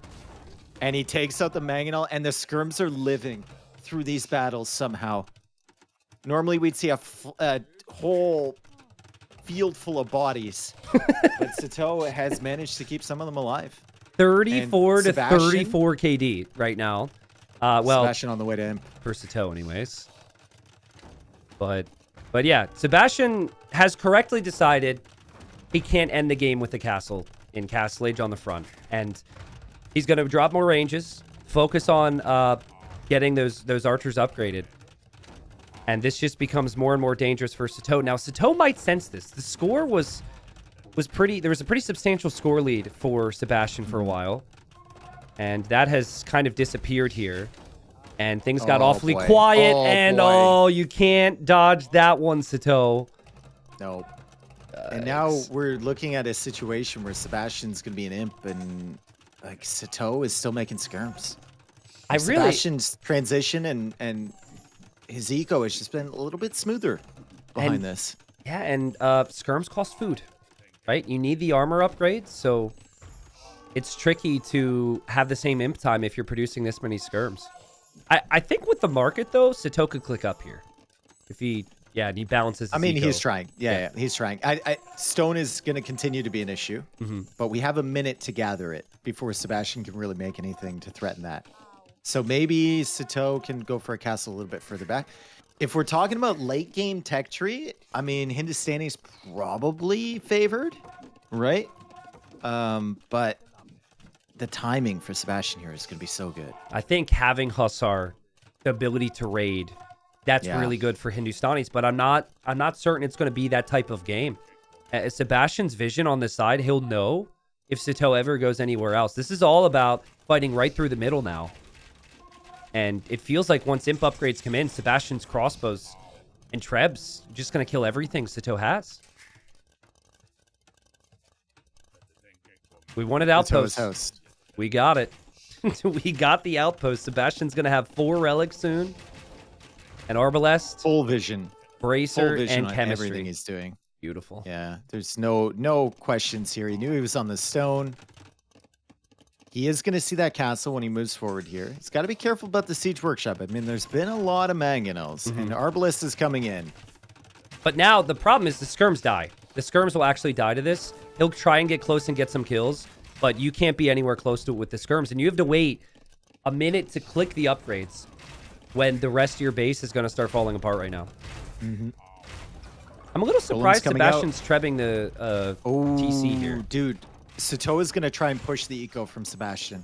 And he takes out the mangonel, and the skirms are living through these battles somehow. Normally, we'd see a whole field full of bodies. But Sato has managed to keep some of them alive. 34 to 34 KD right now. Well, Sebastian on the way to him. For Sato, anyways. But yeah, Sebastian has correctly decided he can't end the game with the castle in Castle Age on the front. And he's going to drop more ranges, focus on getting those archers upgraded. And this just becomes more and more dangerous for Sato. Now, Sato might sense this. The score was pretty... There was a pretty substantial score lead for Sebastian for a while. And that has kind of disappeared here. And things got awfully quiet. You can't dodge that one, Sato. No. And now we're looking at a situation where Sebastian's going to be an imp and like Sitaux is still making skirms. Sebastian's transition and his eco has just been a little bit smoother behind this. Yeah, and skirms cost food, right? You need the armor upgrades, so it's tricky to have the same imp time if you're producing this many skirms. I think with the market, though, Sitaux could click up here. If he, and he balances his eco. He's trying. Yeah, he's trying. Stone is going to continue to be an issue, but we have a minute to gather it before Sebastian can really make anything to threaten that. So maybe Sitaux can go for a castle a little bit further back. If we're talking about late game tech tree, I mean, Hindustanis probably favored, right? But the timing for Sebastian here is going to be so good. I think having Hussar, the ability to raid, that's really good for Hindustanis, but I'm not certain it's going to be that type of game. Sebastian's vision on this side, he'll know if Sitaux ever goes anywhere else. This is all about fighting right through the middle now. And it feels like once imp upgrades come in, Sebastian's crossbows and trebs just going to kill everything Sitaux has. We wanted outposts. We got it. We got the outpost. Sebastian's going to have 4 relics soon. An arbalest. Full vision. Bracer Full vision and chemistry. Everything he's doing. Beautiful. Yeah, there's no questions here. He knew he was on the stone. He is going to see that castle when he moves forward here. He's got to be careful about the siege workshop. I mean, there's been a lot of mangonels, and arbalest is coming in. But now the problem is the skirms die. The skirms will actually die to this. He'll try and get close and get some kills, but you can't be anywhere close to it with the skirms, and you have to wait a minute to click the upgrades when the rest of your base is going to start falling apart right now. I'm a little surprised Sebastian's trebbing the TC here. Dude, Sitaux is going to try and push the eco from Sebastian.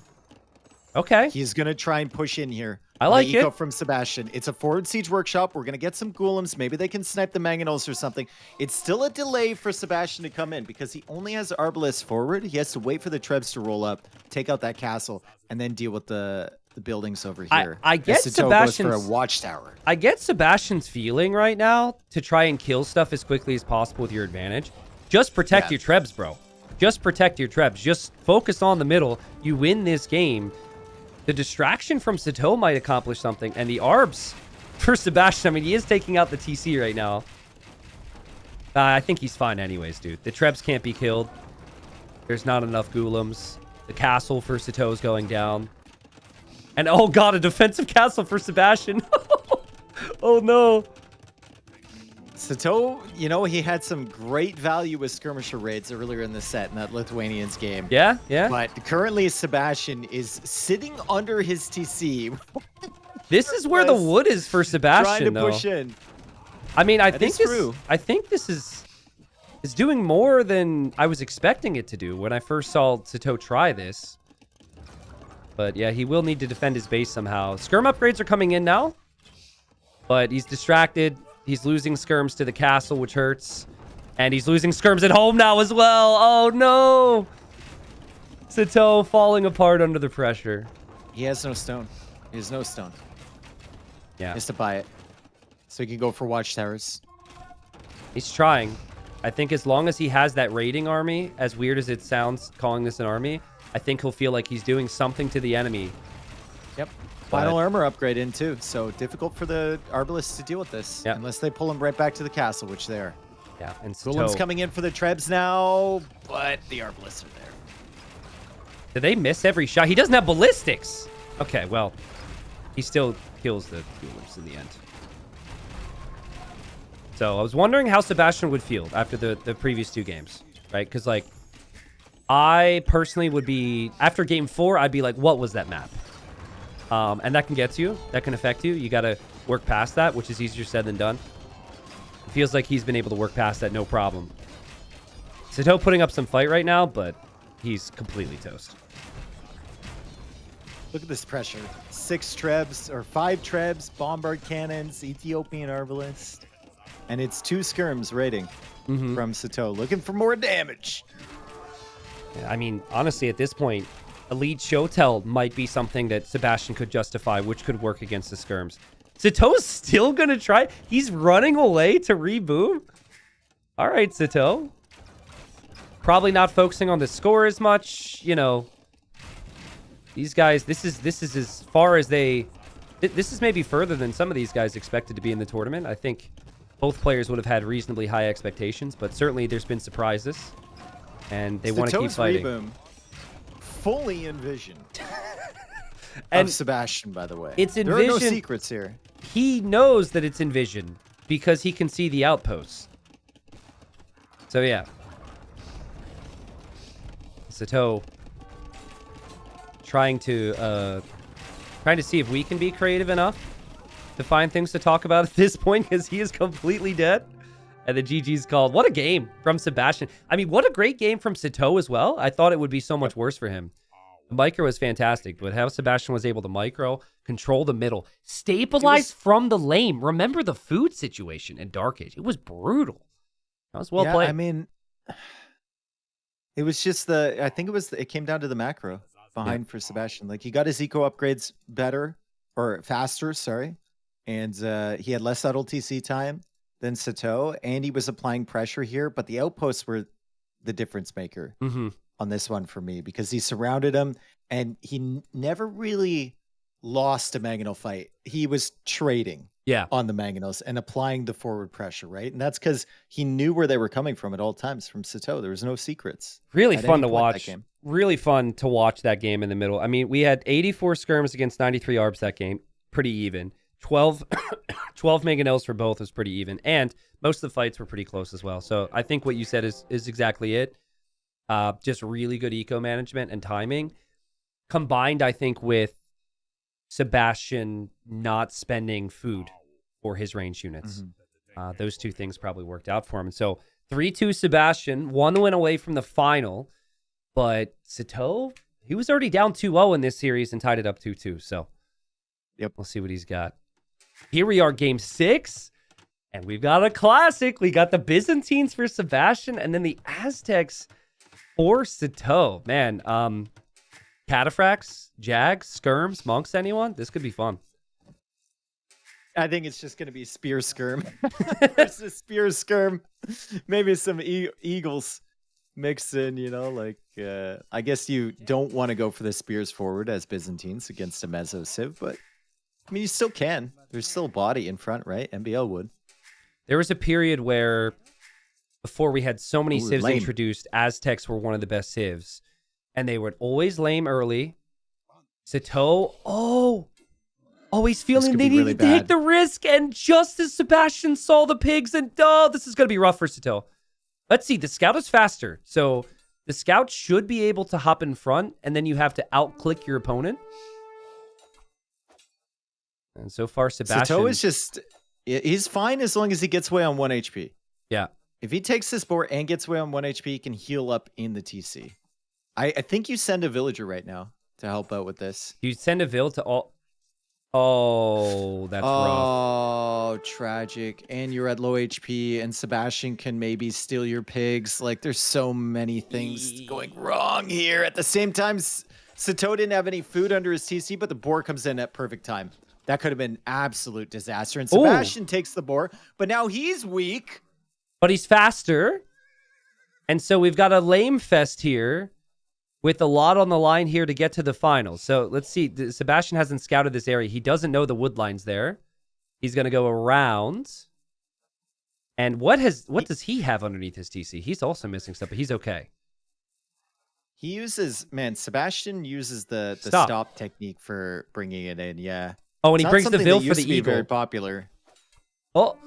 Okay. He's going to try and push in here. I like the eco it. from Sebastian. It's a forward siege workshop. We're going to get some golems. Maybe they can snipe the mangonels or something. It's still a delay for Sebastian to come in because he only has arbalest forward. He has to wait for the trebs to roll up, take out that castle, and then deal with the buildings over here. I get Sebastian's goes for a watchtower. I get Sebastian's feeling right now to try and kill stuff as quickly as possible with your advantage. Just protect your trebs, bro. Just protect your trebs. Just focus on the middle. You win this game. The distraction from Sitaux might accomplish something. And the arbs for Sebastian, I mean, he is taking out the TC right now. I think he's fine anyways, dude. The trebs can't be killed. There's not enough golems. The castle for Sitaux is going down. And oh god, a defensive castle for Sebastian. Oh no. Sitaux, you know, he had some great value with skirmisher raids earlier in the set in that Lithuanians game. Yeah. But currently Sebastian is sitting under his TC. This is where the wood is for Sebastian, trying to push in. I mean, I think this is doing more than I was expecting it to do when I first saw Sitaux try this. But yeah, he will need to defend his base somehow. Skirm upgrades are coming in now, but he's distracted. He's losing skirms to the castle, which hurts. And he's losing skirms at home now as well. Oh, no. Sitaux falling apart under the pressure. He has no stone. He has no stone. Yeah. He has to buy it. So he can go for watchtowers. He's trying. I think as long as he has that raiding army, as weird as it sounds calling this an army, I think he'll feel like he's doing something to the enemy. Yep. Final armor upgrade in too, so difficult for the arbalists to deal with this, unless they pull him right back to the castle, which they are. Yeah, and Golem's coming in for the trebs now, but the arbalists are there. Did they miss every shot? He doesn't have ballistics. Okay, well, he still kills the golems in the end. So I was wondering how Sebastian would feel after the previous 2 games, right? Because like, I personally would be after game 4, I'd be like, what was that map? And that can get to you. That can affect you. You got to work past that, which is easier said than done. It feels like he's been able to work past that no problem. Sitaux putting up some fight right now, but he's completely toast. Look at this pressure. 6 trebs, or 5 trebs, bombard cannons, Ethiopian arbalist. And it's 2 skirms raiding from Sitaux, looking for more damage. I mean, honestly, at this point, Elite Showtell might be something that Sebastian could justify, which could work against the skirms. Sitau's still going to try. He's running away to reboom. All right, Sitaux. Probably not focusing on the score as much. You know, these guys, this is as far as they... This is maybe further than some of these guys expected to be in the tournament. I think both players would have had reasonably high expectations, but certainly there's been surprises, and they want to keep fighting. Reboom, fully envisioned. And of Sebastian, by the way. It's there are no secrets here. He knows that it's envisioned because he can see the outposts. So yeah. Sato trying to see if we can be creative enough to find things to talk about at this point, because he is completely dead. And the GG's called. What a game from Sebastian. I mean, what a great game from Sitaux as well. I thought it would be so much worse for him. The micro was fantastic, but how Sebastian was able to micro, control the middle, stabilize from the lane. Remember the food situation in Dark Age. It was brutal. That was well played. I mean, it was just it came down to the macro behind for Sebastian. Like, he got his eco upgrades better, or faster, sorry. And he had less subtle TC time than Sato, and he was applying pressure here, but the outposts were the difference maker on this one for me, because he surrounded him, and he never really lost a Mangonel fight. He was trading on the Mangonels and applying the forward pressure, right? And that's because he knew where they were coming from at all times from Sato. There was no secrets. Really fun to watch. Really fun to watch that game in the middle. I mean, we had 84 skirms against 93 ARBs that game. Pretty even. 12 Mangonels for both was pretty even. And most of the fights were pretty close as well. So I think what you said is exactly it. Just really good eco management and timing. Combined, I think, with Sebastian not spending food for his range units. Those two things probably worked out for him. And so 3-2 Sebastian, 1 win away from the final. But Sato, he was already down 2-0 in this series and tied it up 2-2. So we'll see what he's got. Here we are, game 6. And we've got a classic. We got the Byzantines for Sebastian, and then the Aztecs for Sato. Man, Cataphracts, Jags, Skirms, Monks, anyone? This could be fun. I think it's just going to be Spear Skirm versus Spear Skirm. Maybe some Eagles mixed in, you know, like, I guess you don't want to go for the Spears forward as Byzantines against a Meso Civ, but I mean, you still can. There's still a body in front, right? MBL would. There was a period where, before we had so many civs introduced, Aztecs were one of the best civs. And they would always lame early. Sato, he's feeling they needed to take the risk. And just as Sebastian saw the pigs, and this is going to be rough for Sato. Let's see, the scout is faster. So the scout should be able to hop in front, and then you have to outclick your opponent. And so far, Sebastian... Sato is just... He's fine as long as he gets away on 1 HP. Yeah. If he takes this board and gets away on 1 HP, he can heal up in the TC. I think you send a villager right now to help out with this. You send a vill to all... Oh, that's rough. Oh, tragic. And you're at low HP, and Sebastian can maybe steal your pigs. Like, there's so many things going wrong here. At the same time, Sato didn't have any food under his TC, but the boar comes in at perfect time. That could have been absolute disaster. And Sebastian takes the boar, but now he's weak. But he's faster. And so we've got a lame fest here with a lot on the line here to get to the finals. So let's see. Sebastian hasn't scouted this area. He doesn't know the wood lines there. He's going to go around. And what does he have underneath his TC? He's also missing stuff, but he's okay. He uses, Sebastian uses the stop technique for bringing it in. Yeah. Oh, and he brings the vill for the eagle. Very popular. Oh,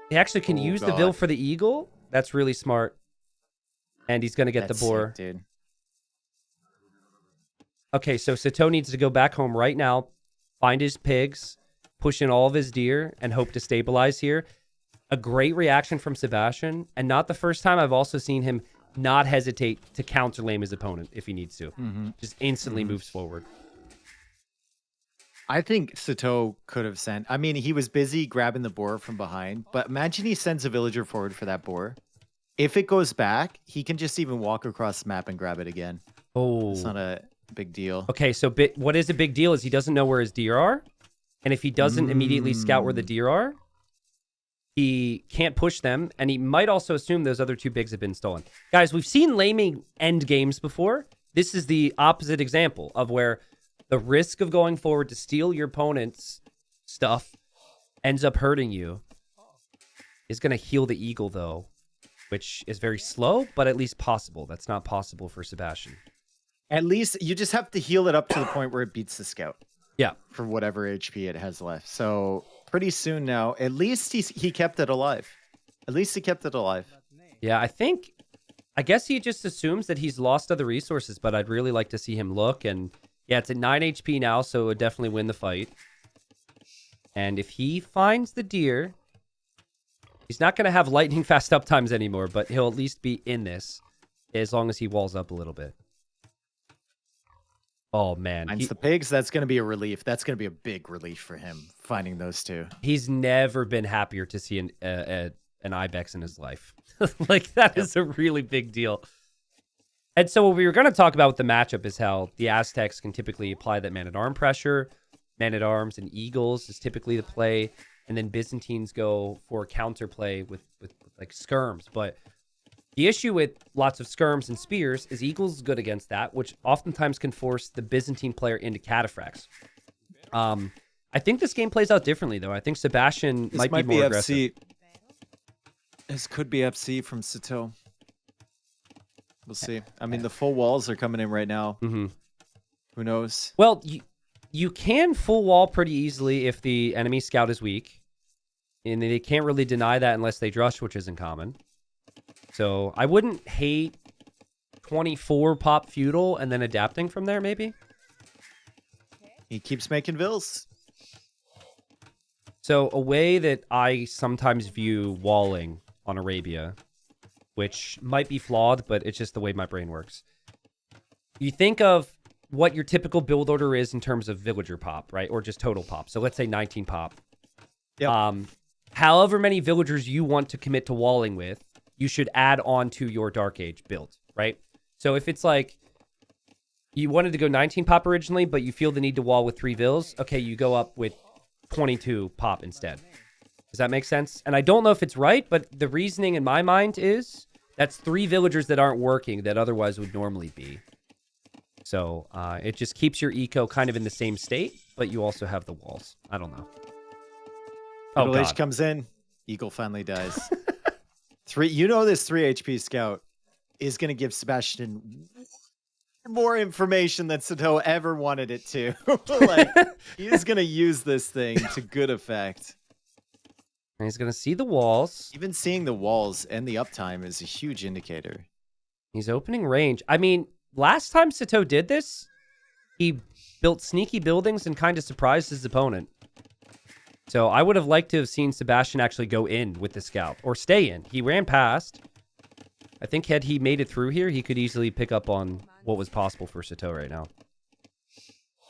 he actually can use the vill for the eagle. That's really smart. And he's going to get the boar. Sick, dude. Okay, so Sato needs to go back home right now, find his pigs, push in all of his deer, and hope to stabilize here. A great reaction from Sebastian, and not the first time. I've also seen him not hesitate to counter lame his opponent if he needs to. Just instantly moves forward. I think Sato could have sent... I mean, he was busy grabbing the boar from behind, but imagine he sends a villager forward for that boar. If it goes back, he can just even walk across the map and grab it again. Oh. It's not a big deal. Okay, so what is a big deal is he doesn't know where his deer are. And if he doesn't immediately scout where the deer are, He can't push them, and he might also assume those other two bigs have been stolen. Guys, we've seen laming end games before. This is the opposite example of where the risk of going forward to steal your opponent's stuff ends up hurting you. Is going to heal the eagle, though, which is very slow, but at least possible. That's not possible for Sebastian. At least you just have to heal it up to the point where it beats the scout. Yeah. For whatever HP it has left. So pretty soon now, at least he kept it alive. At least he kept it alive. Yeah, I guess he just assumes that he's lost other resources, but I'd really like to see him look. And yeah, it's at 9 HP now, so it would definitely win the fight. And if he finds the deer, he's not going to have lightning fast up times anymore, but he'll at least be in this as long as he walls up a little bit. Oh, man. Finds the pigs, that's going to be a relief. That's going to be a big relief for him, finding those two. He's never been happier to see an ibex in his life. Like, that is a really big deal. And so what we were going to talk about with the matchup is how the Aztecs can typically apply that man-at-arm pressure. Man-at-arms and eagles is typically the play. And then Byzantines go for counterplay with like skirms. But the issue with lots of skirms and spears is eagles is good against that, which oftentimes can force the Byzantine player into cataphracts. I think this game plays out differently, though. I think Sebastian might be more aggressive. This could be FC from Sitaux. We'll see. I mean, the full walls are coming in right now. Mm-hmm. Who knows? Well, you can full wall pretty easily if the enemy scout is weak. And they can't really deny that unless they drush, which isn't common. So I wouldn't hate 24 pop feudal and then adapting from there, maybe. He keeps making vills. So a way that I sometimes view walling on Arabia, which might be flawed, but it's just the way my brain works. You think of what your typical build order is in terms of villager pop, right? Or just total pop. So let's say 19 pop. Yep. However many villagers you want to commit to walling with, you should add on to your Dark Age build, right? So if it's like you wanted to go 19 pop originally, but you feel the need to wall with 3 vills, okay, you go up with 22 pop instead. Does that make sense? And I don't know if it's right, but the reasoning in my mind is that's 3 villagers that aren't working that otherwise would normally be. So it just keeps your eco kind of in the same state, but you also have the walls. I don't know. Feudal Age comes in. Eagle finally dies. This 3 HP scout is going to give Sebastian more information than Sato ever wanted it to. Like, he's going to use this thing to good effect. And he's going to see the walls. Even seeing the walls and the uptime is a huge indicator. He's opening range. I mean, last time Sato did this, he built sneaky buildings and kind of surprised his opponent. So I would have liked to have seen Sebastian actually go in with the scout or stay in. He ran past. I think had he made it through here, he could easily pick up on what was possible for Sato right now.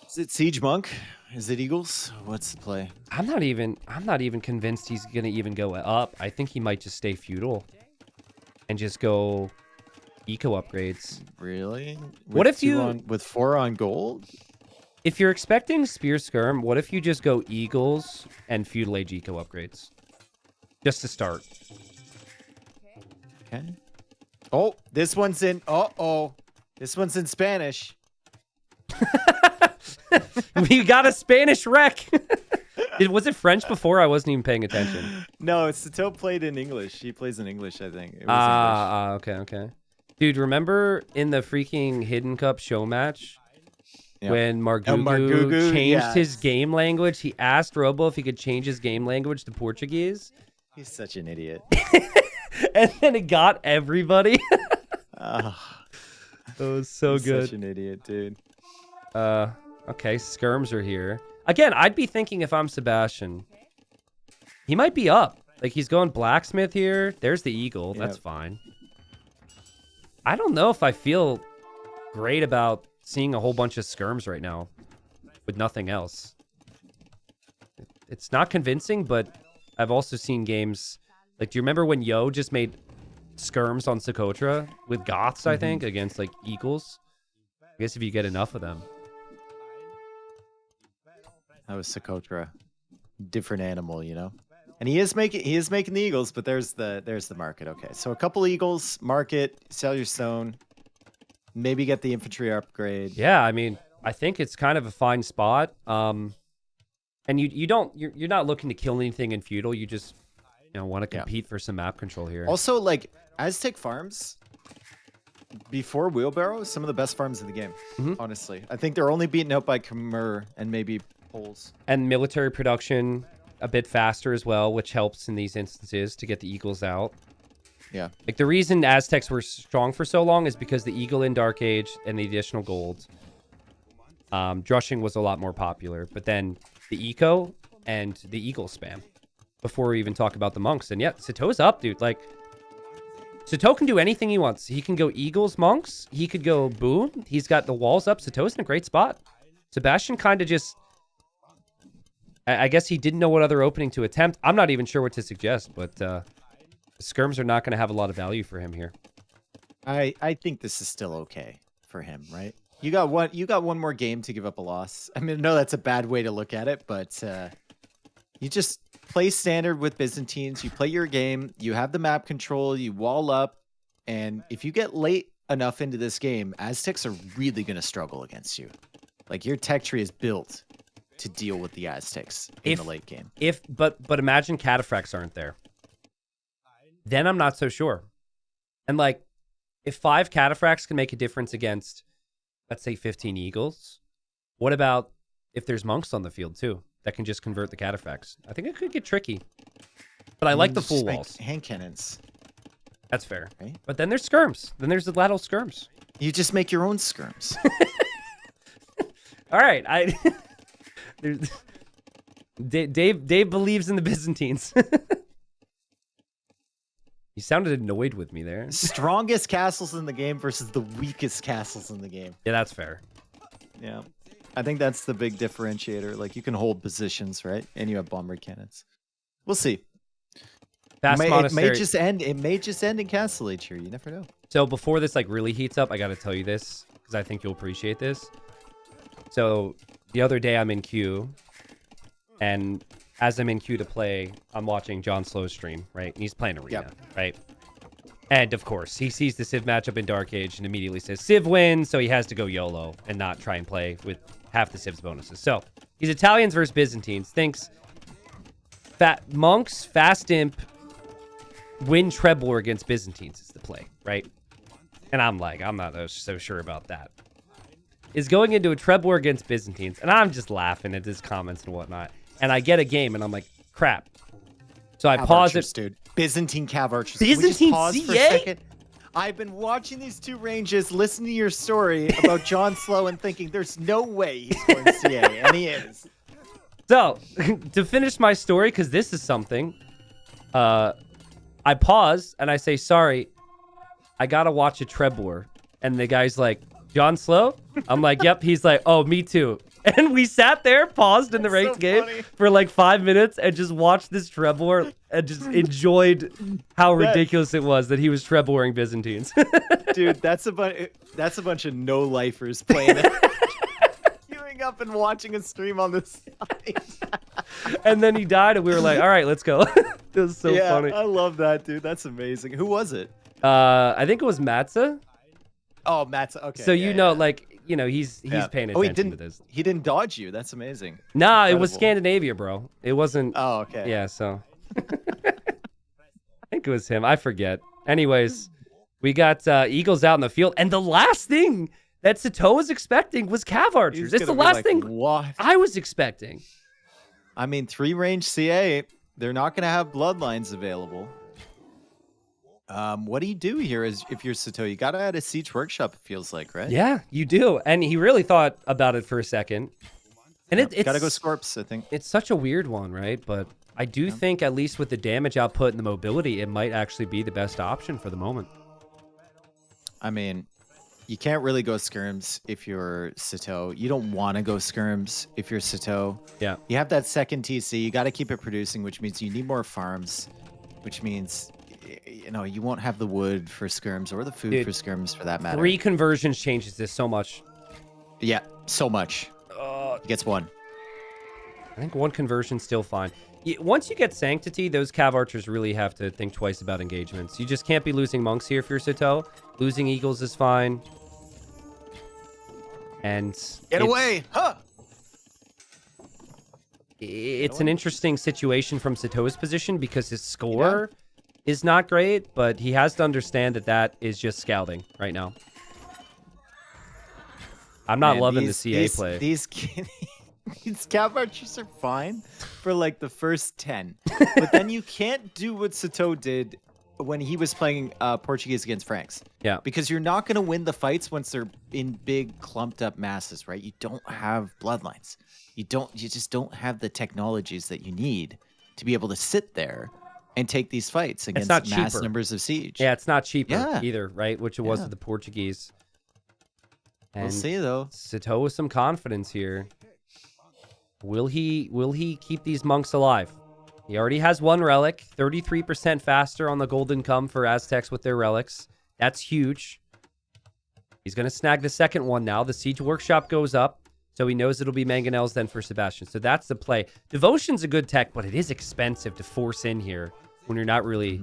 Is it Siege Monk? Is it Eagles? What's the play? I'm not even convinced he's gonna even go up. I think he might just stay feudal and just go eco upgrades. Really? What if you with 4 on gold? If you're expecting Spear Skirm, what if you just go Eagles and Feudal Age Eco upgrades? Just to start. Okay. Oh, this one's in... This one's in Spanish. We got a Spanish wreck. Was it French before? I wasn't even paying attention. No, Sato played in English. He plays in English, I think. It was English. Okay. Dude, remember in the freaking Hidden Cup show match? Yep. When Margugu changed his game language, he asked Robo if he could change his game language to Portuguese. He's such an idiot. And then it got everybody. That was so good. Such an idiot, dude. Okay, skirms are here. Again, I'd be thinking if I'm Sebastian, he might be up. Like, he's going blacksmith here. There's the eagle. Yep. That's fine. I don't know if I feel great about seeing a whole bunch of skirms right now with nothing else. It's not convincing, but I've also seen games like, do you remember when Yo just made skirms on Socotra with Goths, I think, against like eagles? I guess if you get enough of them. That was Socotra. Different animal, you know? And he is making the eagles, but there's the market. Okay, so a couple eagles, market, sell your stone, maybe get the infantry upgrade. Yeah, I mean, I think it's kind of a fine spot. And you're not looking to kill anything in feudal. You just want to compete for some map control here. Also, like Aztec farms before wheelbarrow, some of the best farms in the game. Honestly, I think they're only beaten out by Khmer and maybe Poles. And military production a bit faster as well, which helps in these instances to get the eagles out. Yeah. Like the reason Aztecs were strong for so long is because the eagle in Dark Age and the additional gold. Drushing was a lot more popular, but then the eco and the eagle spam before we even talk about the monks. And yeah, Sitau's up, dude. Like Sato can do anything he wants. He can go eagles, monks. He could go boom. He's got the walls up. Sitau's in a great spot. Sebastian kind of just, I guess he didn't know what other opening to attempt. I'm not even sure what to suggest, but skirms are not going to have a lot of value for him here. I think this is still okay for him, right? You got one more game to give up a loss. I mean, no, that's a bad way to look at it, but you just play standard with Byzantines. You play your game. You have the map control. You wall up, and if you get late enough into this game, Aztecs are really going to struggle against you. Like your tech tree is built to deal with the Aztecs in the late game. But imagine cataphracts aren't there. Then I'm not so sure. And like, if 5 cataphracts can make a difference against, let's say, 15 eagles, what about if there's monks on the field too that can just convert the cataphracts? I think it could get tricky. But I like the full walls. Hand cannons. That's fair. Right? But then there's skirms. Then there's the lateral skirms. You just make your own skirms. All right. Dave believes in the Byzantines. You sounded annoyed with me there. Strongest castles in the game versus the weakest castles in the game. Yeah, that's fair. Yeah. I think that's the big differentiator. Like, you can hold positions, right? And you have bomber cannons. We'll see. Fast It monastery. may just end in Castle Age here. You never know. So before this like really heats up, I got to tell you this because I think you'll appreciate this. So the other day I'm in queue, and as I'm in queue to play, I'm watching John Slow's stream, right? And he's playing Arena, right? And of course, he sees the Civ matchup in Dark Age and immediately says Civ wins, so he has to go YOLO and not try and play with half the Civ's bonuses. So he's Italians versus Byzantines. Thinks monks, fast imp, win Trebor against Byzantines is the play, right? And I'm like, I'm not so sure about that. Is going into a Trebor against Byzantines, and I'm just laughing at his comments and whatnot. And I get a game, and I'm like, crap. So I pause it. Dude. Byzantine Cav Archers. Byzantine pause for a CA? second? I've been watching these two ranges, listening to your story about John Slow, and thinking there's no way he's going CA, and he is. So, to finish my story, because this is something, I pause, and I say, sorry, I got to watch a Trebor. And the guy's like, John Slow? I'm like, yep. He's like, oh, me too. And we sat there, paused in the ranked game for like 5 minutes and just watched this Trebor and just enjoyed how ridiculous it was that he was Treboring Byzantines. Dude, that's a bunch of no-lifers playing it. Queuing up and watching a stream on this side. And then he died and we were like, all right, let's go. It was so funny. I love that, dude. That's amazing. Who was it? I think it was Matza. Oh, Matt's okay. So he's paying attention to this. He didn't dodge you. That's amazing. Nah, it was Scandinavia, bro. It wasn't. Oh, okay. Yeah, so I think it was him. I forget. Anyways, we got Eagles out in the field, and the last thing that Sato was expecting was Cav Archers. It's the last thing I was expecting. I mean, 3-range CA. They're not going to have bloodlines available. What do you do here if you're Sato? You got to add a Siege Workshop, it feels like, right? Yeah, you do. And he really thought about it for a second. And it's got to go Scorps, I think. It's such a weird one, right? But I do think, at least with the damage output and the mobility, it might actually be the best option for the moment. I mean, you can't really go Skirms if you're Sato. You don't want to go Skirms if you're Sato. Yeah. You have that second TC. You got to keep it producing, which means you need more farms, which means you won't have the wood for skirms or the food for skirms for that matter. 3 conversions changes this so much. Yeah, so much. He gets 1. I think 1 conversion's still fine. Once you get Sanctity, those Cav Archers really have to think twice about engagements. You just can't be losing monks here if you're Sitaux. Losing eagles is fine. And Get away! Huh! It's an interesting situation from Sitau's position because his score is not great, but he has to understand that that is just scouting right now. I'm not loving the CA play. These Cav Archers are fine for like the first 10. But then you can't do what Sitaux did when he was playing Portuguese against Franks. Yeah. Because you're not going to win the fights once they're in big clumped up masses, right? You don't have bloodlines. You just don't have the technologies that you need to be able to sit there and take these fights against mass numbers of siege. Yeah, it's not cheaper either, right? Which it was with the Portuguese. And we'll see though. Sitaux with some confidence here. Will he keep these monks alive? He already has one relic, 33% faster on the Golden Come for Aztecs with their relics. That's huge. He's going to snag the second one now. The Siege Workshop goes up, so he knows it'll be Mangonels then for Sebastian. So that's the play. Devotion's a good tech, but it is expensive to force in here when you're not really,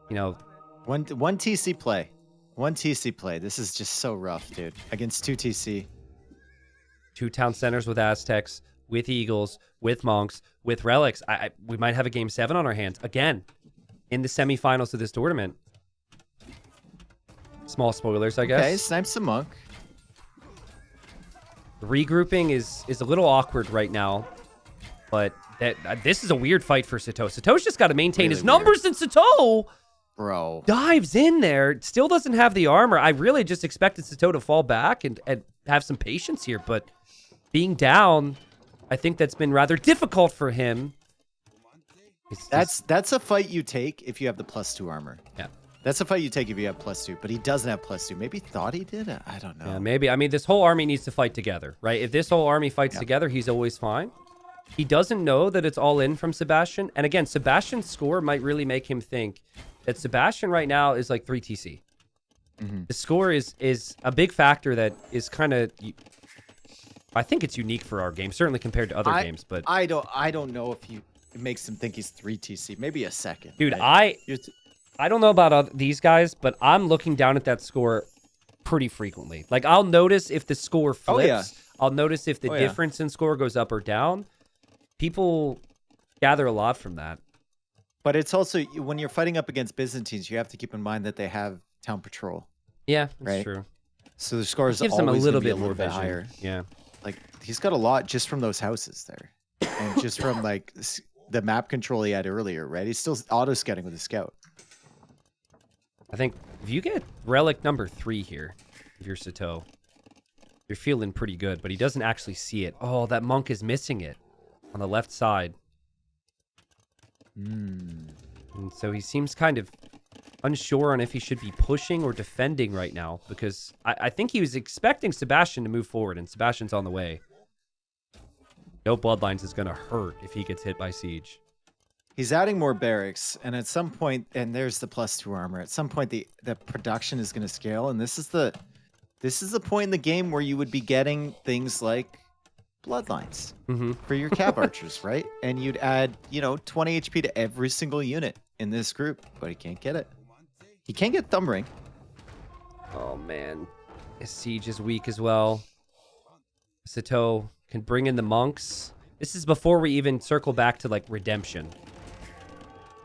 you know... One TC play. One TC play. This is just so rough, dude. Against 2 TC. 2 town centers with Aztecs, with Eagles, with Monks, with Relics. We might have a Game 7 on our hands again in the semifinals of this tournament. Small spoilers, I guess. Okay, snipe some Monk. The regrouping is a little awkward right now, but this is a weird fight for Sitaux. Sitau's just got to maintain his numbers, and Sitaux dives in there. Still doesn't have the armor. I really just expected Sitaux to fall back and have some patience here, but being down, I think that's been rather difficult for him. That's a fight you take if you have the +2 armor. Yeah. That's a fight you take if you have +2, but he doesn't have +2. Maybe he thought he did? I don't know. Yeah, maybe. I mean, this whole army needs to fight together, right? If this whole army fights together, he's always fine. He doesn't know that it's all in from Sebastian. And again, Sebastian's score might really make him think that Sebastian right now is like 3 TC. The score is a big factor that is kind of... I think it's unique for our game, certainly compared to other games. But I don't know if it makes him think he's 3 TC. Maybe a second. Dude, right? I don't know about these guys, but I'm looking down at that score pretty frequently. Like, I'll notice if the score flips. I'll notice if the difference in score goes up or down. People gather a lot from that. But it's also, when you're fighting up against Byzantines, you have to keep in mind that they have town patrol. Yeah, that's true. So the score is gives always them a little bit more vision. higher. Yeah. Like, he's got a lot just from those houses there. And just from, like, the map control he had earlier, right? He's still auto-scouting with a scout. I think if you get relic number 3 here, if you're Sitaux, you're feeling pretty good, but he doesn't actually see it. Oh, that monk is missing it on the left side. And so he seems kind of unsure on if he should be pushing or defending right now, because I think he was expecting Sebastian to move forward, and Sebastian's on the way. No bloodlines is going to hurt if he gets hit by siege. He's adding more barracks, and at some point, and there's the +2 armor. At some point, the production is going to scale, and this is the point in the game where you would be getting things like bloodlines for your Cav archers, right? And you'd add, 20 HP to every single unit in this group, but he can't get it. He can't get Thumbring. Oh man, his siege is weak as well. Sitaux can bring in the monks. This is before we even circle back to like redemption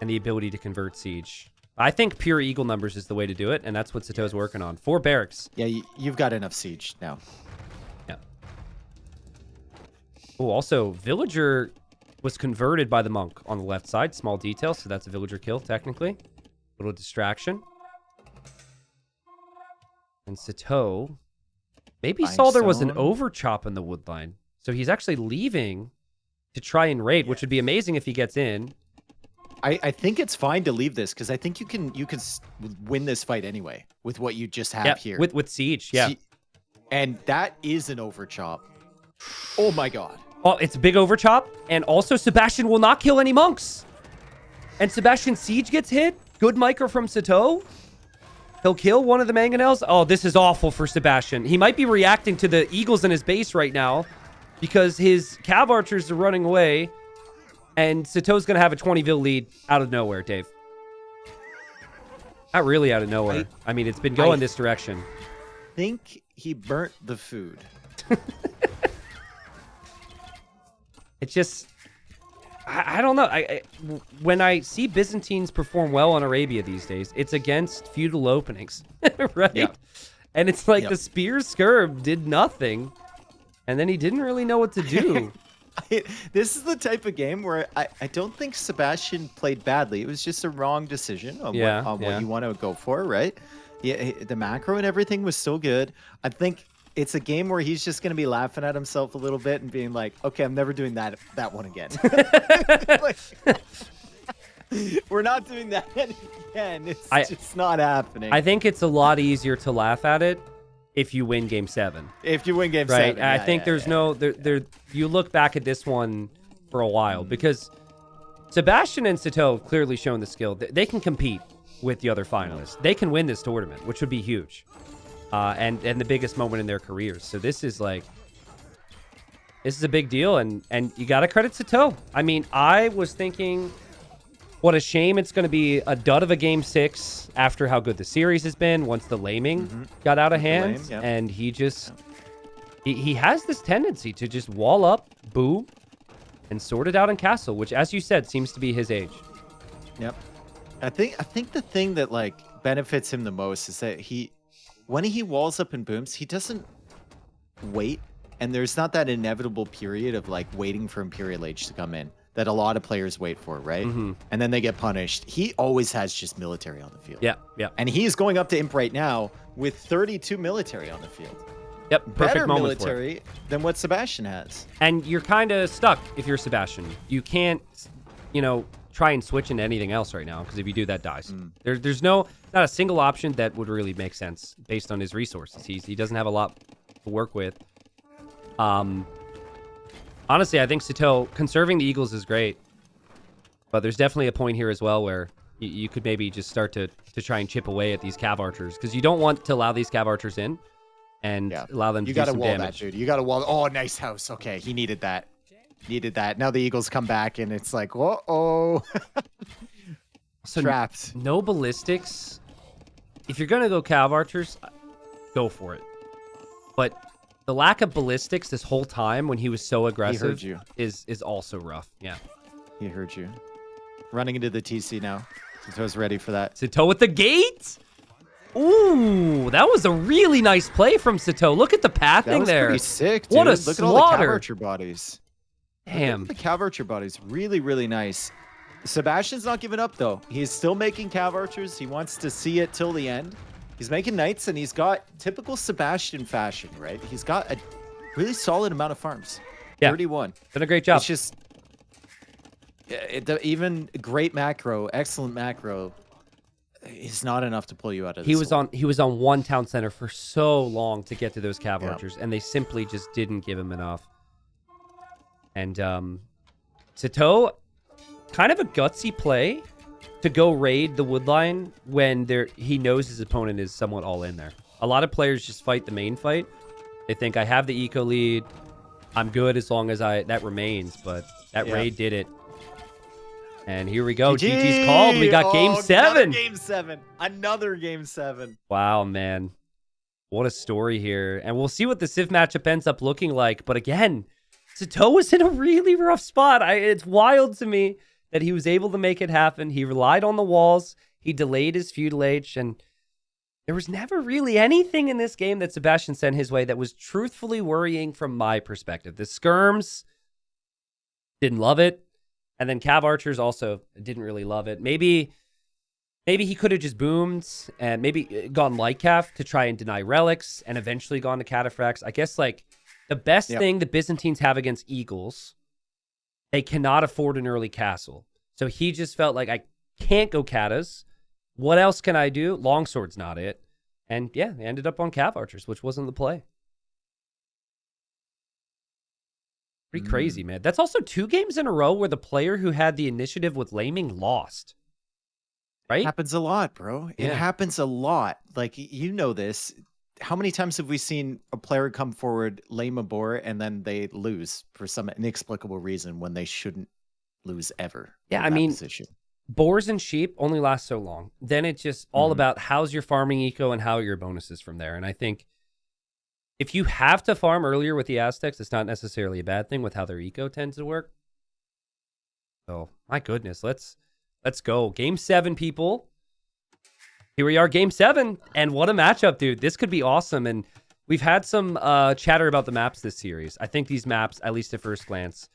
and the ability to convert siege. I think pure eagle numbers is the way to do it, and that's what Sitau's working on. 4 barracks. Yeah, you've got enough siege now. Yeah. Oh, also, villager was converted by the monk on the left side. Small detail, so that's a villager kill, technically. Little distraction. And Sitaux maybe saw there was an overchop in the woodline. So he's actually leaving to try and raid, which would be amazing if he gets in. I think it's fine to leave this, because I think you can win this fight anyway with what you just have here. With siege, yeah. And that is an overchop. Oh my god. Oh, it's a big overchop. And also Sebastian will not kill any monks. And Sebastian's siege gets hit. Good micro from Sitaux. He'll kill one of the mangonels. Oh, this is awful for Sebastian. He might be reacting to the eagles in his base right now because his cav archers are running away. And Sitau's going to have a 20 lead out of nowhere, Dave. Not really out of nowhere. I mean, it's been going this direction. Think he burnt the food. It's just, I don't know. When I see Byzantines perform well on Arabia these days, it's against feudal openings, right? Yep. And it's like Yep. the spear skirb did nothing, and then he didn't really know what to do. This is the type of game where I don't think Sebastian played badly. It was just a wrong decision on what you want to go for, right? Yeah, the macro and everything was so good. I think it's a game where he's just going to be laughing at himself a little bit and being like, okay, I'm never doing that one again. Like, we're not doing that again. It's just not happening. I think it's a lot easier to laugh at it if you win game 7. If you win game right? 7. I think there's no there. You look back at this one for a while because Sebastian and Sato have clearly shown the skill. They can compete with the other finalists. They can win this tournament, which would be huge, and the biggest moment in their careers. So this is a big deal, and you got to credit Sato. I mean, I was thinking, what a shame it's going to be a dud of a game 6 after how good the series has been once the laming got out of hand, and he just he has this tendency to just wall up, boom, and sort it out in castle, which, as you said, seems to be his age. Yep. I think the thing that like benefits him the most is that when he walls up and booms, he doesn't wait, and there's not that inevitable period of like waiting for Imperial Age to come in that a lot of players wait for, right? And then they get punished. He always has just military on the field. Yeah. And he is going up to Imp right now with 32 military on the field. Yep, perfect Better moment military than what Sebastian has. And you're kind of stuck if you're Sebastian. You can't, try and switch into anything else right now, because if you do, that dies. There's not a single option that would really make sense based on his resources. He doesn't have a lot to work with. Honestly, I think Sato conserving the Eagles is great, but there's definitely a point here as well where you could maybe just start to try and chip away at these cav archers, because you don't want to allow these cav archers in and allow them to do some damage. That, dude. You got to wall. Oh, nice house. Okay, he needed that. Now the Eagles come back, and it's like, whoa. So trapped. No ballistics. If you're gonna go cav archers, go for it. But the lack of ballistics this whole time when he was so aggressive is also rough. Yeah. He heard you. Running into the TC now. Sito's ready for that. Sitaux with the gate. Ooh, that was a really nice play from Sitaux. Look at the pathing that was there. Pretty sick, dude. What a Look slaughter. at all the cav archer bodies. Damn. The cav archer bodies. Really, really nice. Sebastian's not giving up, though. He's still making cav archers. He wants to see it till the end. He's making knights, and he's got typical Sebastian fashion, right? He's got a really solid amount of farms. Yeah. 31. Done a great job. It's just even great macro, excellent macro, is not enough to pull you out of this. He was on one town center for so long to get to those cav archers, and they simply just didn't give him enough. And Sitaux, kind of a gutsy play to go raid the woodline when he knows his opponent is somewhat all in there. A lot of players just fight the main fight. They think, I have the eco lead, I'm good as long as that remains, but that raid did it. And here we go. GG's called. We got game 7. Another game 7. Wow, man. What a story here. And we'll see what the Civ matchup ends up looking like. But again, Sitaux was in a really rough spot. It's wild to me that he was able to make it happen. He relied on the walls. He delayed his feudal age. And there was never really anything in this game that Sebastian sent his way that was truthfully worrying from my perspective. The skirms, didn't love it. And then cav archers also didn't really love it. Maybe he could have just boomed and maybe gone light cav to try and deny relics and eventually gone to cataphracts. I guess like the best thing the Byzantines have against eagles, they cannot afford an early castle. So he just felt like, I can't go catas. What else can I do? Longsword's not it. And yeah, they ended up on cav archers, which wasn't the play. Pretty crazy, man. That's also 2 games in a row where the player who had the initiative with laming lost. Right? It happens a lot, bro. It happens a lot. Like, you know this. How many times have we seen a player come forward, lame a boar, and then they lose for some inexplicable reason when they shouldn't lose ever. Yeah, in I that mean, position. boars and sheep only last so long. Then it's just all about how's your farming eco and how are your bonuses from there. And I think if you have to farm earlier with the Aztecs, it's not necessarily a bad thing with how their eco tends to work. So, my goodness, let's go. Game 7, people. Here we are, Game 7. And what a matchup, dude. This could be awesome. And we've had some chatter about the maps this series. I think these maps, at least at first glance,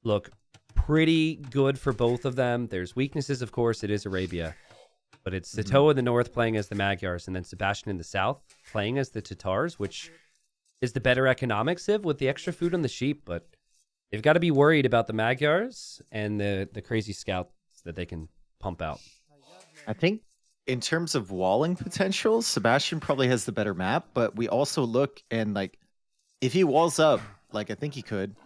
look pretty good for both of them. There's weaknesses, of course. It is Arabia. But it's Sitaux in the north playing as the Magyars, and then Sebastian in the south playing as the Tatars, which is the better economic civ with the extra food on the sheep. But they've got to be worried about the Magyars and the crazy scouts that they can pump out. I think in terms of walling potential, Sebastian probably has the better map, but we also look and like if he walls up, like I think he could,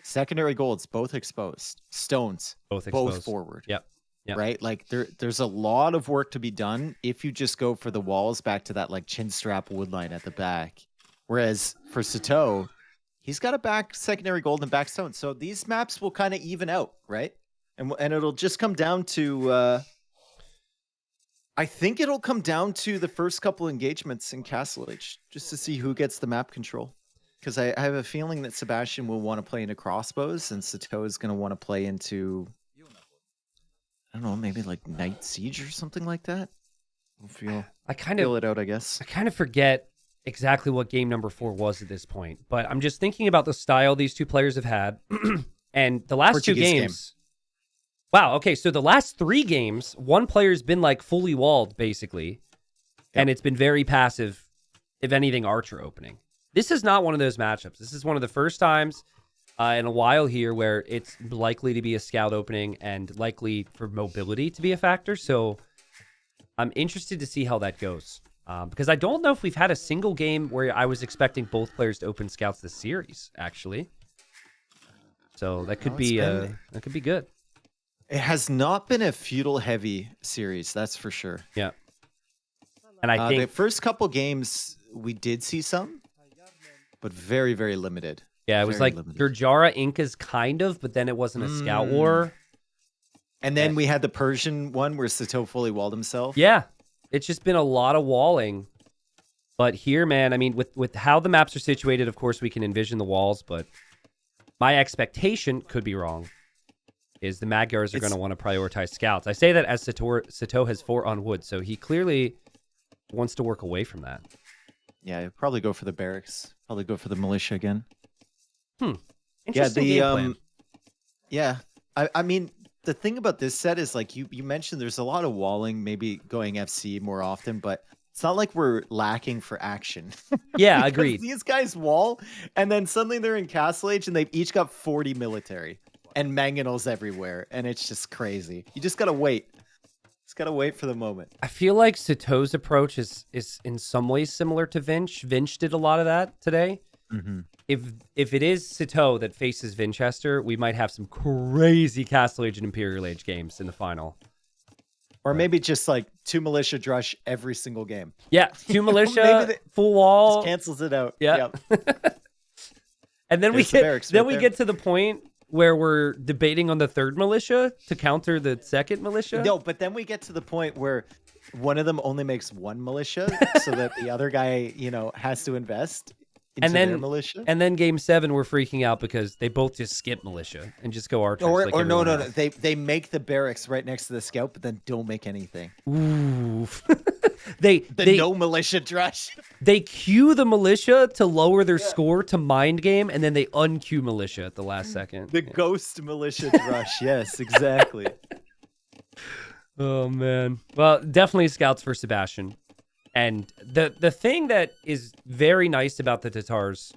secondary golds both exposed, stones Both exposed. both forward. Yep. Right? Like there's a lot of work to be done if you just go for the walls back to that like chin strap wood line at the back. Whereas for Sitaux, he's got a back secondary gold and back stone. So these maps will kind of even out, right? And it'll just come down to I think it'll come down to the first couple engagements in Castle Age, just to see who gets the map control. Because I have a feeling that Sebastian will want to play into crossbows, and Sitaux is going to want to play into, I don't know, maybe like Night Siege or something like that. We'll feel it out, I guess. I kind of forget exactly what game number 4 was at this point, but I'm just thinking about the style these two players have had, and the last Portuguese two games. Wow, okay, so the last 3 games, one player's been like fully walled, basically, and it's been very passive, if anything, archer opening. This is not one of those matchups. This is one of the first times in a while here where it's likely to be a scout opening and likely for mobility to be a factor, so I'm interested to see how that goes. Because I don't know if we've had a single game where I was expecting both players to open scouts this series, actually. So that could be good. It has not been a feudal heavy series, that's for sure. Yeah. And I think the first couple games we did see some, but very, very limited. Yeah, it was like Gurjara Incas kind of, but then it wasn't a scout war. And then we had the Persian one where Sato fully walled himself. Yeah. It's just been a lot of walling. But here, man, I mean, with how the maps are situated, of course, we can envision the walls, but my expectation could be wrong. Is the Magyars are going to want to prioritize scouts. I say that as Sitaux has 4 on wood, so he clearly wants to work away from that. Yeah, he'll probably go for the barracks. Probably go for the militia again. Interesting game plan. Yeah, I mean, the thing about this set is like you mentioned there's a lot of walling, maybe going FC more often, but it's not like we're lacking for action. Yeah, agreed. These guys wall, and then suddenly they're in Castle Age, and they've each got 40 military. And mangonels everywhere, and it's just crazy. You just gotta wait. Just gotta wait for the moment. I feel like Sitaux's approach is in some ways similar to Vinch. Vinch did a lot of that today. Mm-hmm. If it is Sitaux that faces Vinchester, we might have some crazy Castle Age and Imperial Age games in the final. Or maybe just like 2 militia drush every single game. Yeah, 2 militia, full wall. Just cancels it out. Yeah. Yep. And then we get to the point where we're debating on the 3rd militia to counter the 2nd militia. No, but then we get to the point where one of them only makes 1 militia so that the other guy, has to invest into their militia. And then game 7, we're freaking out because they both just skip militia and just go archers. Or no. They make the barracks right next to the scout, but then don't make anything. Ooh. They no militia drush. They queue the militia to lower their score to mind game, and then they unqueue militia at the last second. The ghost militia drush. Yes, exactly. Oh man. Well, definitely scouts for Sebastian. And the thing that is very nice about the Tatars,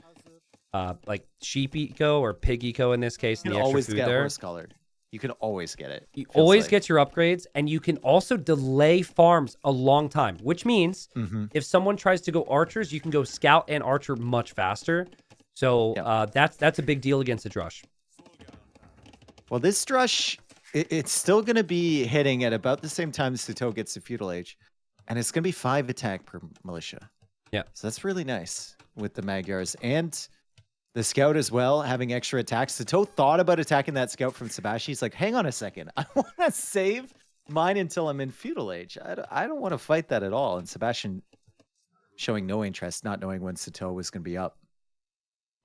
like sheep eco or pig eco in this case, you and can the extra always food get there. horse colored. You can always get it. You always get your upgrades, and you can also delay farms a long time, which means if someone tries to go archers, you can go scout and archer much faster. So that's a big deal against a drush. Well, this drush, it's still going to be hitting at about the same time Sitaux gets to Feudal Age, and it's going to be 5 attack per militia. Yeah. So that's really nice with the Magyars. And The scout as well, having extra attacks. Sitaux thought about attacking that scout from Sebastian. He's like, hang on a second. I want to save mine until I'm in Feudal Age. I don't want to fight that at all. And Sebastian showing no interest, not knowing when Sitaux was going to be up.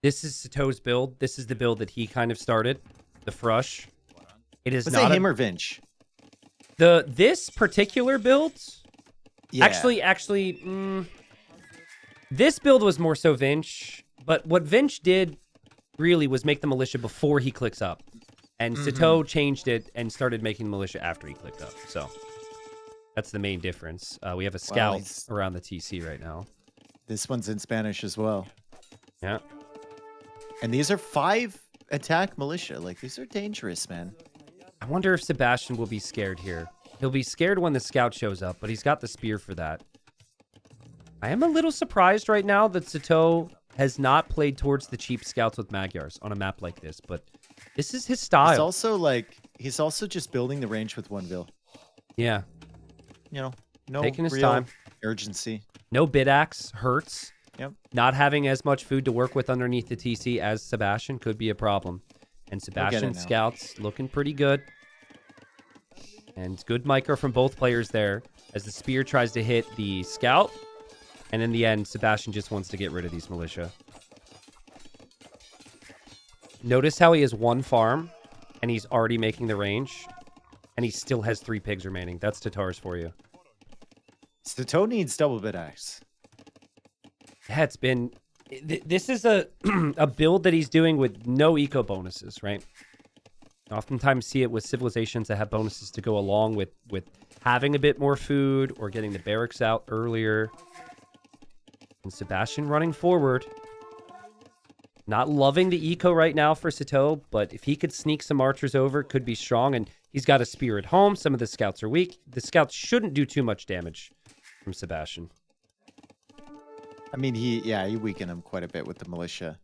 This is Sitau's build. This is the build that he kind of started, the Frush. It is Was not it him or Vinch? this particular build. Yeah. Actually, this build was more so Vinch. But what Vinch did really was make the militia before he clicks up. And Sitaux changed it and started making the militia after he clicked up. So that's the main difference. We have a scout around the TC right now. This one's in Spanish as well. Yeah. And these are 5 attack militia. Like, these are dangerous, man. I wonder if Sebastian will be scared here. He'll be scared when the scout shows up, but he's got the spear for that. I am a little surprised right now that Sitaux has not played towards the cheap scouts with Magyars on a map like this, but this is his style. It's also like, he's also just building the range with 1 vil. Yeah. You know, no Taking his real time. urgency. No bid axe hurts. Yep. Not having as much food to work with underneath the TC as Sebastian could be a problem. And Sebastian's scouts looking pretty good. And good micro from both players there as the spear tries to hit the scout. And in the end, Sebastian just wants to get rid of these militia. Notice how he has 1 farm, and he's already making the range, and he still has 3 pigs remaining. That's Tatars for you. Sitaux needs double bid axe. Yeah, it's been... This is a a build that he's doing with no eco bonuses, right? Oftentimes see it with civilizations that have bonuses to go along with having a bit more food or getting the barracks out earlier. And Sebastian running forward. Not loving the eco right now for Sitaux, but if he could sneak some archers over, it could be strong. And he's got a spear at home. Some of the scouts are weak. The scouts shouldn't do too much damage from Sebastian. I mean, he weakened him quite a bit with the militia.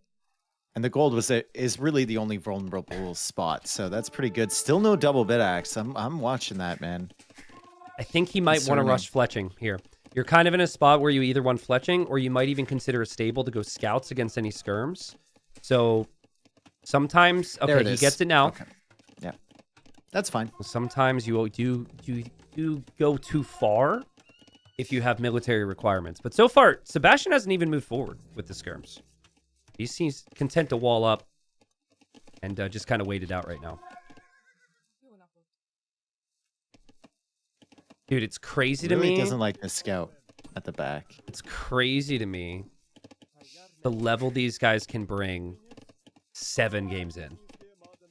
And the gold is really the only vulnerable spot. So that's pretty good. Still no double bid axe. I'm watching that, man. I think he might want to rush fletching here. You're kind of in a spot where you either want fletching or you might even consider a stable to go scouts against any skirms. So sometimes, okay, he gets it now. Okay. Yeah, that's fine. Sometimes you go too far if you have military requirements. But so far, Sebastian hasn't even moved forward with the skirms. He seems content to wall up and just kind of wait it out right now. Dude, it's crazy to me. He doesn't like the scout at the back. It's crazy to me the level these guys can bring 7 games in.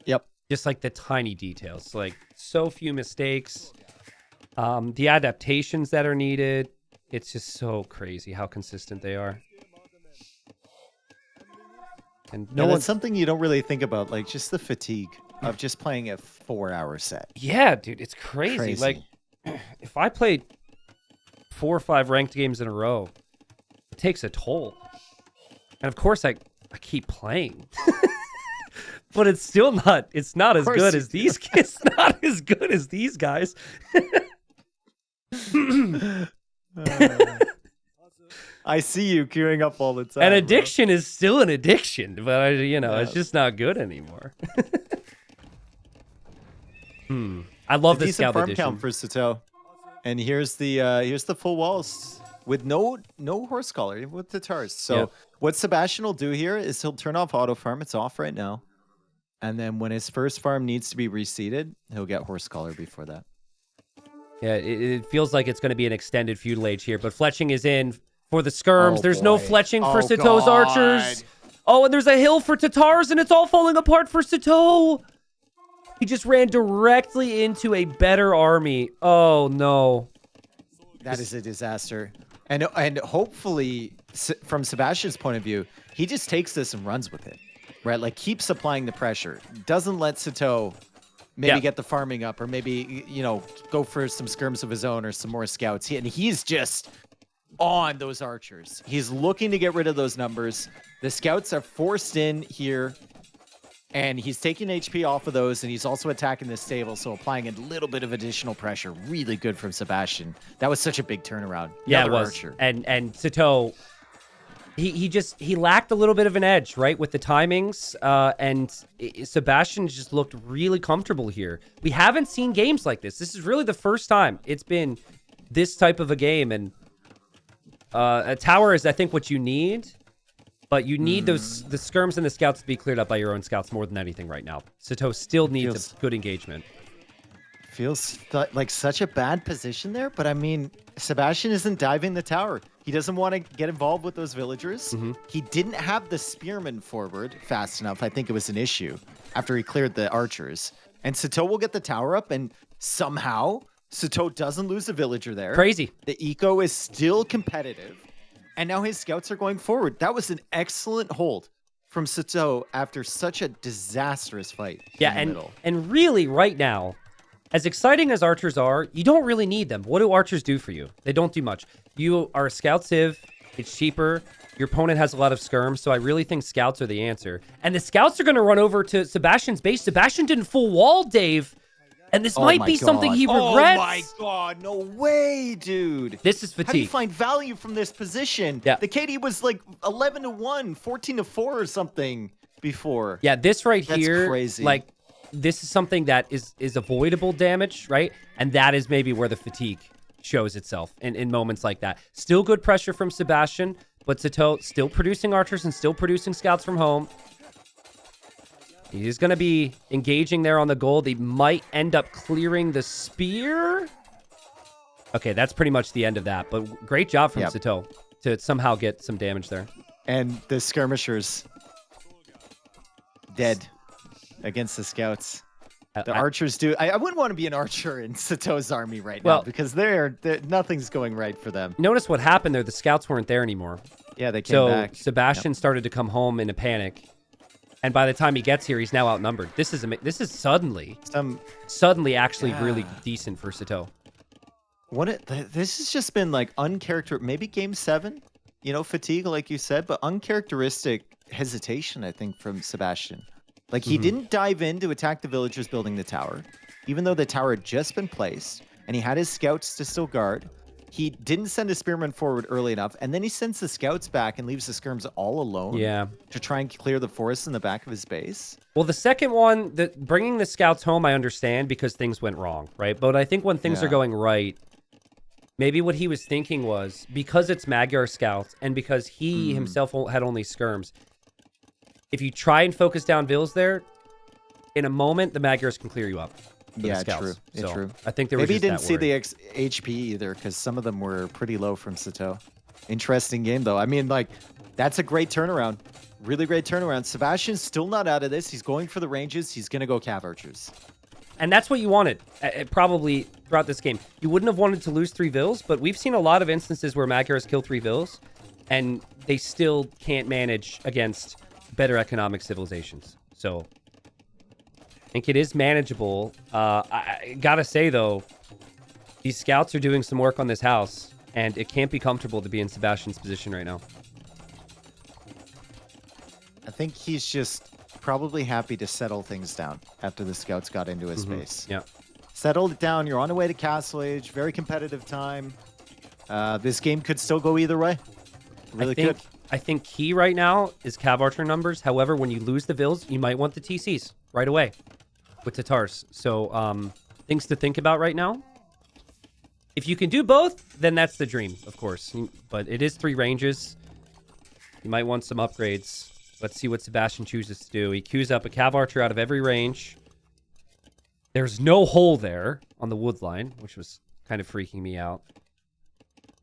Yep. Just like the tiny details, like so few mistakes, the adaptations that are needed. It's just so crazy how consistent they are. And that's something you don't really think about, like just the fatigue of just playing a 4-hour set. Yeah, dude, it's crazy. Like, if I played 4 or 5 ranked games in a row, it takes a toll. And of course, I keep playing, but it's still not. It's not as good as these. It's not as good as these guys. I see you queuing up all the time. An addiction is still an addiction, but it's just not good anymore. I love this scout farm edition. Count for Sato. And here's the full walls with no horse collar with the Tatars. So what Sebastian will do here is he'll turn off auto farm. It's off right now. And then when his first farm needs to be reseeded, he'll get horse collar before that. Yeah, it feels like it's going to be an extended feudal age here, but fletching is in for the skirms. There's no fletching for Sitau's archers. Oh, and there's a hill for Tatars, and it's all falling apart for Sitaux. He just ran directly into a better army. Oh, no. That is a disaster. And hopefully, from Sebastian's point of view, he just takes this and runs with it, right? Like, keeps applying the pressure. Doesn't let Sitaux maybe get the farming up or maybe, go for some skirms of his own or some more scouts. And he's just on those archers. He's looking to get rid of those numbers. The scouts are forced in here. And he's taking HP off of those, and he's also attacking the stable, so applying a little bit of additional pressure. Really good from Sebastian. That was such a big turnaround. Yeah, Another it was. Archer. And Sitaux, he lacked a little bit of an edge, right, with the timings, and Sebastian just looked really comfortable here. We haven't seen games like this. This is really the first time it's been this type of a game, and a tower is, I think, what you need, but you need the skirms and the scouts to be cleared up by your own scouts more than anything right now. Sitaux still needs a good engagement. Feels like such a bad position there, but I mean, Sebastian isn't diving the tower. He doesn't want to get involved with those villagers. He didn't have the spearmen forward fast enough. I think it was an issue after he cleared the archers. And Sitaux will get the tower up, and somehow Sitaux doesn't lose a villager there. Crazy. The eco is still competitive, and now his scouts are going forward. That was an excellent hold from Sitaux after such a disastrous fight. Yeah, and really right now, as exciting as archers are, you don't really need them. What do archers do for you? They don't do much. You are a scout civ. It's cheaper. Your opponent has a lot of skirms, so I really think scouts are the answer. And the scouts are going to run over to Sebastian's base. Sebastian didn't full wall, Dave. And this might be something he regrets. Oh my god, no way, dude. This is fatigue. How do you find value from this position? Yeah. The KD was like 11-1, 14-4 or something before. Yeah, this right That's here, crazy. like, this is something that is avoidable damage, right? And that is maybe where the fatigue shows itself in moments like that. Still good pressure from Sebastian, but Sitaux still producing archers and still producing scouts from home. He's going to be engaging there on the gold. He might end up clearing the spear. Okay, that's pretty much the end of that. But great job from Sitaux to somehow get some damage there. And the skirmishers dead against the scouts. The archers do. I wouldn't want to be an archer in Sitau's army right now because nothing's going right for them. Notice what happened there. The scouts weren't there anymore. Yeah, they came back. So Sebastian started to come home in a panic. And by the time he gets here, he's now outnumbered. This is suddenly actually really decent for Sitaux. This has just been like uncharacteristic. Maybe game 7, fatigue, like you said, but uncharacteristic hesitation, I think, from Sebastian. Like, he didn't dive in to attack the villagers building the tower, even though the tower had just been placed, and he had his scouts to still guard. He didn't send a spearman forward early enough, and then he sends the scouts back and leaves the skirms all alone to try and clear the forest in the back of his base. Well, the second one, bringing the scouts home, I understand because things went wrong, right? But I think when things are going right, maybe what he was thinking was, because it's Magyar scouts and because he himself had only skirms, if you try and focus down vills there, in a moment, the Magyars can clear you up. Yeah, true. It's true. I think there was maybe he just didn't that see the HP either, because some of them were pretty low from Sitaux. Interesting game, though. I mean, like, that's a great turnaround. Really great turnaround. Sebastian's still not out of this. He's going for the ranges. He's going to go cav archers. And that's what you wanted, probably, throughout this game. You wouldn't have wanted to lose 3 vills, but we've seen a lot of instances where Magyars kill 3 vills, and they still can't manage against better economic civilizations. So I think it is manageable. I gotta say, though, these scouts are doing some work on this house, and it can't be comfortable to be in Sebastian's position right now. I think he's just probably happy to settle things down after the scouts got into his base. Yeah. Settled it down. You're on the way to Castle Age. Very competitive time. This game could still go either way. Really could. I think key right now is cav archer numbers. However, when you lose the vills, you might want the TCs right away with Tatars. So things to think about right now. If you can do both, then that's the dream, of course. But it is 3 ranges. You might want some upgrades. Let's see what Sebastian chooses to do. He queues up a cav archer out of every range. There's no hole there on the wood line, which was kind of freaking me out.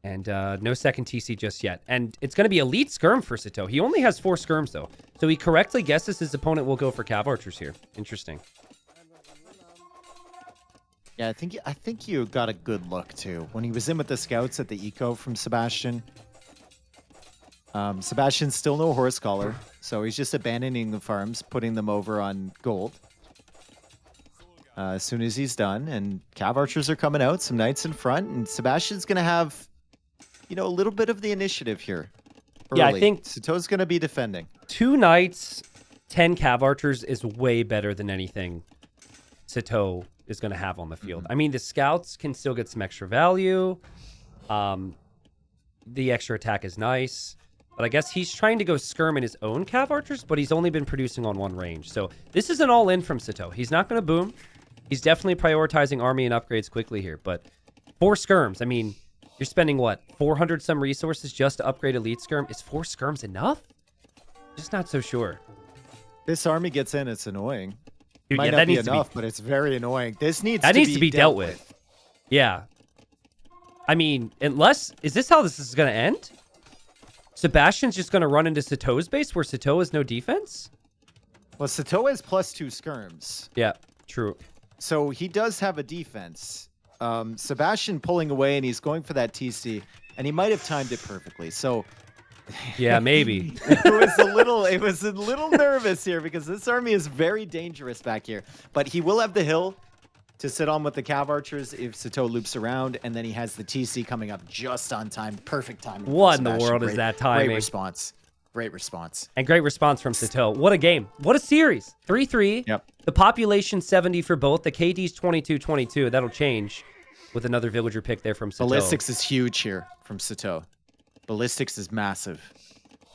And no second TC just yet. And it's going to be elite skirm for Sitaux. He only has 4 skirms, though. So he correctly guesses his opponent will go for cav archers here. Interesting. Yeah, I think you got a good look, too. When he was in with the scouts at the eco from Sebastian. Sebastian's still no horse collar, so he's just abandoning the farms, putting them over on gold. As soon as he's done, and cav archers are coming out, some knights in front, and Sebastian's going to have, a little bit of the initiative here. Early. Yeah, I think Sitau's going to be defending. 2 knights, 10 cav archers is way better than anything Sitaux is going to have on the field. I mean, the scouts can still get some extra value. The extra attack is nice. But I guess he's trying to go skirm in his own cav archers, but he's only been producing on one range. So this is an all-in from Sitaux. He's not going to boom. He's definitely prioritizing army and upgrades quickly here. But 4 skirms, I mean, you're spending, what, 400 some resources just to upgrade elite skirm? Is 4 skirms enough? Just not so sure. This army gets in, it's annoying. Dude, Might yeah, not that be needs enough, to be, but it's very annoying. This needs that to needs to be dealt with. Yeah. I mean, unless... Is this how this is going to end? Sebastian's just going to run into Sitau's base where Sitaux has no defense? Well, Sitaux has +2 skirms. Yeah, true. So he does have a defense. Sebastian pulling away, and he's going for that TC, and he might have timed it perfectly. So... Yeah, maybe. it was a little nervous here because this army is very dangerous back here. But he will have the hill to sit on with the cav archers if Sitaux loops around, and then he has the TC coming up just on time. Perfect timing. What in the world is that timing? Great response. Great response. And great response from Sitaux. What a game. What a series. 3-3. Yep. The population 70 for both. The KD's 22-22. That'll change with another villager pick there from Sitaux. Ballistics is huge here from Sitaux. Ballistics is massive.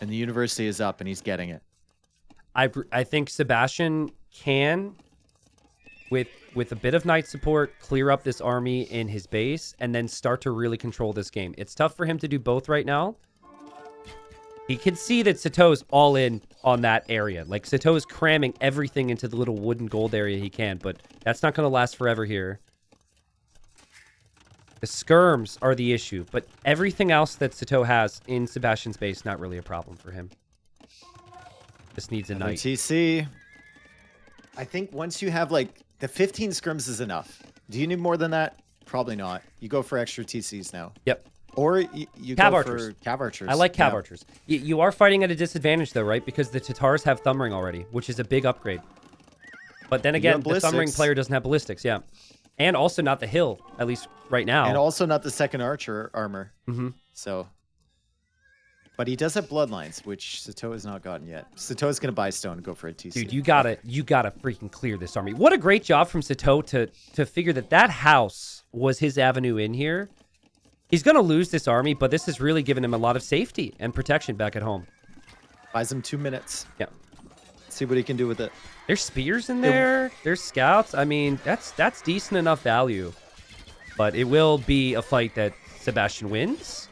And the university is up, and he's getting it. I think Sebastian can, with a bit of knight support, clear up this army in his base, and then start to really control this game. It's tough for him to do both right now. He can see that Sitau's all in on that area. Like, Sitau's cramming everything into the little wood and gold area he can, but that's not going to last forever here. The skirms are the issue, but everything else that Sitaux has in Sebastian's base, not really a problem for him. Just needs a knight. TC. I think once you have, like, the 15 skirms is enough. Do you need more than that? Probably not. You go for extra TCs now. Yep. Or you Cav go archers. for cav archers. I like cav archers. You are fighting at a disadvantage, though, right? Because the Tatars have thumb ring already, which is a big upgrade. But then again, the thumb ring player doesn't have ballistics, yeah. And also not the hill, at least right now. And also not the second archer armor. Mm-hmm. So, but he does have bloodlines, which Sitaux has not gotten yet. Sitaux is gonna buy stone and go for a TC. Dude, you gotta freaking clear this army. What a great job from Sitaux to figure that house was his avenue in here. He's gonna lose this army, but this has really given him a lot of safety and protection back at home. Buys him 2 minutes. Yeah. See what he can do with it. There's spears in there. There's scouts. I mean, that's decent enough value. But it will be a fight that Sebastian wins.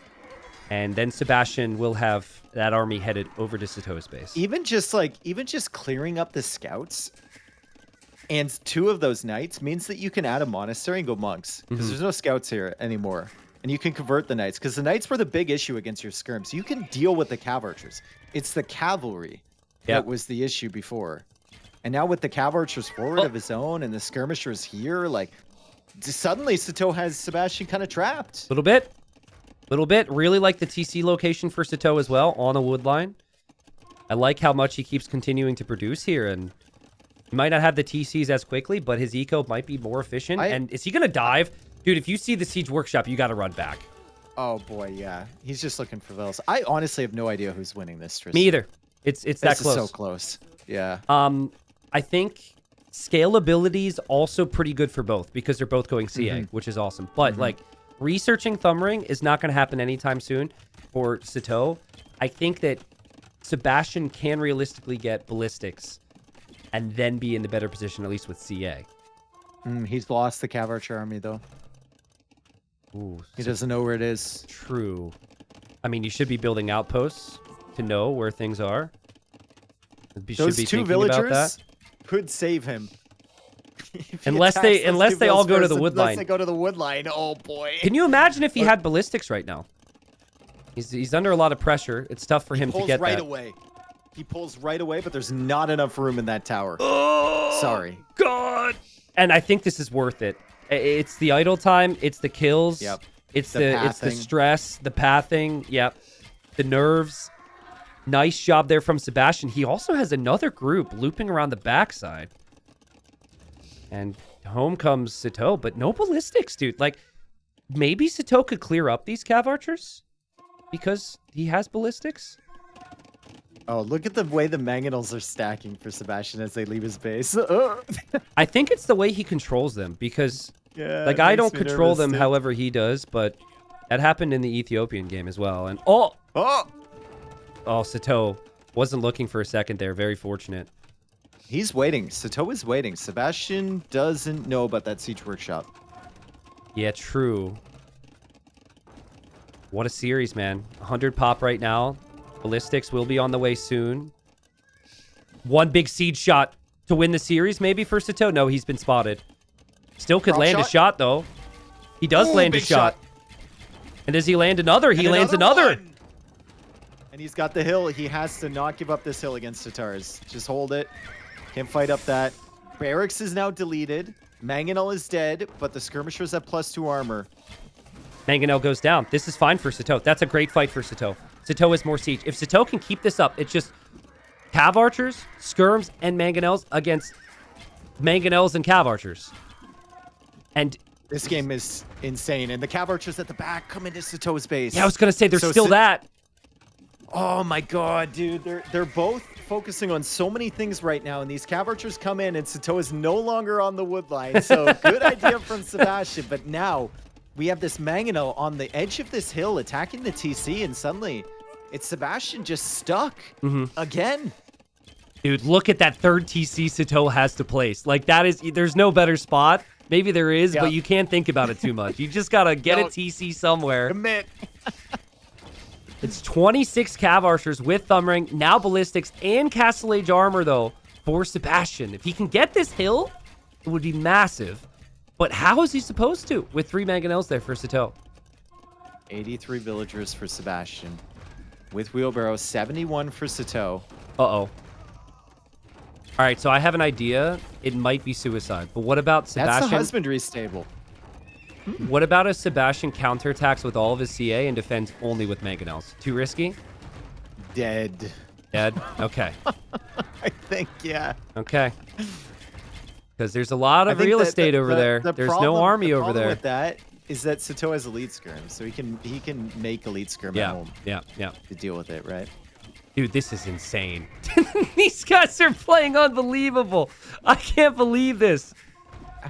And then Sebastian will have that army headed over to Sitau's base. Even just clearing up the scouts and 2 of those knights means that you can add a monastery and go monks. Because there's no scouts here anymore. And you can convert the knights. Because the knights were the big issue against your skirms. You can deal with the cav archers. It's the cavalry that was the issue before. And now with the cav archers forward of his own and the skirmishers here, like, suddenly Sitaux has Sebastian kind of trapped. Little bit. Really like the TC location for Sitaux as well, on a wood line. I like how much he keeps continuing to produce here, and he might not have the TCs as quickly, but his eco might be more efficient. And is he going to dive? Dude, if you see the Siege Workshop, you got to run back. Oh, boy, yeah. He's just looking for Vels. I honestly have no idea who's winning this, Tristan. Me either. It's that close. So close. Yeah. I think scalability is also pretty good for both because they're both going CA, which is awesome. But like researching thumb ring is not going to happen anytime soon for Sitaux. I think that Sebastian can realistically get ballistics and then be in the better position, at least with CA. He's lost the cav archer army though. Ooh, he doesn't know where it is. True. I mean, you should be building outposts to know where things are. Those 2 villagers could save him. Unless they all go to the wood line. Unless they go to the wood line. Oh boy. Can you imagine if he had ballistics right now? He's under a lot of pressure. It's tough for him to get right that. Away. He pulls right away, but there's not enough room in that tower. Oh, sorry. God. And I think this is worth it. It's the idle time. It's the kills. Yep. It's the stress, the pathing. Yep. The nerves. Nice job there from Sebastian. He also has another group looping around the backside. And home comes Sitaux, but no ballistics, dude. Like, maybe Sitaux could clear up these cav archers because he has ballistics. Oh, look at the way the mangonels are stacking for Sebastian as they leave his base. I think it's the way he controls them because, like, I don't control them however he does, but that happened in the Ethiopian game as well. And Oh, Sato wasn't looking for a second there. Very fortunate. He's waiting. Sitaux is waiting. Sebastian doesn't know about that siege workshop. Yeah, true. What a series, man. 100 pop right now. Ballistics will be on the way soon. One big siege shot to win the series, maybe, for Sato. No, he's been spotted. Still could Drop land a shot, though. He does land a big shot. And does he land another? He lands another. One. And he's got the hill. He has to not give up this hill against Tatars. Just hold it. Can't fight up that. Barracks is now deleted. Mangonel is dead, but the skirmishers have +2 armor. Mangonel goes down. This is fine for Sato. That's a great fight for Sato. Sato has more siege. If Sato can keep this up, it's just Cav Archers, Skirms, and Mangonels against Mangonels and Cav Archers. And this game is insane. And the Cav Archers at the back come into Sitau's base. yeah, I was going to say, there's still that. Oh my god, dude. They're both focusing on so many things right now, and these Cav Archers come in, and Sitaux is no longer on the wood line. So good idea from Sebastian. But now we have this Mangonel on the edge of this hill attacking the TC, and suddenly it's Sebastian just stuck again. Dude, look at that third TC Sitaux has to place. Like, that is, there's no better spot. Maybe there is, but you can't think about it too much. You just got to get a TC somewhere. Commit. It's 26 Cav Archers with Thumb Ring, now Ballistics, and Castle Age armor, though, for Sebastian. If he can get this hill, it would be massive. But how is he supposed to with 3 Mangonels there for Sitaux? 83 villagers for Sebastian. With wheelbarrow, 71 for Sitaux. Uh-oh. All right, so I have an idea. It might be suicide. But what about Sebastian? That's the husbandry stable. What about if Sebastian counterattacks with all of his CA and defends only with Mangonels? Too risky? Dead. Dead? Okay. I think, yeah. Okay. Because there's a lot of real estate over there. There's no army over there. With that is that Sitaux has elite skirm, so he can make elite skirm at home. Yeah. To deal with it, right? Dude, this is insane. These guys are playing unbelievable. I can't believe this.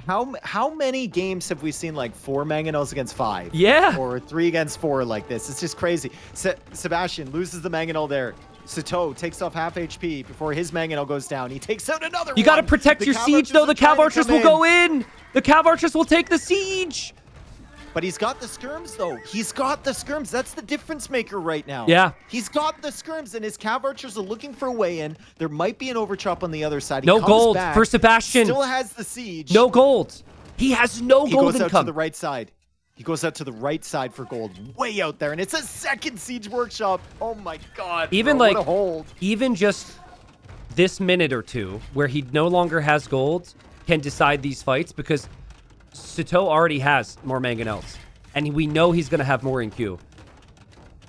How many games have we seen like 4 Mangonels against 5? Yeah. Or 3 against 4 like this? It's just crazy. Sebastian loses the Mangonel there. Sitaux takes off half HP before his Mangonel goes down. He takes out another one. You got to protect your siege, though. The Cav Archers will go in. The Cav Archers will take the siege. But he's got the skirms, though. He's got the skirms. That's the difference maker right now. Yeah. He's got the skirms, and his Cav Archers are looking for a way in. There might be an overchop on the other side. No gold for Sebastian. Still has the siege. No gold. He has no gold income. He goes out to the right side. He goes out to the right side for gold, way out there, and it's a second siege workshop. Oh my god! Even bro, like, what a hold. Even just this minute or two, where he no longer has gold, can decide these fights because Sitaux already has more Mangonels, and we know he's going to have more in queue.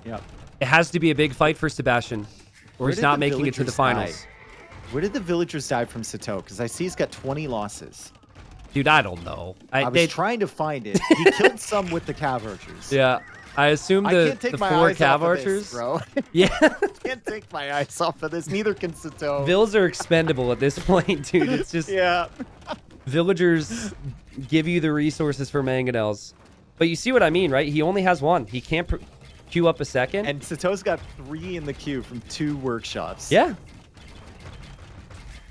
Yeah. It has to be a big fight for Sebastian, or he's not making it to the finals. Where did the villagers die from Sitaux? Because I see he's got 20 losses. Dude, I don't know. I was trying to find it. He killed some with the Cav Archers. Yeah. I assume the 4 Cav Archers. This, bro. Yeah. I can't take my eyes off of this. Neither can Sitaux. Vills are expendable at this point, dude. It's just... Yeah. Villagers give you the resources for Mangonels. But you see what I mean, right? He only has 1. He can't queue up a second. And Sitau's got 3 in the queue from 2 workshops. Yeah.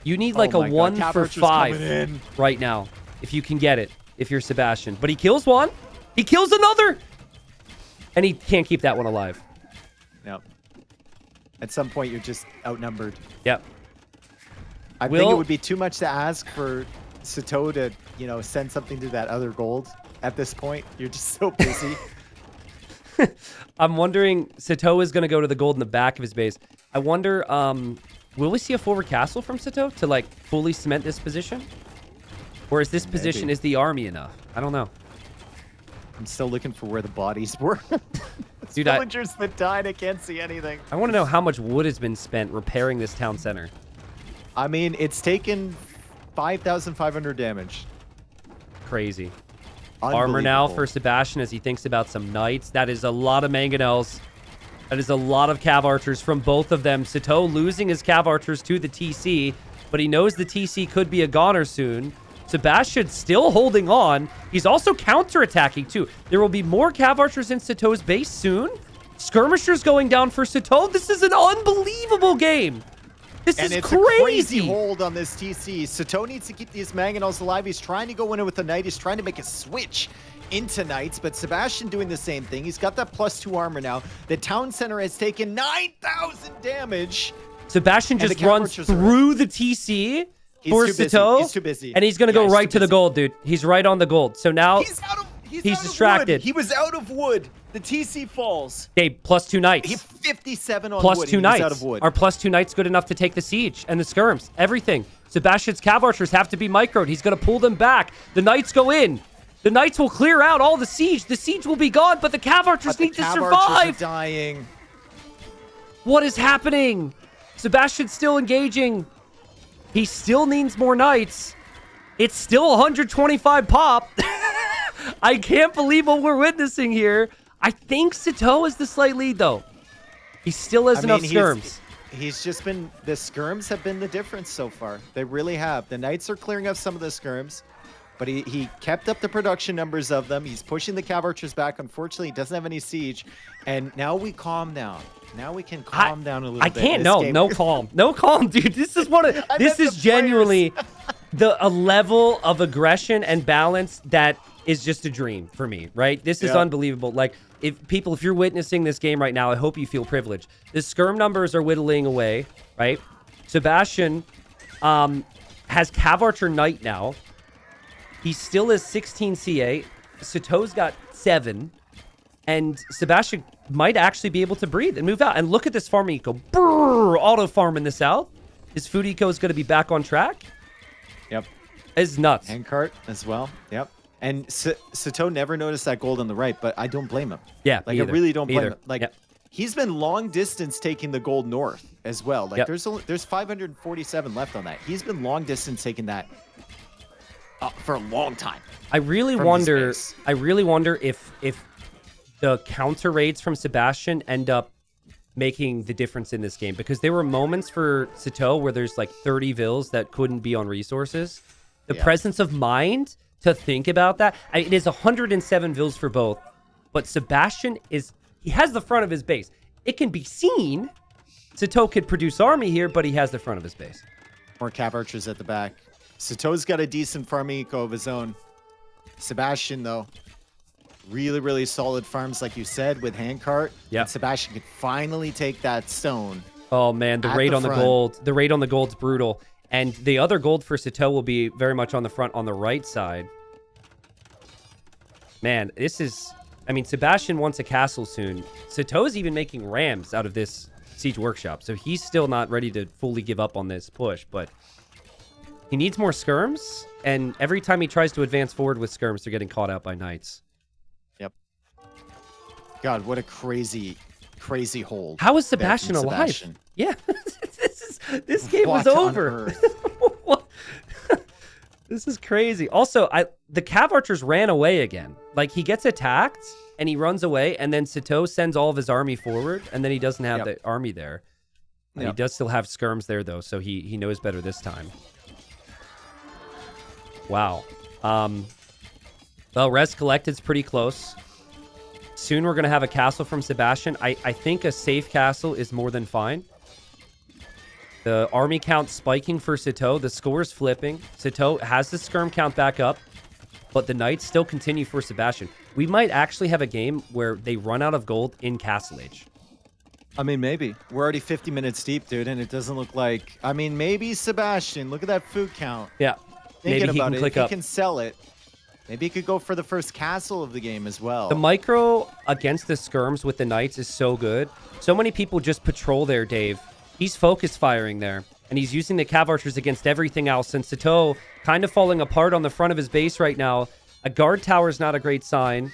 You need like a 1 for 5 right now. If you can get it, if you're Sebastian. But he kills 1. He kills another. And he can't keep that one alive. No. At some point, you're just outnumbered. Yep. I think it would be too much to ask for Sitaux to, send something to that other gold at this point. You're just so busy. I'm wondering, Sitaux is going to go to the gold in the back of his base. I wonder, will we see a forward castle from Sitaux to, like, fully cement this position? Or is this position, is the army enough? I don't know. I'm still looking for where the bodies were. Dude, villagers that died, I can't see anything. I want to know how much wood has been spent repairing this town center. I mean, it's taken 5,500 damage. Crazy. Armor now for Sebastian as he thinks about some knights. That is a lot of Mangonels. That is a lot of Cav Archers from both of them. Sitaux losing his Cav Archers to the TC, but he knows the TC could be a goner soon. Sebastian still holding on. He's also counterattacking too. There will be more Cav Archers in Sitau's base soon. Skirmishers going down for Sitaux. This is an unbelievable game. This and is it's crazy. a crazy hold on this TC. Sitaux needs to keep these Mangonels alive. He's trying to go in with the Knight. He's trying to make a switch into Knights, but Sebastian doing the same thing. He's got that +2 armor now. The town center has taken 9,000 damage. Sebastian just runs through the TC for Sitaux. He's too busy. And he's going to go right to the gold, dude. He's right on the gold. So now he's distracted. He was out of wood. The TC falls. Hey, +2 knights. He 57 on +2 wood. He was knights. out of wood. Are +2 knights good enough to take the siege and the skirms? Everything. Sebastian's cav archers have to be microed. He's going to pull them back. The knights go in. The knights will clear out all the siege. The siege will be gone, but the cav archers need to survive. Archers are dying. What is happening? Sebastian's still engaging. He still needs more knights. It's still 125 pop. I can't believe what we're witnessing here. I think Sitaux is the slight lead, though. He still has enough skirms. He's just been... The skirms have been the difference so far. They really have. The knights are clearing up some of the skirms, but he kept up the production numbers of them. He's pushing the cav archers back. Unfortunately, he doesn't have any siege. And now we calm down. Now we can calm down a little bit. I can't. No calm. No calm, dude. This is one of... This is genuinely a level of aggression and balance that is just a dream for me, right? This is unbelievable. Like, if you're witnessing this game right now, I hope you feel privileged. The skirm numbers are whittling away, right? Sebastian has cav archer knight now. He still has 16 C8. Sitaux's got 7. And Sebastian might actually be able to breathe and move out. And look at this farm eco. Brrr, auto farm in the south. His food eco is going to be back on track. Yep. It's nuts. Handcart as well. Yep. And Sitaux never noticed that gold on the right, but I don't blame him. Yeah, like I really don't blame him. Like he's been long distance taking the gold north as well. Like there's 547 left on that. He's been long distance taking that for a long time. I really wonder if the counter raids from Sebastian end up making the difference in this game, because there were moments for Sitaux where there's like 30 vills that couldn't be on resources. The presence of mind to think about that. It is 107 vills for both, but Sebastian he has the front of his base. It can be seen. Sitaux could produce army here, but he has the front of his base. More cav archers at the back. Sitaux's got a decent farm eco of his own. Sebastian, though, really, really solid farms, like you said, with handcart. Yeah. Sebastian could finally take that stone. Oh man, the raid on the gold. The raid on the gold's brutal. And the other gold for Sitaux will be very much on the front on the right side. Man, this is... I mean, Sebastian wants a castle soon. Sitaux is even making rams out of this siege workshop. So he's still not ready to fully give up on this push. But he needs more skirms. And every time he tries to advance forward with skirms, they're getting caught out by knights. Yep. God, what a crazy hold. How is Sebastian alive? Sebastian. Yeah. This game was over. This is crazy. Also, the cav archers ran away again. Like, he gets attacked and he runs away, and then Sitaux sends all of his army forward, and then he doesn't have the army there. He does still have skirms there, though, so he knows better this time. Wow. Well, res collected's pretty close. Soon we're going to have a castle from Sebastian. I think a safe castle is more than fine. The army count spiking for Sitaux. The score's flipping. Sitaux has the skirm count back up, but the knights still continue for Sebastian. We might actually have a game where they run out of gold in Castle Age. I mean, maybe. We're already 50 minutes deep, dude, and it doesn't look like... I mean, maybe Sebastian. Look at that food count. Yeah. Thinking maybe he about can click up. He can sell it. Maybe he could go for the first castle of the game as well. The micro against the skirms with the knights is so good. So many people just patrol there, Dave. He's focus firing there, and he's using the cav archers against everything else. And Sitaux kind of falling apart on the front of his base right now. A guard tower is not a great sign.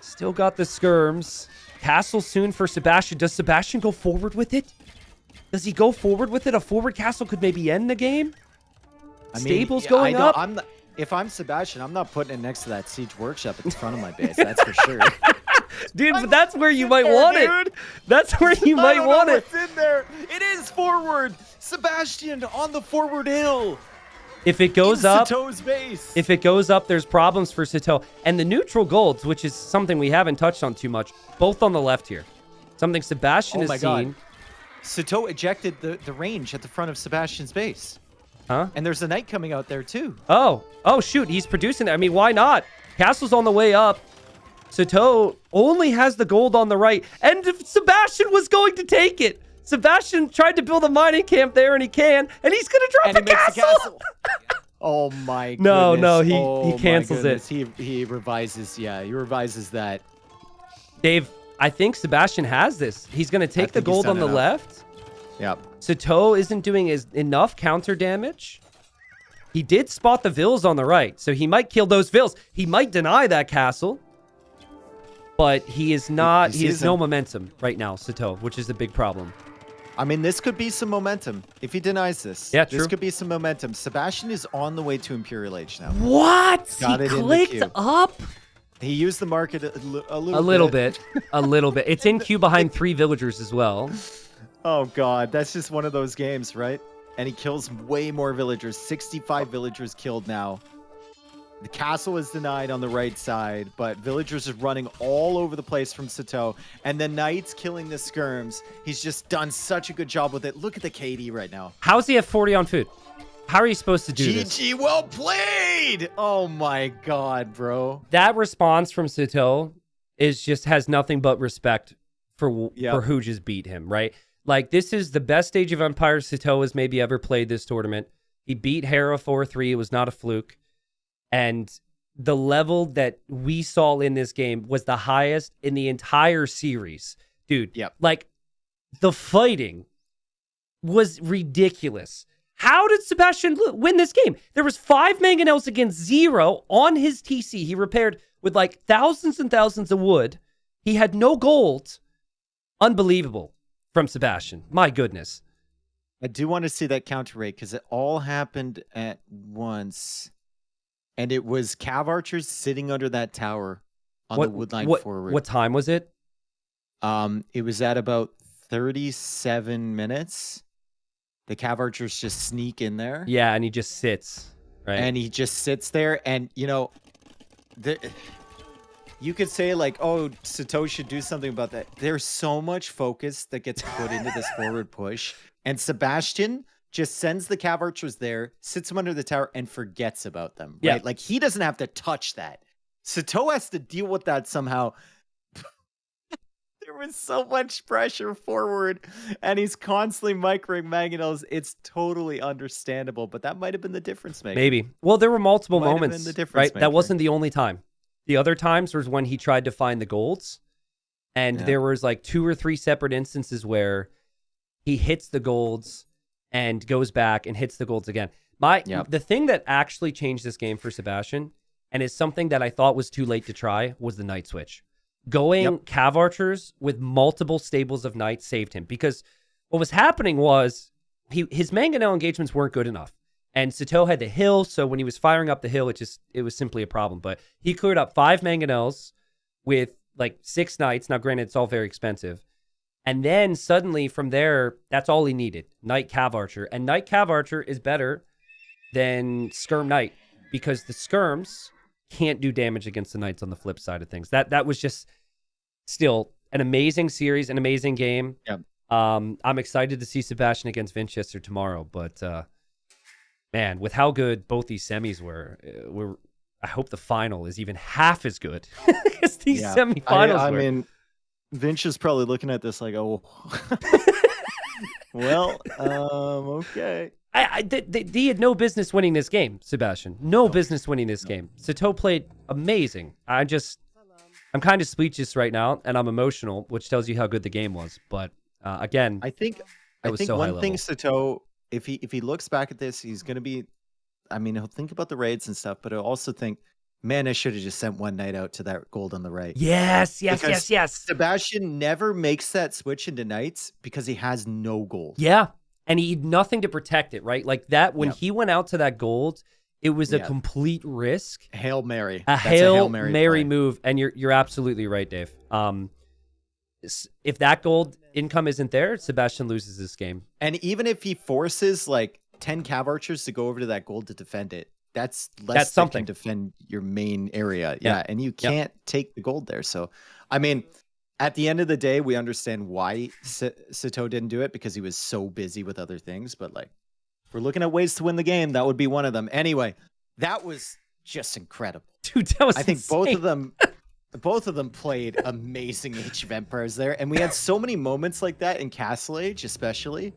Still got the skirms. Castle soon for Sebastian. Does Sebastian go forward with it? Does he go forward with it? A forward castle could maybe end the game. Stables going up. If I'm Sebastian, I'm not putting it next to that siege workshop at the front of my base. That's for sure. Dude, but that's where you might want it. That's where you might want it. It's in there. It is forward. Sebastian on the forward hill. If it goes up, Sitau's base. if it goes up, there's problems for Sitaux. And the neutral golds, which is something we haven't touched on too much, both on the left here. Something Sebastian has seen. Sitaux ejected the range at the front of Sebastian's base. Huh? And there's a knight coming out there too. Oh, shoot, he's producing that. I mean, why not? Castle's on the way up. Sitaux only has the gold on the right. And if Sebastian was going to take it. Sebastian tried to build a mining camp there, and he can. And he's going to drop the castle. Oh, my No, goodness. he cancels it. He revises. Yeah, he revises that. Dave, I think Sebastian has this. He's going to take the gold on the left. Yep. Sitaux isn't doing enough counter damage. He did spot the vills on the right, so he might kill those vills. He might deny that castle. But he is not. He has no momentum right now, Sitaux, which is a big problem. I mean, this could be some momentum if he denies this. Yeah, true. This could be some momentum. Sebastian is on the way to Imperial Age now. What? Got he it in the clicked queue. up? He used the market a little bit. A little bit. It's in queue behind 3 villagers as well. Oh, God. That's just one of those games, right? And he kills way more villagers. 65 villagers killed now. The castle is denied on the right side, but villagers are running all over the place from Sitaux. And the knight's killing the skirms. He's just done such a good job with it. Look at the KD right now. How's he have 40 on food? How are you supposed to do this? GG, well played! Oh my God, bro. That response from Sitaux has nothing but respect for who just beat him, right? Like, this is the best Age of Empires Sitaux has maybe ever played this tournament. He beat Hera 4-3. It was not a fluke. And the level that we saw in this game was the highest in the entire series. Dude, like, the fighting was ridiculous. How did Sebastian win this game? There was 5 mangonels against 0 on his TC. He repaired with, like, thousands and thousands of wood. He had no gold. Unbelievable from Sebastian. My goodness. I do want to see that counter rate because it all happened at once. And it was Cav archers sitting under that tower on the wood line forward. What time was it? It was at about 37 minutes. The Cav archers just sneak in there. Yeah, and he just sits, right? And he just sits there. And, you know, you could say, like, oh, Sitaux should do something about that. There's so much focus that gets put into this forward push. And Sebastian just sends the Cav archers there, sits them under the tower, and forgets about them. Right? Yeah. Like, he doesn't have to touch that. Sitaux has to deal with that somehow. There was so much pressure forward, and he's constantly microing mangonels. It's totally understandable, but that might have been the difference maker. Maybe. Well, there were multiple Might have moments, been the difference right? maker. That wasn't the only time. The other times was when he tried to find the golds, and there was like 2 or 3 separate instances where he hits the golds and goes back and hits the golds again. The thing that actually changed this game for Sebastian, and is something that I thought was too late to try, was the knight switch. Going Cav archers with multiple stables of knights saved him, because what was happening was his mangonel engagements weren't good enough. And Sitaux had the hill, so when he was firing up the hill, it was simply a problem. But he cleared up 5 mangonels with like 6 knights. Now, granted, it's all very expensive. And then suddenly from there, that's all he needed. Knight Cav archer. And Knight Cav archer is better than Skirm Knight, because the Skirms can't do damage against the Knights on the flip side of things. That was just still an amazing series, an amazing game. Yep. I'm excited to see Sebastian against Winchester tomorrow, but man, with how good both these semis were, I hope the final is even half as good as these semifinals I were. mean, Vinch is probably looking at this like, oh, well, okay. They had no business winning this game, Sebastian. No business winning this game. Sitaux played amazing. I'm kind of speechless right now, and I'm emotional, which tells you how good the game was. But again, I think so one thing Sitaux, if he looks back at this, he's going to be, I mean, he'll think about the raids and stuff, but he'll also think, man, I should have just sent one knight out to that gold on the right. Yes. Sebastian never makes that switch into knights because he has no gold. Yeah. And he had nothing to protect it, right? Like that, when he went out to that gold, it was a complete risk. Hail Mary. That's a Hail Mary move. And you're absolutely right, Dave. If that gold income isn't there, Sebastian loses this game. And even if he forces like 10 cav archers to go over to that gold to defend it. That's less That's that something. can defend your main area. Yeah. Yeah, and you can't take the gold there. So, I mean, at the end of the day, we understand why Sitaux didn't do it because he was so busy with other things. But like, if we're looking at ways to win the game, that would be one of them. Anyway, that was just incredible. Dude, that was I think insane. both of them played amazing Age of Empires there, and we had so many moments like that in Castle Age, especially,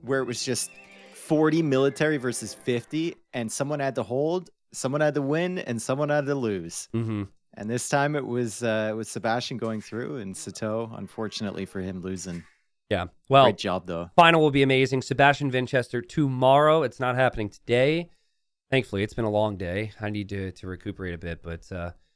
where it was just 40 military versus 50, and someone had to hold, someone had to win, and someone had to lose. Mm-hmm. And this time it was Sebastian going through, and Sitaux, unfortunately for him, losing. Yeah. Well, Great job though. final will be amazing. Sebastian Winchester tomorrow. It's not happening today. Thankfully, it's been a long day. I need to recuperate a bit, but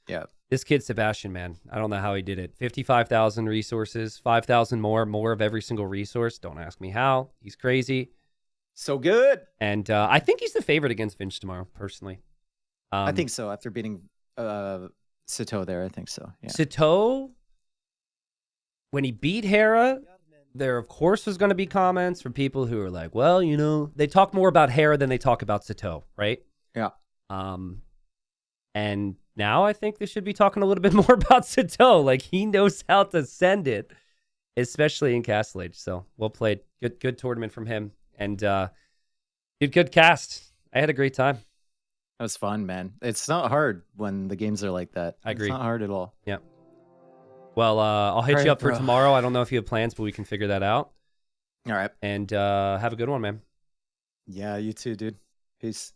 Yeah. this kid Sebastian, man, I don't know how he did it. 55,000 resources, 5,000 more of every single resource. Don't ask me how. He's crazy. So good. And I think he's the favorite against Vince tomorrow, personally. I think so. After beating Sitaux there, I think so. Yeah. Sitaux, when he beat Hera, there, of course, was going to be comments from people who are like, well, you know, they talk more about Hera than they talk about Sitaux, right? Yeah. And now I think they should be talking a little bit more about Sitaux. Like, he knows how to send it, especially in Castle Age. So, well played. Good tournament from him. And good cast. I had a great time. That was fun, man. It's not hard when the games are like that. I agree. It's not hard at all. Yeah. Well, I'll hit you up for tomorrow. I don't know if you have plans, but we can figure that out. All right. And have a good one, man. Yeah, you too, dude. Peace.